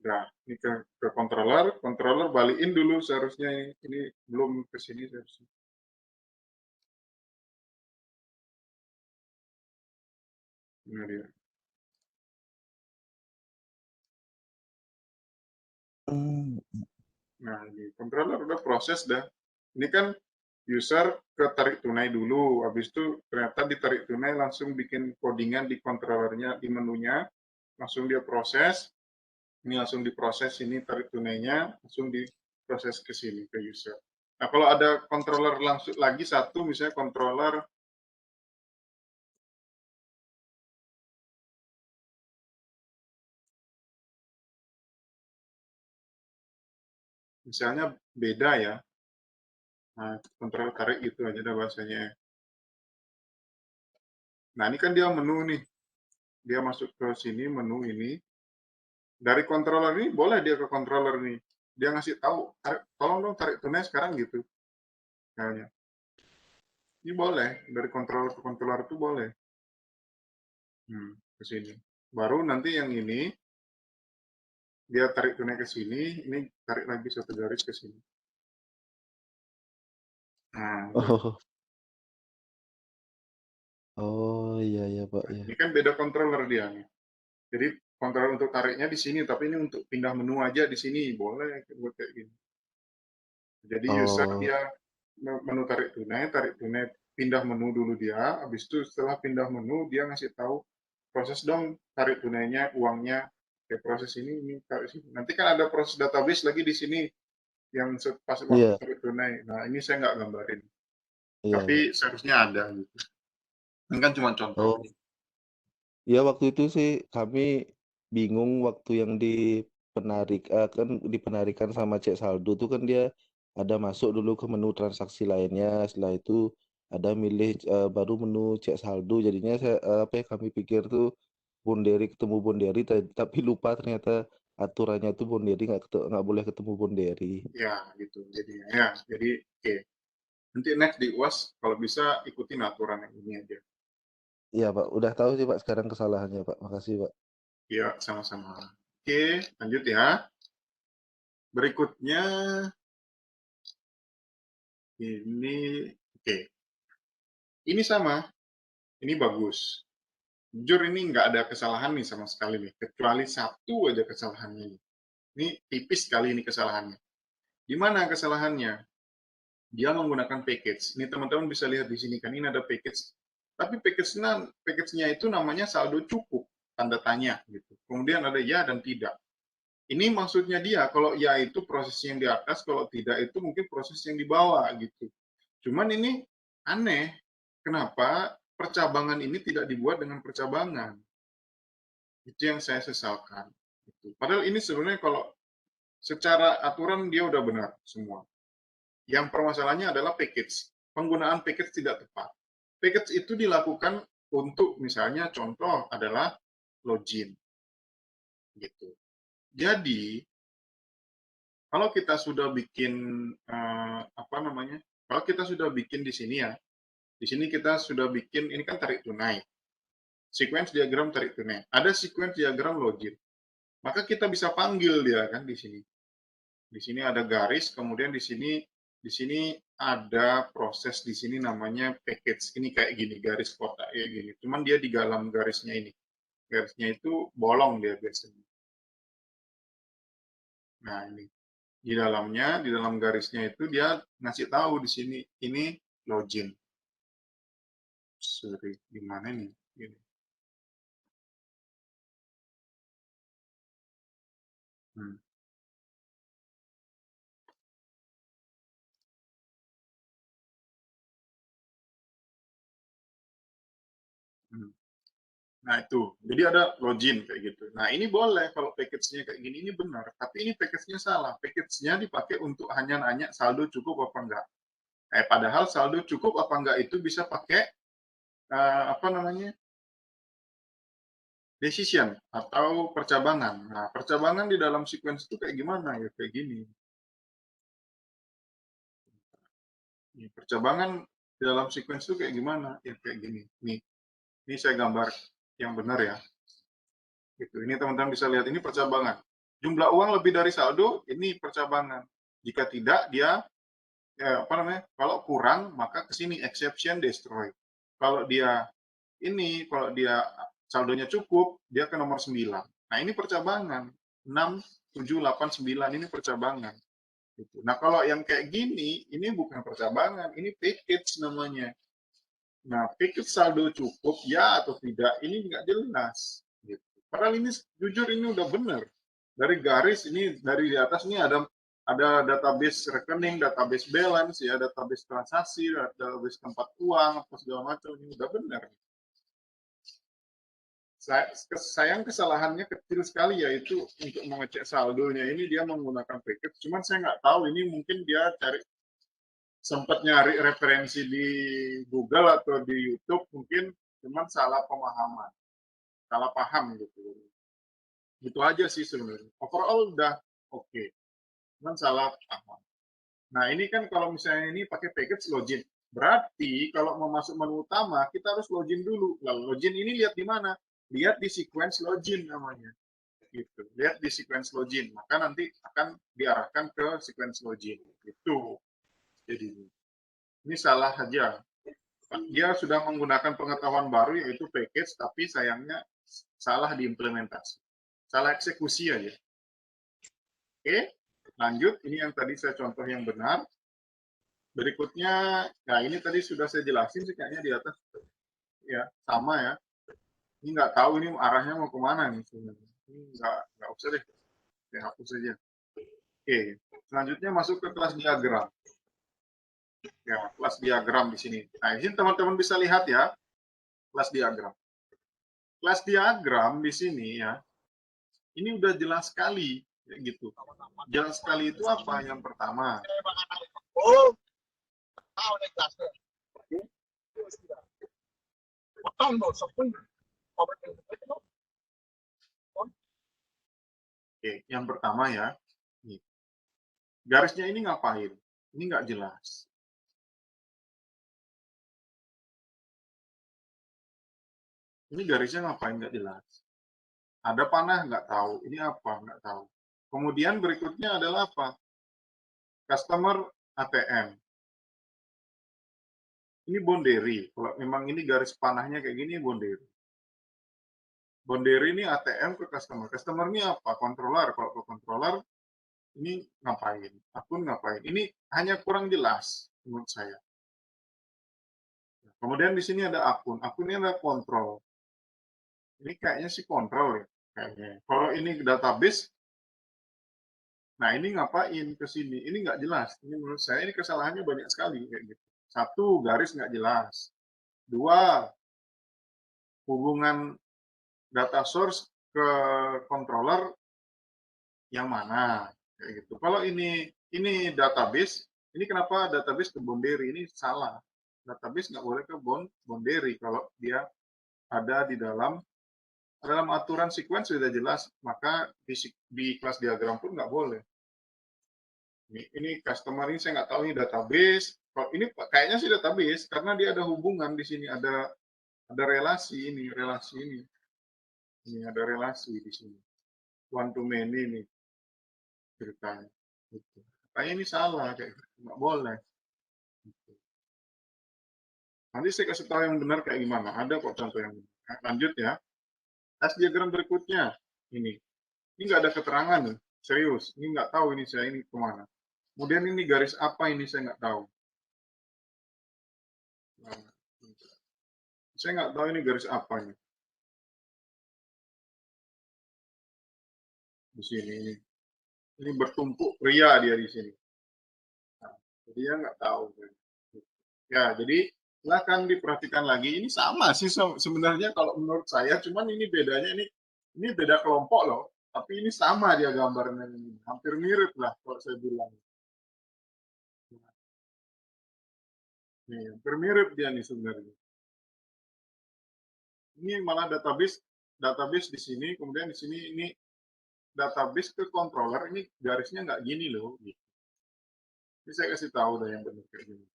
Nah, ini ke controller balikin dulu seharusnya ini belum ke sini seharusnya. Ini dia. Hmm. Nah, di controller udah proses dah. Ini kan user ke tarik tunai dulu, habis itu ternyata di tarik tunai langsung bikin codingan di controllernya, di menunya, langsung dia proses, ini langsung diproses, ini tarik tunainya, langsung diproses ke sini, ke user. Nah, kalau ada controller langsung lagi satu, misalnya controller misalnya beda ya, nah, controller tarik gitu aja dah bahasanya. Nah, ini kan dia menu nih, dia masuk ke sini, menu ini, dari controller ini boleh dia ke controller nih, dia ngasih tahu, tolong dong tarik tunai sekarang gitu. Kayaknya. Ini boleh, dari controller ke controller itu boleh. Ke sini. Baru nanti yang ini, dia tarik tunai ke sini, ini tarik lagi satu garis ke sini. Nah, Oh, oh iya ya Pak ya. ini kan beda controller dia nih. Jadi controller untuk tariknya di sini, tapi ini untuk pindah menu aja di sini boleh buat kayak gini. Jadi user Oh, dia menu tarik tunai pindah menu dulu dia, habis itu setelah pindah menu dia ngasih tahu proses dong tarik tunainya, uangnya, kayak proses ini tarik sini. Nanti kan ada proses database lagi di sini yang pas waktu iya, tarik tunai. Nah ini saya nggak gambarin, iya, tapi iya. seharusnya ada gitu. Ini kan cuma contoh Oh, aja. ya waktu itu sih kami bingung waktu yang kan dipenarikan sama cek saldo tuh kan dia ada masuk dulu ke menu transaksi lainnya, setelah itu ada milih baru menu cek saldo, jadinya apa ya kami pikir tuh Bonderi ketemu Bonderi, tapi lupa ternyata aturannya tuh Bonderi nggak boleh ketemu Bonderi. Ya gitu jadinya ya. Jadi oke. Nanti next di UAS kalau bisa ikutin aturan yang ini aja. Iya Pak, udah tahu sih Pak sekarang kesalahannya Pak. Makasih Pak. Ya sama-sama. Oke, lanjut ya. Berikutnya ini oke. Ini sama, ini bagus. Jujur ini nggak ada kesalahan nih sama sekali nih, kecuali satu aja kesalahannya. Ini tipis sekali ini kesalahannya. Di mana kesalahannya? Dia menggunakan package. Ini teman-teman bisa lihat di sini kan, ini ada package. Tapi package-nya itu namanya saldo cukup, tanda tanya gitu. Kemudian ada ya dan tidak. Ini maksudnya dia, kalau ya itu proses yang di atas, kalau tidak itu mungkin proses yang di bawah gitu. Cuman ini aneh, kenapa percabangan ini tidak dibuat dengan percabangan? Itu yang saya sesalkan. Gitu. Padahal ini sebenarnya kalau secara aturan dia udah benar semua. Yang permasalahannya adalah package. Penggunaan package tidak tepat. Package itu dilakukan untuk misalnya contoh adalah login gitu. Jadi kalau kita sudah bikin apa namanya? Kalau kita sudah bikin di sini ya, di sini kita sudah bikin ini kan tarik tunai. Sequence diagram tarik tunai. Ada sequence diagram login. Maka kita bisa panggil dia kan di sini. Di sini ada garis, kemudian di sini ada proses di sini namanya package. Ini kayak gini, garis kotak kayak gini. Cuman dia di dalam garisnya ini. Garisnya itu bolong dia biasanya. Nah, ini di dalamnya, di dalam garisnya itu dia ngasih tahu di sini ini login. Sorry, di mana nih? Gini. Hmm. Hmm. Nah itu, jadi ada login kayak gitu. Nah ini boleh kalau package-nya kayak gini, ini benar. Tapi ini package-nya salah. Package-nya dipakai untuk hanya nanya saldo cukup apa enggak. Padahal saldo cukup apa enggak itu bisa pakai apa namanya decision atau percabangan. Nah percabangan di dalam sequence itu kayak gimana ya kayak gini. Ini percabangan di dalam sequence itu kayak gimana ya kayak gini. Nih, ini saya gambar yang benar ya. Gitu. Ini teman-teman bisa lihat ini percabangan. Jumlah uang lebih dari saldo ini percabangan. Jika tidak dia apa namanya? Kalau kurang maka ke sini exception destroy. Kalau dia kalau dia saldonya cukup, dia ke nomor 9. Nah, ini percabangan. 6, 7, 8, 9 ini percabangan. Gitu. Nah, kalau yang kayak gini, ini bukan percabangan, ini package namanya. Nah, package saldo cukup, ya atau tidak, ini nggak jelas. Gitu. Padahal ini, jujur ini udah benar. Dari garis ini, dari di atas ini ada database rekening, database balance, ya, database transaksi, database tempat uang, apa segala macam, ini udah benar. Sayang kesalahannya kecil sekali yaitu untuk mengecek saldonya ini dia menggunakan package. Cuman saya nggak tahu ini mungkin dia sempat nyari referensi di Google atau di YouTube mungkin cuman salah pemahaman, salah paham gitu. Gitu aja sih sebenarnya. Overall udah oke, cuman salah paham. Nah ini kan kalau misalnya ini pakai package login, berarti kalau mau masuk menu utama kita harus login dulu. Lalu login ini lihat di mana? Lihat di sequence login namanya. Gitu. Lihat di sequence login, maka nanti akan diarahkan ke sequence login. Itu. Jadi ini salah aja. Dia sudah menggunakan pengetahuan baru yaitu package, tapi sayangnya salah diimplementasi. Salah eksekusi aja. Oke, lanjut. Ini yang tadi saya contoh yang benar. Berikutnya, nah ini tadi sudah saya jelasin sih kayaknya di atas ya sama ya. Ini nggak tahu ini arahnya mau kemana nih sebenarnya. Ini nggak usah deh, saya hapus saja. Oke, selanjutnya masuk ke kelas diagram. Ya, kelas diagram di sini. Nah, ini teman-teman bisa lihat ya, kelas diagram. Kelas diagram di sini ya, ini udah jelas sekali, ya gitu. Jelas sekali itu apa? Yang pertama, oke, yang pertama ya, nih, garisnya ini ngapain? Ini nggak jelas. Ini garisnya ngapain nggak jelas. Ada panah nggak tahu. Ini apa nggak tahu. Kemudian berikutnya adalah apa? Customer ATM. Ini bonderi. Kalau memang ini garis panahnya kayak gini bonderi. Bonderi ini ATM ke customer. Customer ini apa? Controller. Kalau ke controller ini ngapain? Akun ngapain? Ini hanya kurang jelas menurut saya. Kemudian di sini ada akun. Akun ini ada kontrol. Ini kayaknya sih kontrol ya. Kayaknya. Kalau ini database, Nah, ini ngapain ke sini? Ini nggak jelas. Ini menurut saya ini kesalahannya banyak sekali kayak gitu. Satu, garis nggak jelas. Dua, hubungan data source ke controller yang mana kayak gitu. Kalau ini database, ini kenapa database ke boundary ini salah. Database nggak boleh ke boundary kalau dia ada di dalam aturan sequence sudah jelas, maka di kelas diagram pun nggak boleh. Ini customer ini saya nggak tahu ini database. Kalau ini kayaknya sih database karena dia ada hubungan di sini, ada relasi ini. Ini ada relasi di sini. One to many ini ceritanya. Gitu. Kayaknya ini salah, kayak gitu. Nggak boleh. Gitu. Nanti saya kasih tahu yang benar kayak gimana. Ada kok contoh yang benar. Nah, lanjut ya. As diagram berikutnya. Ini nggak ada keterangan nih. Serius. Ini nggak tahu ini saya ini kemana. Kemudian ini garis apa ini saya nggak tahu. Nah, saya nggak tahu ini garis apa nih. Di sini ini bertumpuk pria dia di sini. Nah, jadi dia nggak tahu. Ya, jadi silahkan diperhatikan lagi. Ini sama sih sebenarnya kalau menurut saya, cuman ini bedanya ini beda kelompok loh. Tapi ini sama dia gambarnya ini. Hampir mirip lah kalau saya bilang. Nih, hampir mirip dia nih sebenarnya. Ini malah database di sini, kemudian di sini ini database ke controller, ini garisnya nggak gini loh. Ini saya kasih tahu dah yang benar kayak gini.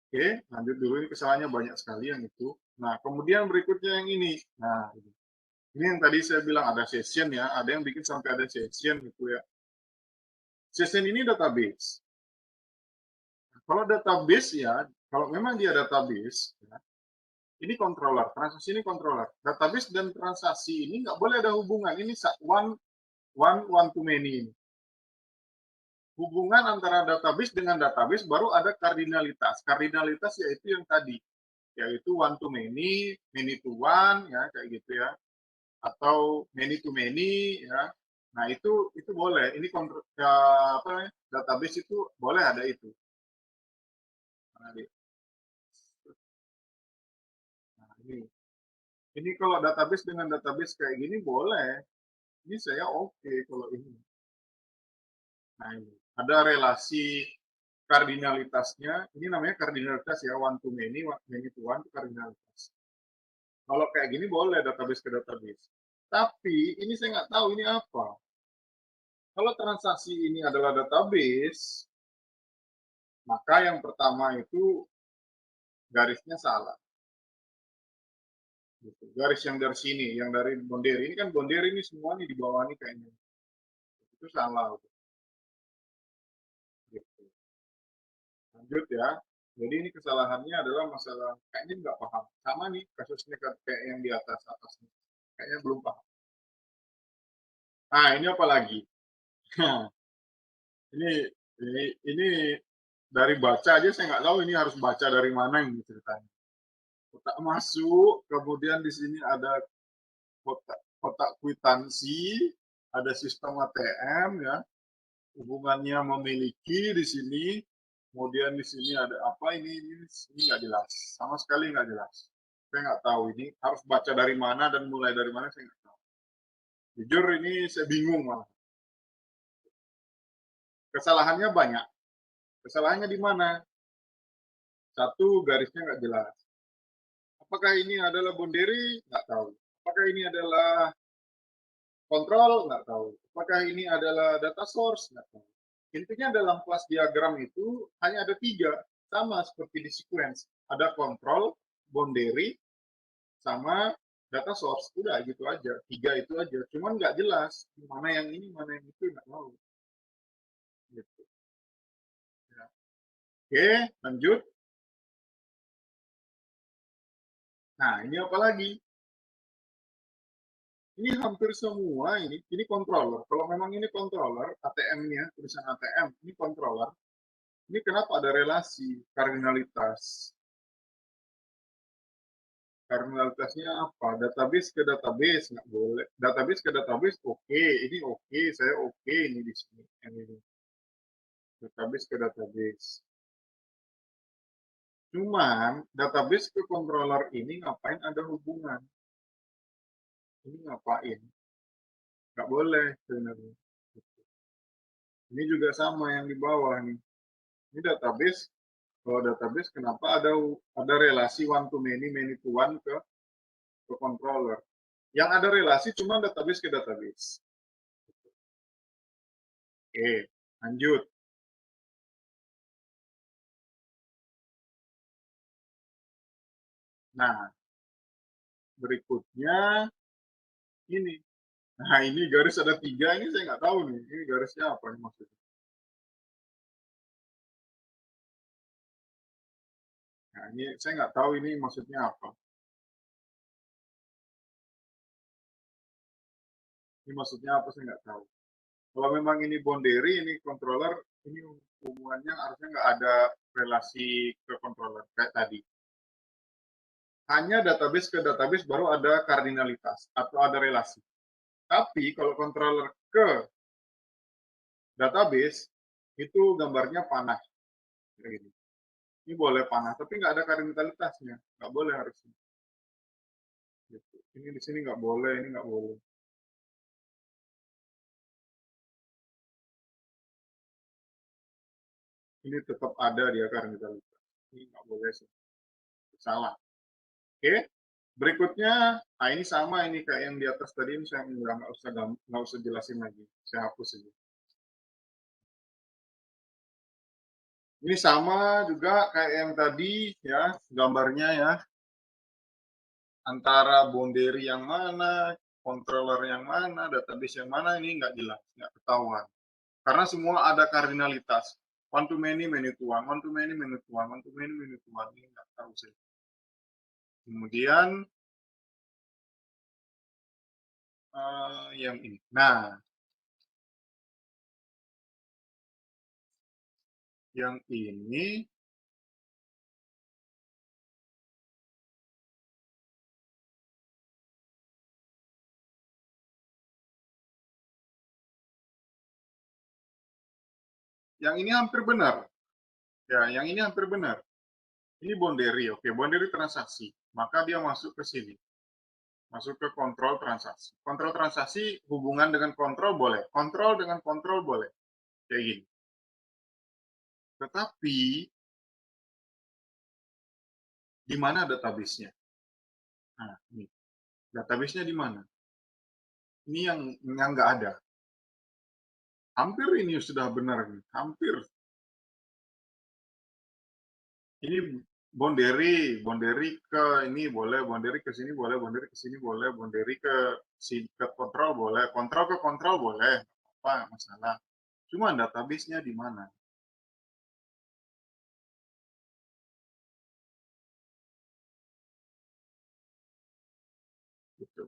Oke, lanjut dulu. Ini kesalahannya banyak sekali yang itu. Nah, kemudian berikutnya yang ini. Nah, ini yang tadi saya bilang ada session ya, ada yang bikin sampai ada session gitu ya. Session ini database. Kalau database ya, kalau memang dia database, ya, ini controller, transaksi ini controller. Database dan transaksi ini nggak boleh ada hubungan. Ini one to many ini. Hubungan antara database dengan database baru ada kardinalitas. Kardinalitas yaitu yang tadi, yaitu one to many, many to one, ya kayak gitu ya, atau many to many, ya. Nah itu boleh. Ini apa namanya, database itu boleh ada itu. Nah, ini kalau database dengan database kayak gini boleh. Ini saya oke kalau ini. Nah ini ada relasi kardinalitasnya. Ini namanya kardinalitas ya, one to many, many to one itu kardinalitas. Kalau kayak gini boleh database ke database. Tapi ini saya nggak tahu ini apa. Kalau transaksi ini adalah database, maka yang pertama itu garisnya salah. Gitu. Garis yang dari sini, yang dari boundary ini kan boundary ini semua nih di bawah ini kayaknya. Itu salah. Gitu. Lanjut ya. Jadi ini kesalahannya adalah masalah kayaknya nggak paham. Sama nih kasusnya kayak yang di atas atasnya. Kayaknya belum paham. Nah ini apa lagi? ini dari baca aja saya nggak tahu ini harus baca dari mana ini ceritanya. Kotak masuk, kemudian di sini ada kotak kwitansi, ada sistem ATM ya, hubungannya memiliki di sini, kemudian di sini ada apa ini nggak jelas, sama sekali nggak jelas. Saya nggak tahu ini harus baca dari mana dan mulai dari mana saya nggak tahu. Jujur ini saya bingung malah. Kesalahannya banyak. Kesalahannya di mana? Satu, garisnya nggak jelas. Apakah ini adalah boundary? Nggak tahu. Apakah ini adalah kontrol? Nggak tahu. Apakah ini adalah data source? Nggak tahu. Intinya dalam kelas diagram itu hanya ada 3, sama seperti di sequence. Ada kontrol, boundary, sama data source. Udah gitu aja. 3 itu aja. Cuman nggak jelas mana yang ini, mana yang itu, nggak tahu. Gitu. Ya. Oke, lanjut. Nah, ini apa lagi? Ini hampir semua ini controller. Kalau memang ini controller, ATM-nya, tulisan ATM, ini controller. Ini kenapa ada relasi kardinalitas? Kardinalitasnya apa? Database ke database nggak boleh. Database ke database oke, ini oke, saya oke ini di sini. Yang ini. Database ke database. Cuman database ke controller ini ngapain ada hubungan? Ini ngapain? Nggak boleh sebenarnya. Ini juga sama yang di bawah nih. Ini database. Kalau database kenapa ada relasi one to many, many to one ke controller? Yang ada relasi cuma database ke database. Oke, lanjut. Nah, berikutnya ini. Nah, ini garis ada 3, ini saya nggak tahu nih. Ini garisnya apa nih maksudnya? Nah, ini saya nggak tahu ini maksudnya apa. Ini maksudnya apa saya nggak tahu. Kalau memang ini boundary, ini controller, ini hubungannya harusnya nggak ada relasi ke controller kayak tadi. Hanya database ke database baru ada kardinalitas atau ada relasi. Tapi kalau controller ke database, itu gambarnya panah. Kayak gini. Ini boleh panah, tapi nggak ada kardinalitasnya. Nggak boleh harusnya. Gitu. Ini di sini nggak boleh, ini nggak boleh. Ini tetap ada dia kardinalitas. Ini nggak boleh sih. Salah. Oke. Berikutnya, nah ini sama ini kayak yang di atas tadi, ini saya nggak usah jelasin lagi. Saya hapus aja. Ini sama juga kayak yang tadi ya, gambarnya ya. Antara boundary yang mana, controller yang mana, database yang mana, ini nggak jelas, nggak ketahuan. Karena semua ada kardinalitas. One to many, many to one. One to many, many to one. One to many, many to one. Ini nggak tahu sih. Kemudian yang ini. Nah, yang ini hampir benar. Ya, yang ini hampir benar. Ini boundary, oke, boundary transaksi. Maka dia masuk ke sini. Masuk ke kontrol transaksi. Kontrol transaksi hubungan dengan kontrol boleh. Kontrol dengan kontrol boleh. Kayak gini. Tetapi di mana database-nya? Nah, ini. Database-nya di mana? Ini yang nggak ada. Hampir ini sudah benar nih. Hampir. Ini boundary ke ini boleh, boundary ke sini boleh, boundary ke sini boleh, boundary ke kontrol boleh, kontrol ke kontrol boleh, apa masalah. Cuma database-nya di mana? Gitu.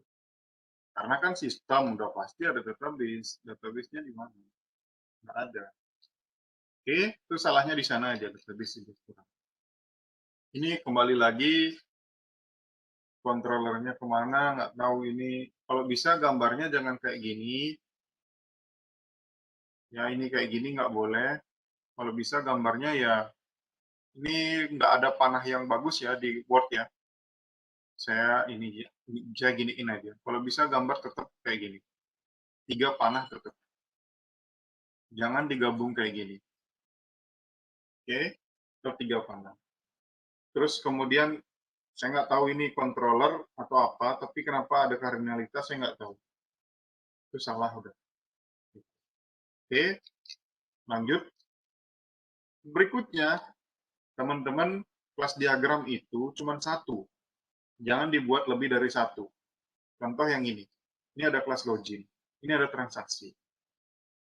Karena kan sistem udah pasti ada database, database-nya di mana? Nggak ada. Oke, itu salahnya di sana aja, database itu kurang. Ini kembali lagi kontrolernya kemana, nggak tahu ini. Kalau bisa gambarnya jangan kayak gini. Ya ini kayak gini nggak boleh. Kalau bisa gambarnya ya, ini nggak ada panah yang bagus ya di Word ya. Saya giniin aja. Kalau bisa gambar tetap kayak gini. 3 panah tetap. Jangan digabung kayak gini. Oke, tetap 3 panah. Terus kemudian saya nggak tahu ini controller atau apa, tapi kenapa ada kardinalitas saya nggak tahu. Itu salah udah. Oke, lanjut. Berikutnya, teman-teman, kelas diagram itu cuma satu. Jangan dibuat lebih dari satu. Contoh yang ini. Ini ada kelas login. Ini ada transaksi.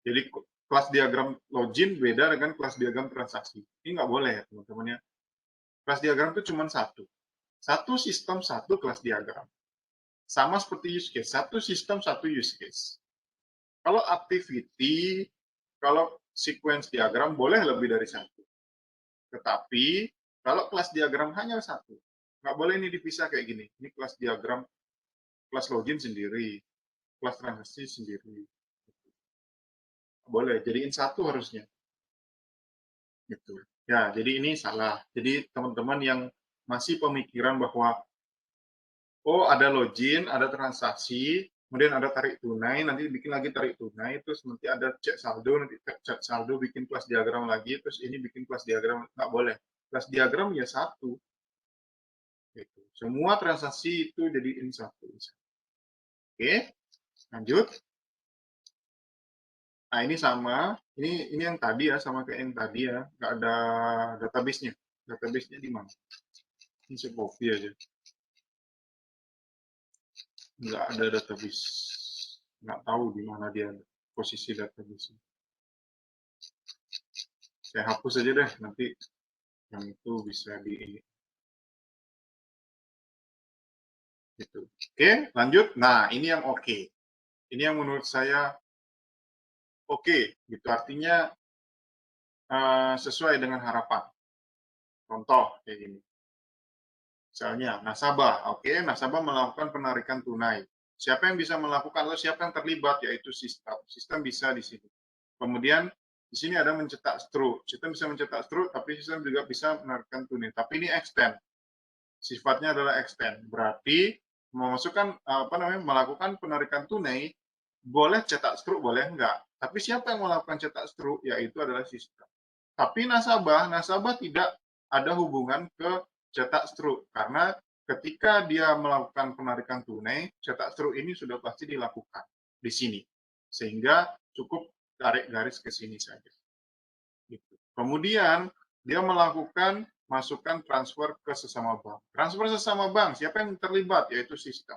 Jadi kelas diagram login beda dengan kelas diagram transaksi. Ini nggak boleh ya teman-teman ya. Kelas diagram itu cuma satu. Satu sistem, satu kelas diagram. Sama seperti use case. Satu sistem, satu use case. Kalau activity, kalau sequence diagram boleh lebih dari satu. Tetapi kalau kelas diagram hanya satu. Nggak boleh ini dipisah kayak gini. Ini kelas diagram, kelas login sendiri, kelas transaksi sendiri. Boleh, jadiin satu harusnya. Gitu. Ya, jadi ini salah. Jadi teman-teman yang masih pemikiran bahwa oh ada login, ada transaksi, kemudian ada tarik tunai, nanti bikin lagi tarik tunai, terus nanti ada cek saldo, nanti cek saldo bikin kelas diagram lagi, terus ini bikin kelas diagram, nggak boleh. Kelas diagram ya satu. Gitu. Semua transaksi itu jadiin satu. Oke, lanjut. Nah ini sama, ini yang tadi ya, sama kayak yang tadi ya, nggak ada database-nya. Database-nya di mana? Ini saya copy aja. Nggak ada database. Nggak tahu di mana dia posisi database. Saya hapus aja deh, nanti yang itu bisa di ini. Gitu. Oke, lanjut. Nah, ini yang oke. Ini yang menurut saya oke. Gitu. Artinya sesuai dengan harapan. Contoh kayak gini. Misalnya, nasabah. Oke, nasabah melakukan penarikan tunai. Siapa yang bisa melakukan atau siapa yang terlibat, yaitu sistem. Sistem bisa di sini. Kemudian di sini ada mencetak struk. Sistem bisa mencetak struk, tapi sistem juga bisa menarikan tunai. Tapi ini extend. Sifatnya adalah extend. Berarti memasukkan melakukan penarikan tunai boleh cetak struk, boleh enggak. Tapi siapa yang melakukan cetak struk, yaitu adalah sistem. Tapi nasabah tidak ada hubungan ke cetak struk karena ketika dia melakukan penarikan tunai, cetak struk ini sudah pasti dilakukan di sini. Sehingga cukup tarik garis ke sini saja. Gitu. Kemudian dia melakukan masukkan transfer ke sesama bank. Transfer sesama bank, siapa yang terlibat? Yaitu sistem.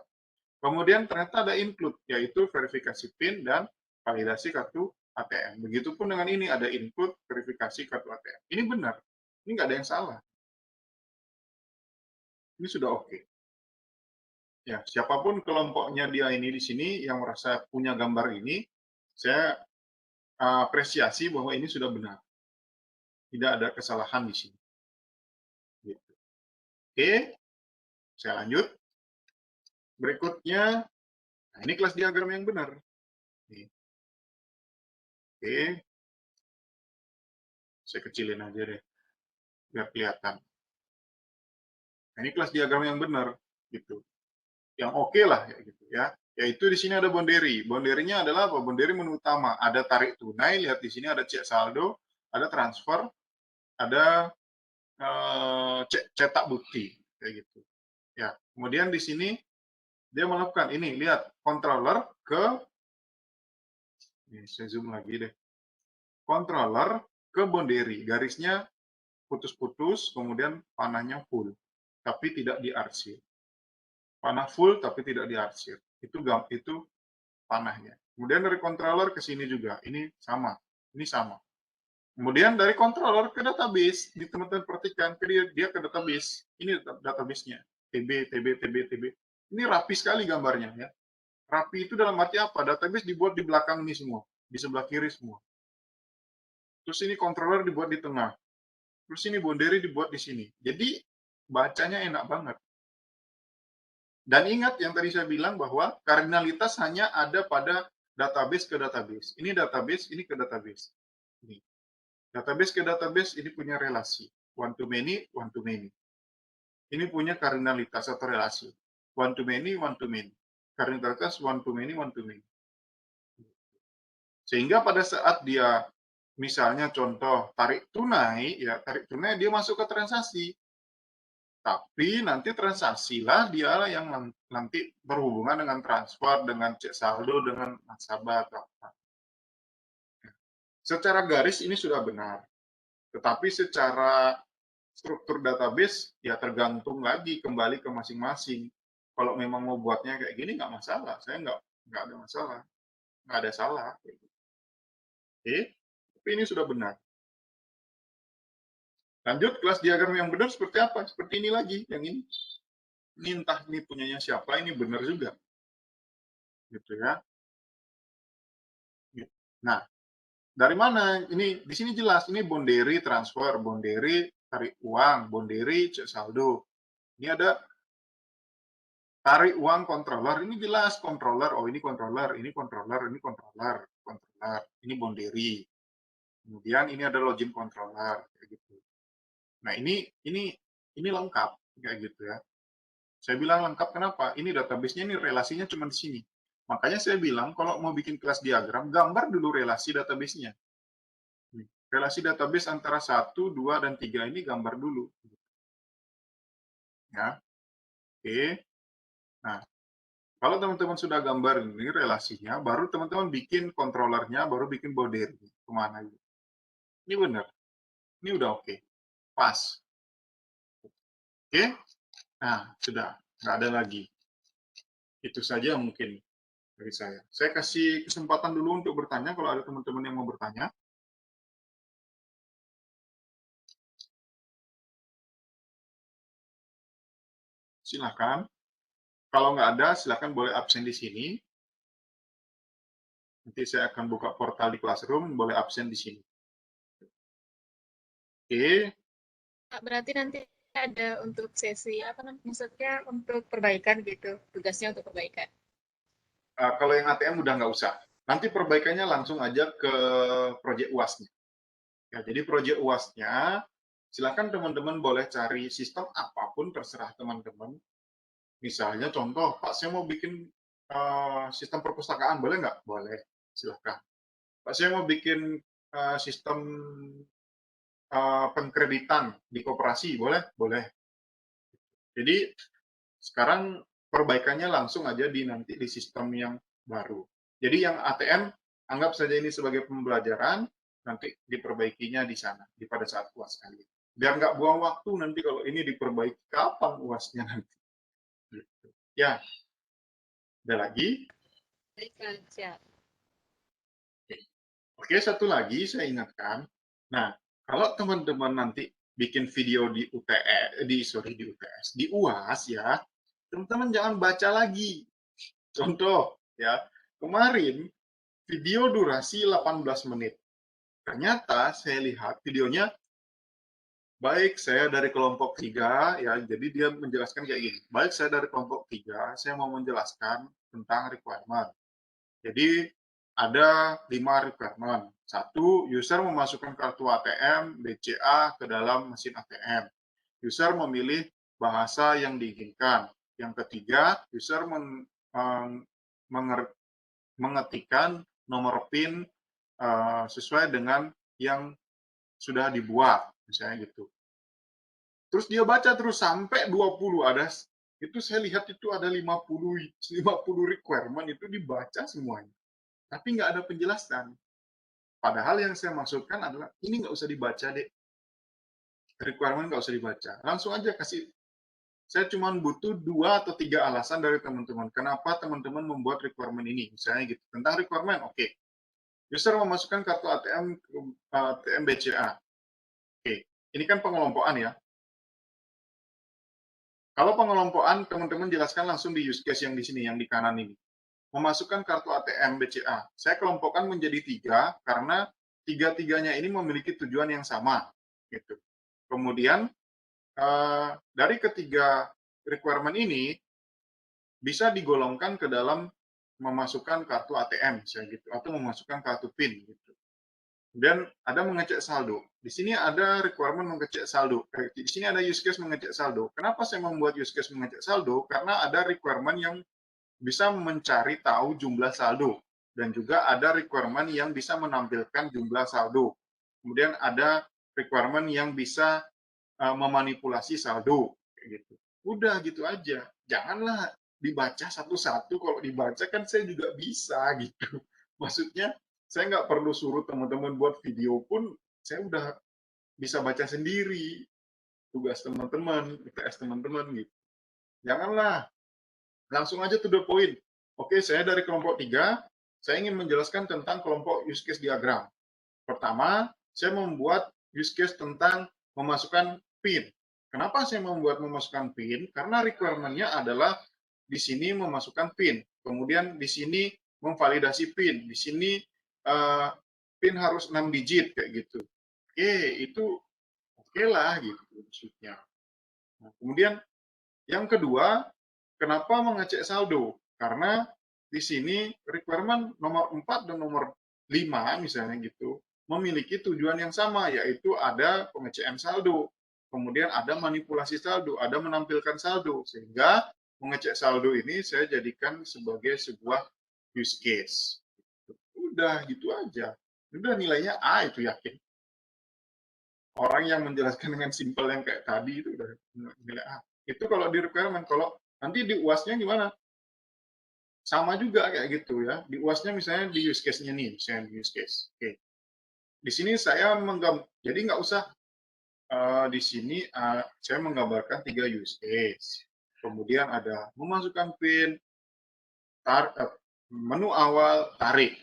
Kemudian ternyata ada include, yaitu verifikasi PIN dan validasi kartu ATM. Begitupun dengan ini, ada include, verifikasi kartu ATM. Ini benar. Ini nggak ada yang salah. Ini sudah oke. Ya, siapapun kelompoknya dia ini di sini yang merasa punya gambar ini, saya apresiasi bahwa ini sudah benar. Tidak ada kesalahan di sini. Gitu. Oke, saya lanjut. Berikutnya, nah ini kelas diagram yang benar. Nih. Oke, saya kecilin aja deh, biar kelihatan. Nah, ini kelas diagram yang benar, gitu. Yang oke lah, ya, gitu ya. Yaitu di sini ada bonderi. Bonderinya adalah apa? Bonderi menu utama. Ada tarik tunai, lihat di sini ada cek saldo, ada transfer, ada cetak bukti, kayak gitu. Ya, kemudian di sini dia melakukan ini, lihat controller ke, ini saya zoom lagi deh, controller ke bonderi, garisnya putus-putus, kemudian panahnya full, tapi tidak diarsir. Panah full tapi tidak diarsir. Itu panahnya. Kemudian dari controller ke sini juga, ini sama. Ini sama. Kemudian dari controller ke database, di teman-teman perhatikan, dia ke database. Ini database-nya. TB, TB, TB, TB. Ini rapi sekali gambarnya ya. Rapi itu dalam arti apa? Database dibuat di belakang ini semua, di sebelah kiri semua. Terus ini controller dibuat di tengah. Terus ini boundary dibuat di sini. Jadi bacanya enak banget. Dan ingat yang tadi saya bilang bahwa kardinalitas hanya ada pada database ke database. Ini database, ini ke database. Ini. Database ke database ini punya relasi. One to many, one to many. Ini punya kardinalitas atau relasi. One to many, one to many. Kardinalitas one to many, one to many. Sehingga pada saat dia misalnya contoh tarik tunai, ya tarik tunai dia masuk ke transaksi. Tapi nanti transaksilah dialah yang nanti berhubungan dengan transfer, dengan cek saldo, dengan nasabah atau apa. Secara garis ini sudah benar. Tetapi secara struktur database ya tergantung lagi kembali ke masing-masing. Kalau memang mau buatnya kayak gini nggak masalah. Saya nggak ada masalah. Nggak ada salah. Oke, tapi ini sudah benar. Lanjut, kelas diagram yang benar seperti apa? Seperti ini lagi, yang ini. Ini entah ini punyanya siapa, ini benar juga. Gitu ya. Nah, dari mana? Ini di sini jelas, ini bonderi transfer, bonderi tarik uang, bonderi cek saldo. Ini ada tarik uang controller, ini jelas controller, oh ini controller, ini controller, ini controller, controller, ini boundary. Kemudian ini ada login controller kayak gitu. Nah, ini lengkap kayak gitu ya. Saya bilang lengkap kenapa? Ini database-nya ini relasinya cuma di sini. Makanya saya bilang kalau mau bikin kelas diagram, gambar dulu relasi database-nya. Relasi database antara 1, 2, dan 3 ini gambar dulu. Ya, oke. Nah, kalau teman-teman sudah gambar ini relasinya, baru teman-teman bikin controllernya, baru bikin boundary. Kemana gitu. Ini benar. Ini udah oke. Pas. Oke. Nah, sudah. Nggak ada lagi. Itu saja mungkin dari saya. Saya kasih kesempatan dulu untuk bertanya kalau ada teman-teman yang mau bertanya. Silakan. Kalau nggak ada, silakan boleh absen di sini. Nanti saya akan buka portal di Classroom, boleh absen di sini. Oke. Berarti nanti ada untuk sesi apa namanya, maksudnya untuk perbaikan gitu, tugasnya untuk perbaikan. Kalau yang ATM udah nggak usah. Nanti perbaikannya langsung aja ke proyek UAS-nya. Ya, jadi proyek UAS-nya, silakan teman-teman boleh cari sistem apapun, terserah teman-teman. Misalnya contoh, Pak, saya mau bikin sistem perpustakaan, boleh nggak? Boleh, silakan. Pak, saya mau bikin sistem pengkreditan di koperasi, boleh? Boleh. Jadi sekarang perbaikannya langsung aja nanti di sistem yang baru. Jadi yang ATM, anggap saja ini sebagai pembelajaran, nanti diperbaikinya di sana, di pada saat UAS kali. Biar nggak buang waktu nanti kalau ini diperbaiki, kapan UASnya nanti. Gitu. Ya, ada lagi. Baik, siap. Oke, satu lagi saya ingatkan. Nah, kalau teman-teman nanti bikin video di UTS, di UAS ya, teman-teman jangan baca lagi. Contoh ya, kemarin video durasi 18 menit. Ternyata saya lihat videonya, baik saya dari kelompok 3 ya, jadi dia menjelaskan kayak gini. Baik saya dari kelompok 3, saya mau menjelaskan tentang requirement. Jadi ada 5 requirement. Satu, user memasukkan kartu ATM BCA ke dalam mesin ATM. User memilih bahasa yang diinginkan. Yang ketiga, user mengetikkan nomor PIN sesuai dengan yang sudah dibuat, misalnya gitu. Terus dia baca terus sampai 20 ada, itu saya lihat itu ada 50 requirement itu dibaca semuanya. Tapi nggak ada penjelasan. Padahal yang saya maksudkan adalah ini nggak usah dibaca deh. Requirement nggak usah dibaca. Langsung aja kasih. Saya cuma butuh 2 atau 3 alasan dari teman-teman. Kenapa teman-teman membuat requirement ini? Misalnya gitu. Tentang requirement, oke. User memasukkan kartu ATM BCA. Oke, ini kan pengelompokan ya. Kalau pengelompokan, teman-teman jelaskan langsung di use case yang di sini, yang di kanan ini. Memasukkan kartu ATM BCA. Saya kelompokkan menjadi 3 karena tiga-tiganya ini memiliki tujuan yang sama. Gitu. Kemudian dari ketiga requirement ini bisa digolongkan ke dalam memasukkan kartu ATM, misalnya gitu, atau memasukkan kartu PIN. Gitu. Kemudian ada mengecek saldo. Di sini ada requirement mengecek saldo. Di sini ada use case mengecek saldo. Kenapa saya membuat use case mengecek saldo? Karena ada requirement yang bisa mencari tahu jumlah saldo. Dan juga ada requirement yang bisa menampilkan jumlah saldo. Kemudian ada requirement yang bisa memanipulasi saldo. Kayak gitu. Udah gitu aja. Janganlah dibaca satu-satu. Kalau dibaca kan saya juga bisa gitu. Maksudnya saya nggak perlu suruh teman-teman buat video pun, saya udah bisa baca sendiri tugas teman-teman, IPS teman-teman gitu. Janganlah, langsung aja to the point. Oke, saya dari kelompok 3, saya ingin menjelaskan tentang kelompok use case diagram. Pertama, saya membuat use case tentang memasukkan PIN. Kenapa saya membuat memasukkan PIN? Karena requirement-nya adalah di sini memasukkan PIN. Kemudian di sini memvalidasi PIN. Di sini PIN harus 6 digit kayak gitu. Oke, itu oke lah gitu maksudnya. Nah, kemudian Yang kedua, kenapa mengecek saldo? Karena di sini requirement nomor 4 dan nomor 5 misalnya gitu, memiliki tujuan yang sama, yaitu ada pengecekan saldo, kemudian ada manipulasi saldo, ada menampilkan saldo, sehingga mengecek saldo ini saya jadikan sebagai sebuah use case. Udah gitu aja. Udah nilainya A itu yakin. Orang yang menjelaskan dengan simpel yang kayak tadi itu udah nilai A. Itu kalau di requirement, kalau nanti di UAS-nya gimana? Sama juga kayak gitu ya. Di UAS-nya misalnya di use case-nya nih, misalnya di use case. Oke. Di sini saya jadi nggak usah di sini saya menggambarkan 3 use case. Kemudian ada memasukkan PIN, menu awal, tarik.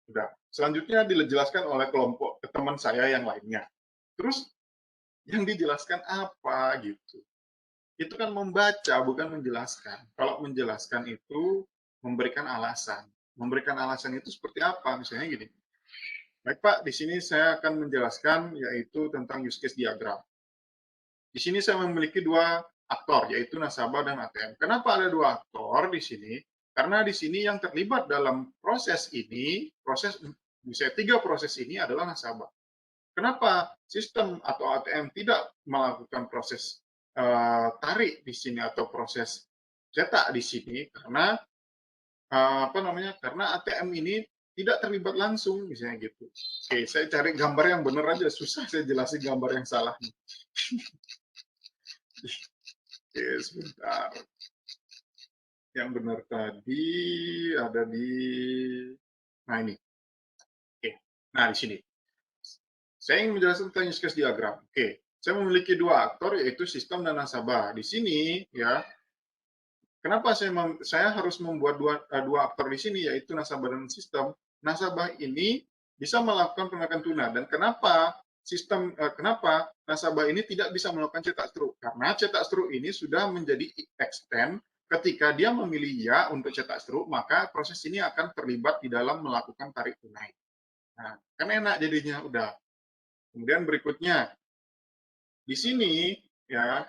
Udah. Selanjutnya dijelaskan oleh kelompok teman saya yang lainnya. Terus yang dijelaskan apa gitu? Itu kan membaca, bukan menjelaskan. Kalau menjelaskan itu memberikan alasan. Memberikan alasan itu seperti apa? Misalnya gini, baik Pak, di sini saya akan menjelaskan yaitu tentang use case diagram. Di sini saya memiliki 2 aktor, yaitu nasabah dan ATM. Kenapa ada 2 aktor di sini? Karena di sini yang terlibat dalam proses ini, misalnya 3 proses ini adalah nasabah. Kenapa sistem atau ATM tidak melakukan proses tarik di sini atau proses cetak di sini? Karena karena ATM ini tidak terlibat langsung, misalnya gitu. Oke, saya cari gambar yang benar aja, susah saya jelasin gambar yang salah. Oke, sebentar. Yang benar tadi ada di, nah ini. Oke, nah di sini. Saya ingin menjelaskan tentang use case diagram. Oke, saya memiliki 2 aktor yaitu sistem dan nasabah. Di sini ya, kenapa saya harus membuat 2 aktor di sini yaitu nasabah dan sistem? Nasabah ini bisa melakukan pemegang tunai dan kenapa kenapa nasabah ini tidak bisa melakukan cetak struk? Karena cetak struk ini sudah menjadi extend ketika dia memilih ya untuk cetak struk, maka proses ini akan terlibat di dalam melakukan tarik tunai. Nah, kan enak jadinya udah. Kemudian berikutnya, di sini ya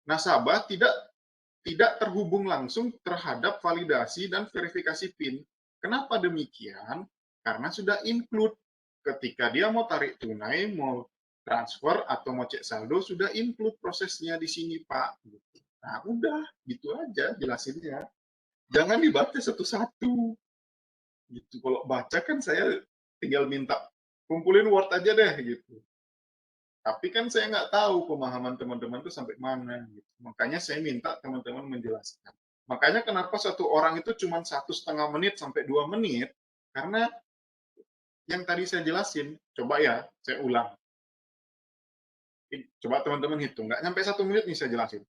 nasabah tidak terhubung langsung terhadap validasi dan verifikasi PIN. Kenapa demikian? Karena sudah include ketika dia mau tarik tunai, mau transfer atau mau cek saldo sudah include prosesnya di sini, Pak. Nah, udah gitu aja jelasinnya. Jangan dibaca satu-satu. Gitu. Kalau baca kan saya tinggal minta kumpulin Word aja deh gitu. Tapi kan saya nggak tahu pemahaman teman-teman itu sampai mana. Gitu. Makanya saya minta teman-teman menjelaskan. Makanya kenapa satu orang itu cuma 1,5 menit sampai 2 menit, karena yang tadi saya jelasin, coba ya, saya ulang. Coba teman-teman hitung, nggak nyampe 1 menit nih saya jelasin.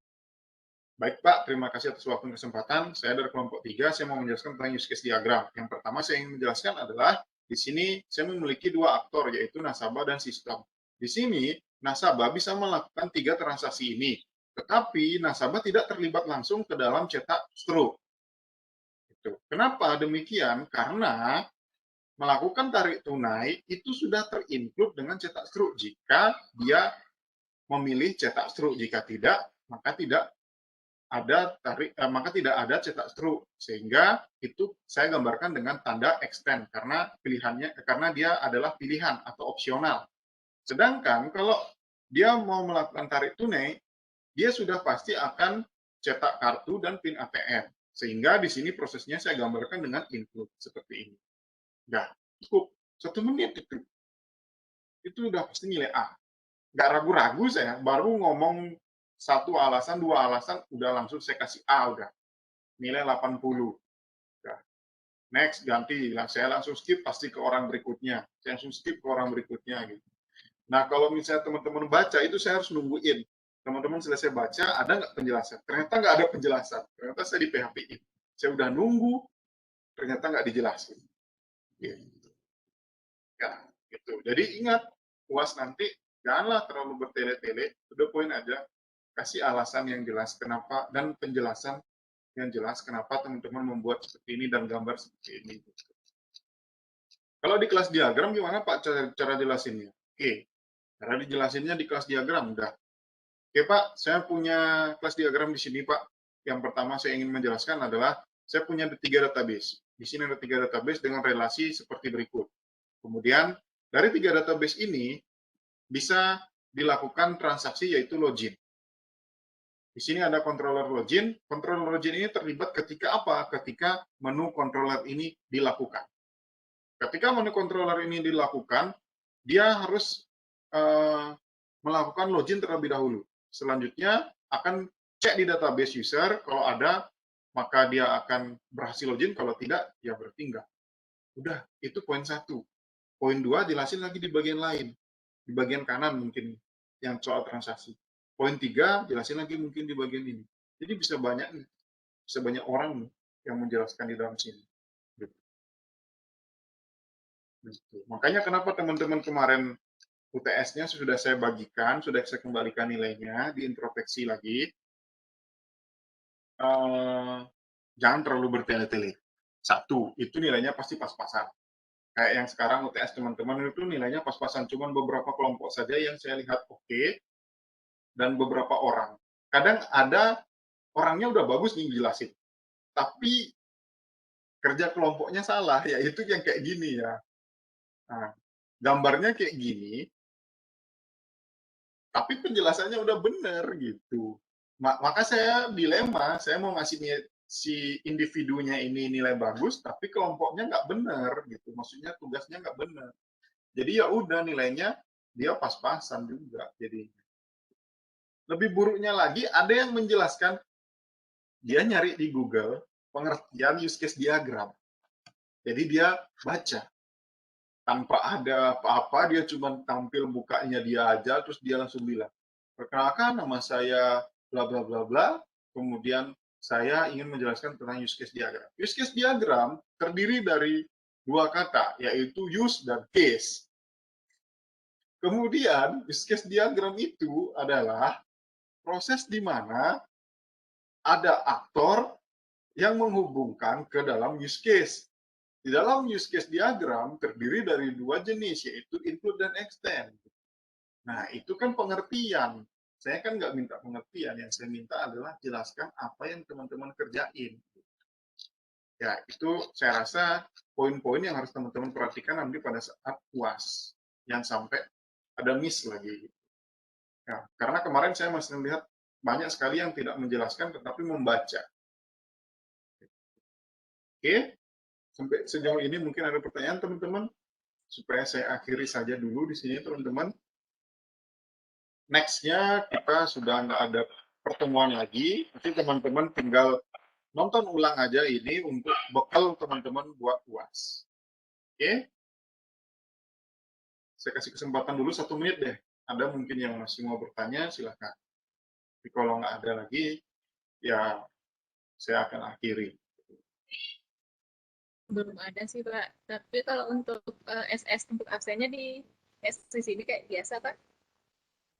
Baik Pak, terima kasih atas waktu dan kesempatan. Saya dari kelompok 3, saya mau menjelaskan tentang use case diagram. Yang pertama saya ingin menjelaskan adalah, di sini saya memiliki 2 aktor, yaitu nasabah dan sistem. Di sini, nasabah bisa melakukan 3 transaksi ini, tetapi nasabah tidak terlibat langsung ke dalam cetak struk. Kenapa demikian? Karena melakukan tarik tunai itu sudah terinclude dengan cetak struk jika dia memilih cetak struk. Jika tidak, maka tidak ada cetak struk, sehingga itu saya gambarkan dengan tanda extend karena dia adalah pilihan atau opsional. Sedangkan kalau dia mau melakukan tarik tunai, dia sudah pasti akan cetak kartu dan PIN ATM, sehingga di sini prosesnya saya gambarkan dengan include seperti ini. Nah, cukup 1 menit itu udah pasti nilai A. Nggak ragu-ragu saya, baru ngomong 1 alasan, 2 alasan, udah langsung saya kasih A udah. Nilai 80. Udah. Next, ganti. Saya langsung skip pasti ke orang berikutnya. Saya langsung skip ke orang berikutnya. Gitu. Nah, kalau misalnya teman-teman baca, itu saya harus nungguin. Teman-teman selesai baca, ada nggak penjelasan? Ternyata nggak ada penjelasan. Ternyata saya di PHP-in. Saya udah nunggu, ternyata nggak dijelasin. Gitu. Ya, gitu. Jadi ingat, UAS nanti janganlah terlalu bertele-tele, udah poin aja, kasih alasan yang jelas kenapa dan penjelasan yang jelas kenapa teman-teman membuat seperti ini dan gambar seperti ini. Kalau di kelas diagram gimana Pak cara jelasinnya? Oke, cara dijelasinnya di kelas diagram udah. Oke Pak, saya punya kelas diagram di sini Pak. Yang pertama saya ingin menjelaskan adalah saya punya 3 database. Di sini ada 3 database dengan relasi seperti berikut. Kemudian dari 3 database ini bisa dilakukan transaksi yaitu login. Di sini ada controller login. Controller login ini terlibat ketika apa? Ketika menu controller ini dilakukan. Ketika menu controller ini dilakukan, dia harus melakukan login terlebih dahulu. Selanjutnya akan cek di database user, kalau ada maka dia akan berhasil login, kalau tidak ya berarti enggak. Udah, itu poin 1. Poin 2 jelasin lagi di bagian lain. Di bagian kanan mungkin yang soal transaksi. Poin 3 jelasin lagi mungkin di bagian ini. Jadi bisa banyak orang nih yang menjelaskan di dalam sini. Gitu. Makanya kenapa teman-teman kemarin UTS-nya sudah saya bagikan, sudah saya kembalikan nilainya, diintrospeksi lagi. Jangan terlalu bertele-tele. 1, itu nilainya pasti pas-pasan. Kayak yang sekarang UTS teman-teman itu nilainya pas-pasan, cuma beberapa kelompok saja yang saya lihat oke, dan beberapa orang. Kadang ada orangnya udah bagus nih jelasin, tapi kerja kelompoknya salah, yaitu yang kayak gini ya. Nah, gambarnya kayak gini, tapi penjelasannya udah bener gitu. Maka saya dilema, saya mau ngasih si individunya ini nilai bagus, tapi kelompoknya nggak bener gitu. Maksudnya tugasnya nggak bener. Jadi ya udah nilainya dia pas-pasan juga. Jadi lebih buruknya lagi ada yang menjelaskan dia nyari di Google pengertian use case diagram. Jadi dia baca tanpa ada apa-apa, dia cuma tampil bukanya dia aja, terus dia langsung bilang, perkenalkan nama saya bla bla bla bla, kemudian saya ingin menjelaskan tentang use case diagram. Use case diagram terdiri dari 2 kata, yaitu use dan case. Kemudian use case diagram itu adalah proses di mana ada aktor yang menghubungkan ke dalam use case. Di dalam use case diagram terdiri dari 2 jenis, yaitu include dan extend. Nah, itu kan pengertian. Saya kan nggak minta pengertian, yang saya minta adalah jelaskan apa yang teman-teman kerjain. Ya, itu saya rasa poin-poin yang harus teman-teman perhatikan nanti pada saat UAS. Yang sampai ada miss lagi. Ya, karena kemarin saya masih melihat banyak sekali yang tidak menjelaskan tetapi membaca. Oke, sampai sejauh ini mungkin ada pertanyaan teman-teman, supaya saya akhiri saja dulu di sini teman-teman. Next-nya kita sudah nggak ada pertemuan lagi, nanti teman-teman tinggal nonton ulang aja ini untuk bekal teman-teman buat UAS. Oke? Saya kasih kesempatan dulu 1 menit deh. Ada mungkin yang masih mau bertanya, silahkan. Tapi kalau nggak ada lagi, ya saya akan akhiri. Belum ada sih Pak. Tapi kalau untuk SS untuk absennya di SS sini kayak biasa Pak.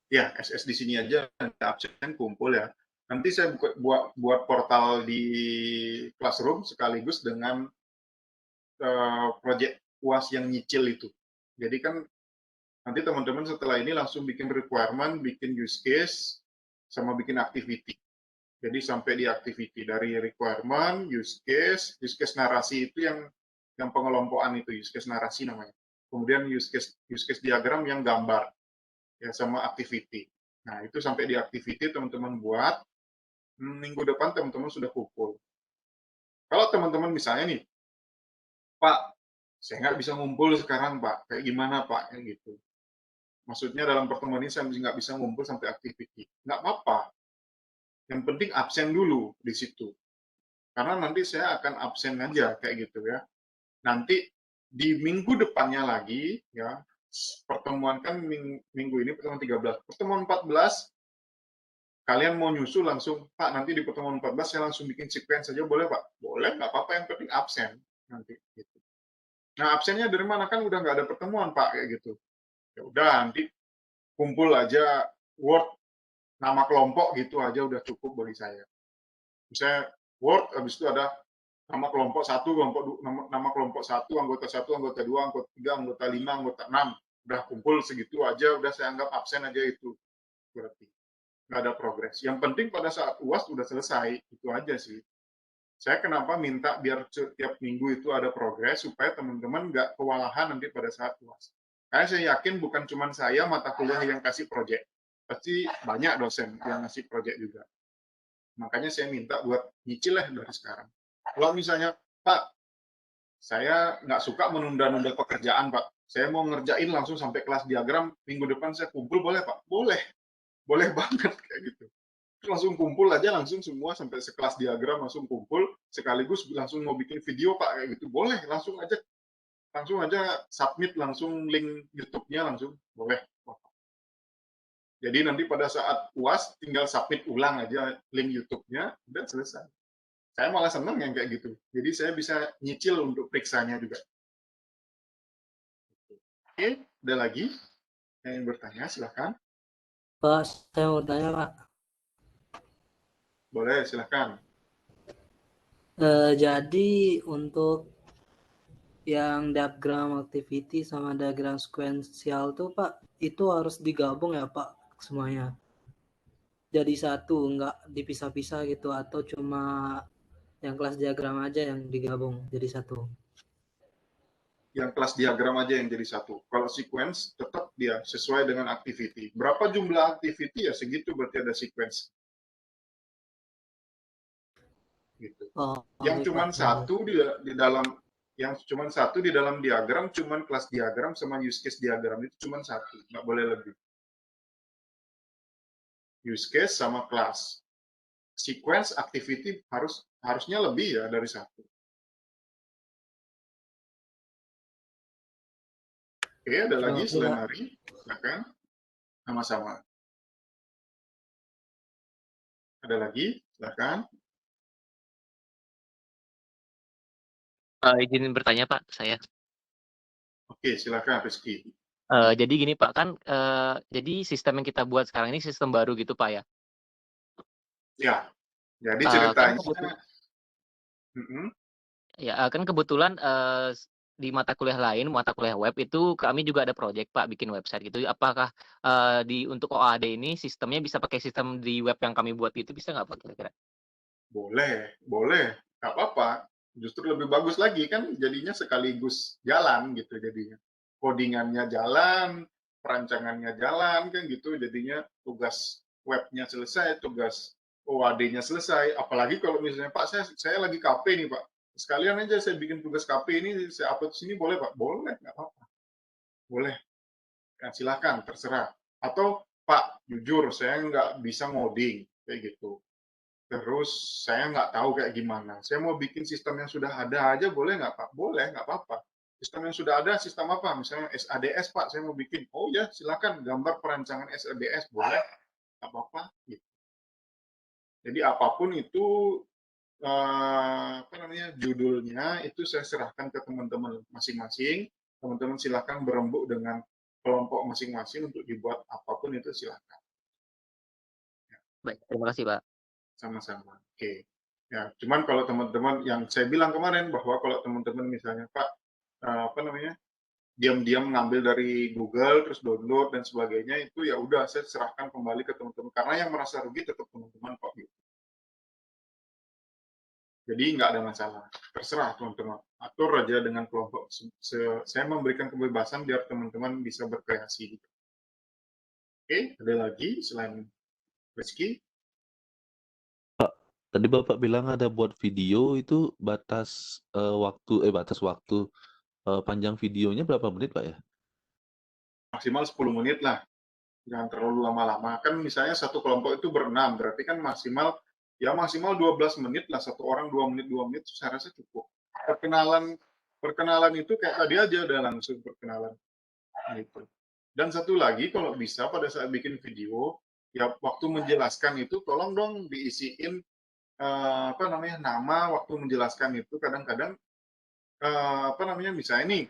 Ya, SS di sini aja, absen kumpul ya. Nanti saya buat portal di Classroom sekaligus dengan proyek UAS yang nyicil itu. Jadi kan nanti teman-teman setelah ini langsung bikin requirement, bikin use case, sama bikin activity. Jadi sampai di activity dari requirement, use case narasi itu yang pengelompokan itu, use case narasi namanya. Kemudian use case diagram yang gambar, ya sama activity. Nah itu sampai di activity teman-teman buat, minggu depan teman-teman sudah kumpul. Kalau teman-teman misalnya nih, Pak, saya nggak bisa ngumpul sekarang Pak, kayak gimana Pak, kayak gitu. Maksudnya dalam pertemuan ini saya nggak bisa ngumpul sampai activity. Nggak apa-apa. Yang penting absen dulu di situ. Karena nanti saya akan absen aja kayak gitu ya. Nanti di minggu depannya lagi ya, pertemuan kan minggu ini pertemuan 13. Pertemuan 14 kalian mau nyusul langsung, Pak, nanti di pertemuan 14 saya langsung bikin sequence saja boleh Pak? Boleh, nggak apa-apa, yang penting absen nanti gitu. Nah, absennya dari mana? Kan udah nggak ada pertemuan Pak kayak gitu. Ya udah nanti kumpul aja Word nama kelompok gitu aja udah cukup bagi saya. Misalnya Word, habis itu ada nama kelompok 1, nama kelompok 1, anggota 1, anggota 2, anggota 3, anggota 5, anggota 6. Udah kumpul segitu aja, udah saya anggap absen aja itu berarti. nggak ada progres. Yang penting pada saat UAS udah selesai, itu aja sih. Saya kenapa minta biar setiap minggu itu ada progres supaya teman-teman nggak kewalahan nanti pada saat UAS. Karena saya yakin bukan cuma saya mata kuliah yang kasih proyek, pasti banyak dosen yang ngasih proyek juga. Makanya saya minta buat nyicil lah dari sekarang. Kalau misalnya, Pak, saya nggak suka menunda-nunda pekerjaan, Pak. Saya mau ngerjain langsung sampai kelas diagram, minggu depan saya kumpul, boleh, Pak? Boleh. Boleh banget kayak gitu. Langsung kumpul aja, langsung semua sampai sekelas diagram langsung kumpul, sekaligus langsung mau bikin video, Pak, kayak gitu. Boleh, langsung aja submit langsung link YouTube-nya langsung, boleh. Jadi nanti pada saat UAS tinggal submit ulang aja link YouTube-nya, udah selesai. Saya malah seneng yang kayak gitu. Jadi saya bisa nyicil untuk periksanya juga. Oke, ada lagi yang bertanya, silahkan. Pak, saya mau tanya Pak. Boleh, silahkan. Jadi untuk yang diagram activity sama diagram sequential tuh Pak, itu harus digabung ya Pak semuanya? Jadi satu, nggak dipisah-pisah gitu, atau cuma yang kelas diagram aja yang digabung jadi satu? Yang kelas diagram aja yang jadi satu. Kalau sequence, tetap dia sesuai dengan activity. Berapa jumlah activity ya segitu berarti ada sequence. Gitu. Yang cuma satu di dalam diagram, cuman kelas diagram sama use case diagram itu cuma satu, nggak boleh lebih. Use case sama kelas. Sequence activity harusnya lebih ya dari satu. Oke, ada lagi selain hari, silakan. Sama-sama. Ada lagi, silakan. Izin bertanya Pak, saya. Oke, silakan Rizky. Jadi gini Pak, kan jadi sistem yang kita buat sekarang ini sistem baru gitu Pak ya? Ya, jadi Kan ceritanya, kan kebetulan di mata kuliah lain, mata kuliah web itu kami juga ada proyek Pak bikin website gitu. Apakah untuk OAD ini sistemnya bisa pakai sistem di web yang kami buat itu, bisa nggak Pak kira-kira? boleh, nggak apa-apa. Justru lebih bagus lagi kan jadinya sekaligus jalan gitu jadinya. Codingannya jalan, perancangannya jalan kan gitu, jadinya tugas webnya selesai, tugas OAD-nya selesai. Apalagi kalau misalnya Pak saya lagi KP nih Pak, sekalian aja saya bikin tugas KP ini saya upload sini boleh Pak? Boleh, nggak apa-apa. Boleh. Ya, silakan, terserah. Atau Pak, jujur saya nggak bisa ngoding kayak gitu. Terus saya nggak tahu kayak gimana. Saya mau bikin sistem yang sudah ada aja, boleh nggak Pak? Boleh, nggak apa-apa. Sistem yang sudah ada, sistem apa? Misalnya SADS Pak, saya mau bikin. Oh ya, silakan gambar perancangan SADS, boleh, nggak apa-apa. Gitu. Jadi apapun itu judulnya itu saya serahkan ke teman-teman masing-masing. Teman-teman silakan berembuk dengan kelompok masing-masing untuk dibuat apapun itu silakan. Baik, terima kasih Pak. Sama-sama. Oke. Ya, cuman kalau teman-teman yang saya bilang kemarin bahwa kalau teman-teman misalnya Pak diam-diam ngambil dari Google terus download dan sebagainya itu ya udah saya serahkan kembali ke teman-teman karena yang merasa rugi tetap teman-teman kok gitu. Jadi nggak ada masalah. Terserah teman-teman. Atur aja dengan kelompok. Saya memberikan kebebasan biar teman-teman bisa berkreasi. Gitu. Oke, ada lagi selain Rizky? Tadi Bapak bilang ada buat video itu batas waktu panjang videonya berapa menit Pak ya? Maksimal 10 menit lah. Jangan terlalu lama-lama. Kan misalnya satu kelompok itu berenam, berarti kan maksimal 12 menit lah, satu orang 2 menit saya rasa cukup. Perkenalan itu kayak tadi aja udah langsung perkenalan gitu. Dan satu lagi kalau bisa pada saat bikin video ya waktu menjelaskan itu tolong dong diisiin nama waktu menjelaskan itu kadang-kadang misalnya nih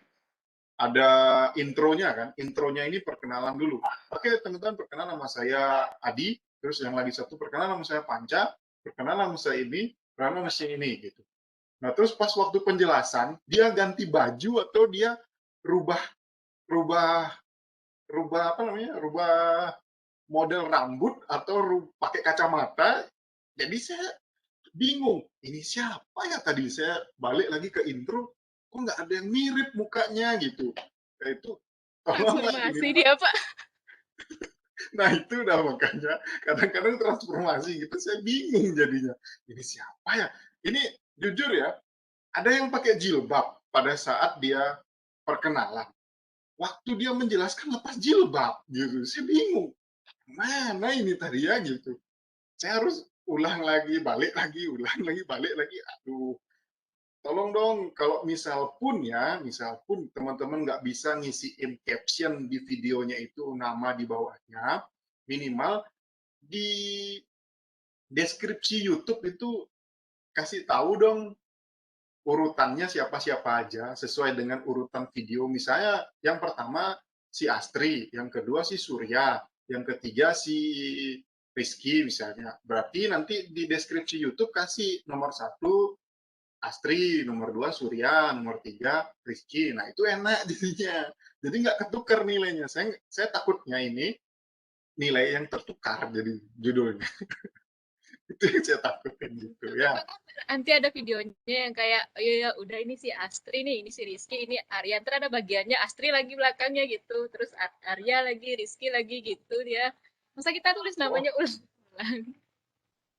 ada intronya kan, intronya ini perkenalan dulu. Oke teman-teman, perkenalan nama saya Adi, terus yang lagi satu perkenalan nama saya Panca, perkenalan nama saya ini, perkenalan nama saya ini gitu. Nah terus pas waktu penjelasan dia ganti baju atau dia rubah model rambut atau pakai kacamata. Jadi saya bingung, ini siapa ya tadi? Saya balik lagi ke intro, kok nggak ada yang mirip mukanya gitu. Nah, itu tolonglah Transformasi ini. dia, Pak. Nah itu udah makanya kadang-kadang transformasi gitu saya bingung jadinya. Ini siapa ya? Ini jujur ya, ada yang pakai jilbab pada saat dia perkenalan. Waktu dia menjelaskan lepas jilbab gitu. Saya bingung. Mana ini tadi ya gitu. Saya harus ulang lagi, balik lagi, ulang lagi, balik lagi. Aduh, tolong dong kalau misal pun teman-teman nggak bisa ngisiin caption di videonya itu nama di bawahnya, minimal di deskripsi YouTube itu kasih tahu dong urutannya siapa-siapa aja sesuai dengan urutan video. Misalnya yang pertama si Astri, yang kedua si Surya, yang ketiga si Rizky misalnya. Berarti nanti di deskripsi YouTube kasih nomor 1 Astri, nomor 2 Surya, nomor 3 Rizky. Nah itu enak jadinya. Jadi nggak ketukar nilainya. Saya takutnya ini nilai yang tertukar jadi judulnya. Itu yang saya takutin gitu ya. Nanti ada videonya yang kayak, ya udah ini si Astri nih, ini si Rizky, ini Arya. Ntar ada bagiannya Astri lagi belakangnya gitu, terus Arya lagi, Rizky lagi gitu dia. Masa kita tulis namanya ulang?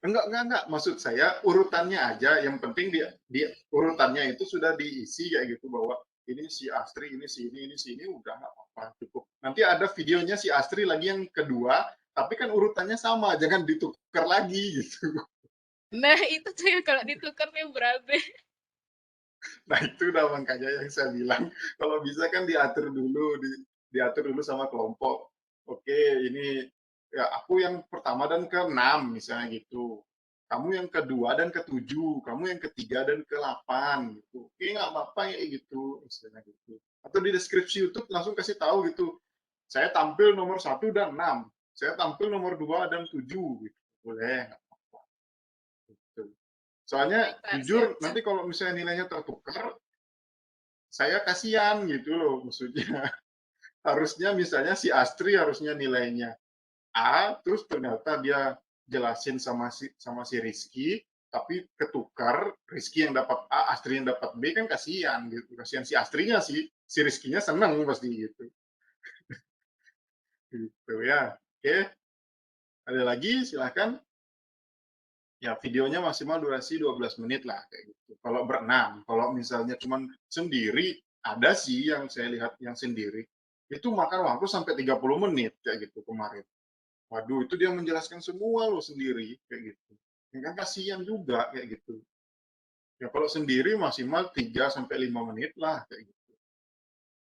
Enggak. Maksud saya urutannya aja. Yang penting dia urutannya itu sudah diisi kayak gitu bahwa ini si Astri, ini si ini, udah nggak apa-apa, cukup. Nanti ada videonya si Astri lagi yang kedua, tapi kan urutannya sama, jangan ditukar lagi gitu. Nah itu tuh yang kalau ditukar yang berabe. Nah itu udah makanya yang saya bilang, kalau bisa kan diatur dulu sama kelompok. Oke, ini ya aku yang pertama dan ke-6 misalnya gitu. Kamu yang kedua dan ke-7, kamu yang ketiga dan ke-8 gitu. Oke, nggak apa-apa ya gitu, misalnya gitu. Atau di deskripsi YouTube langsung kasih tahu gitu. Saya tampil nomor 1 dan 6. Saya tampil nomor 2 dan 7 gitu. Boleh, nggak apa-apa. Gitu. Soalnya Baik, Pak. jujur Siap. nanti kalau misalnya nilainya tertukar, saya kasihan gitu loh maksudnya. Harusnya misalnya si Astri harusnya nilainya A, terus ternyata dia jelasin sama si Rizky, tapi ketukar Rizky yang dapat A, Astri yang dapat B, kan kasihan gitu. Kasihan si Astrinya sih, si Rizkynya seneng pasti gitu. Gitu ya. Oke, ada lagi silakan. Ya videonya maksimal durasi 12 menit lah kayak gitu. Kalau berenam, kalau misalnya cuman sendiri, ada sih yang saya lihat yang sendiri itu makan waktu sampai 30 menit kayak gitu kemarin. Waduh, itu dia menjelaskan semua loh sendiri kayak gitu. Ya kan kasihan juga kayak gitu. Ya kalau sendiri maksimal 3 sampai 5 menit lah kayak gitu.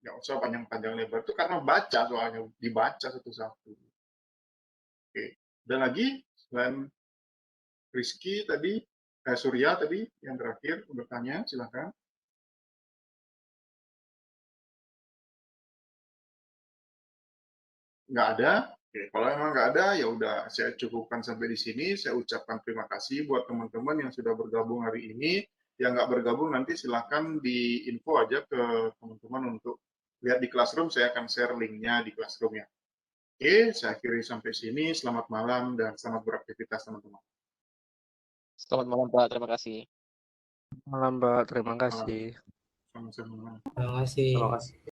Nggak usah panjang-panjang lebar itu karena baca soalnya dibaca satu-satu. Oke. Dan lagi selain Rizky tadi, Surya tadi yang terakhir bertanya, silakan. Nggak ada. Oke, kalau emang nggak ada, ya udah saya cukupkan sampai di sini. Saya ucapkan terima kasih buat teman-teman yang sudah bergabung hari ini. Yang nggak bergabung nanti silakan di info aja ke teman-teman untuk lihat di Classroom. Saya akan share linknya di Classroom ya. Oke, saya akhiri sampai sini. Selamat malam dan selamat beraktivitas teman-teman. Selamat malam, Pak. Terima kasih. Malam, Mbak. Terima Selamat malam. kasih. Sama-sama. Terima kasih.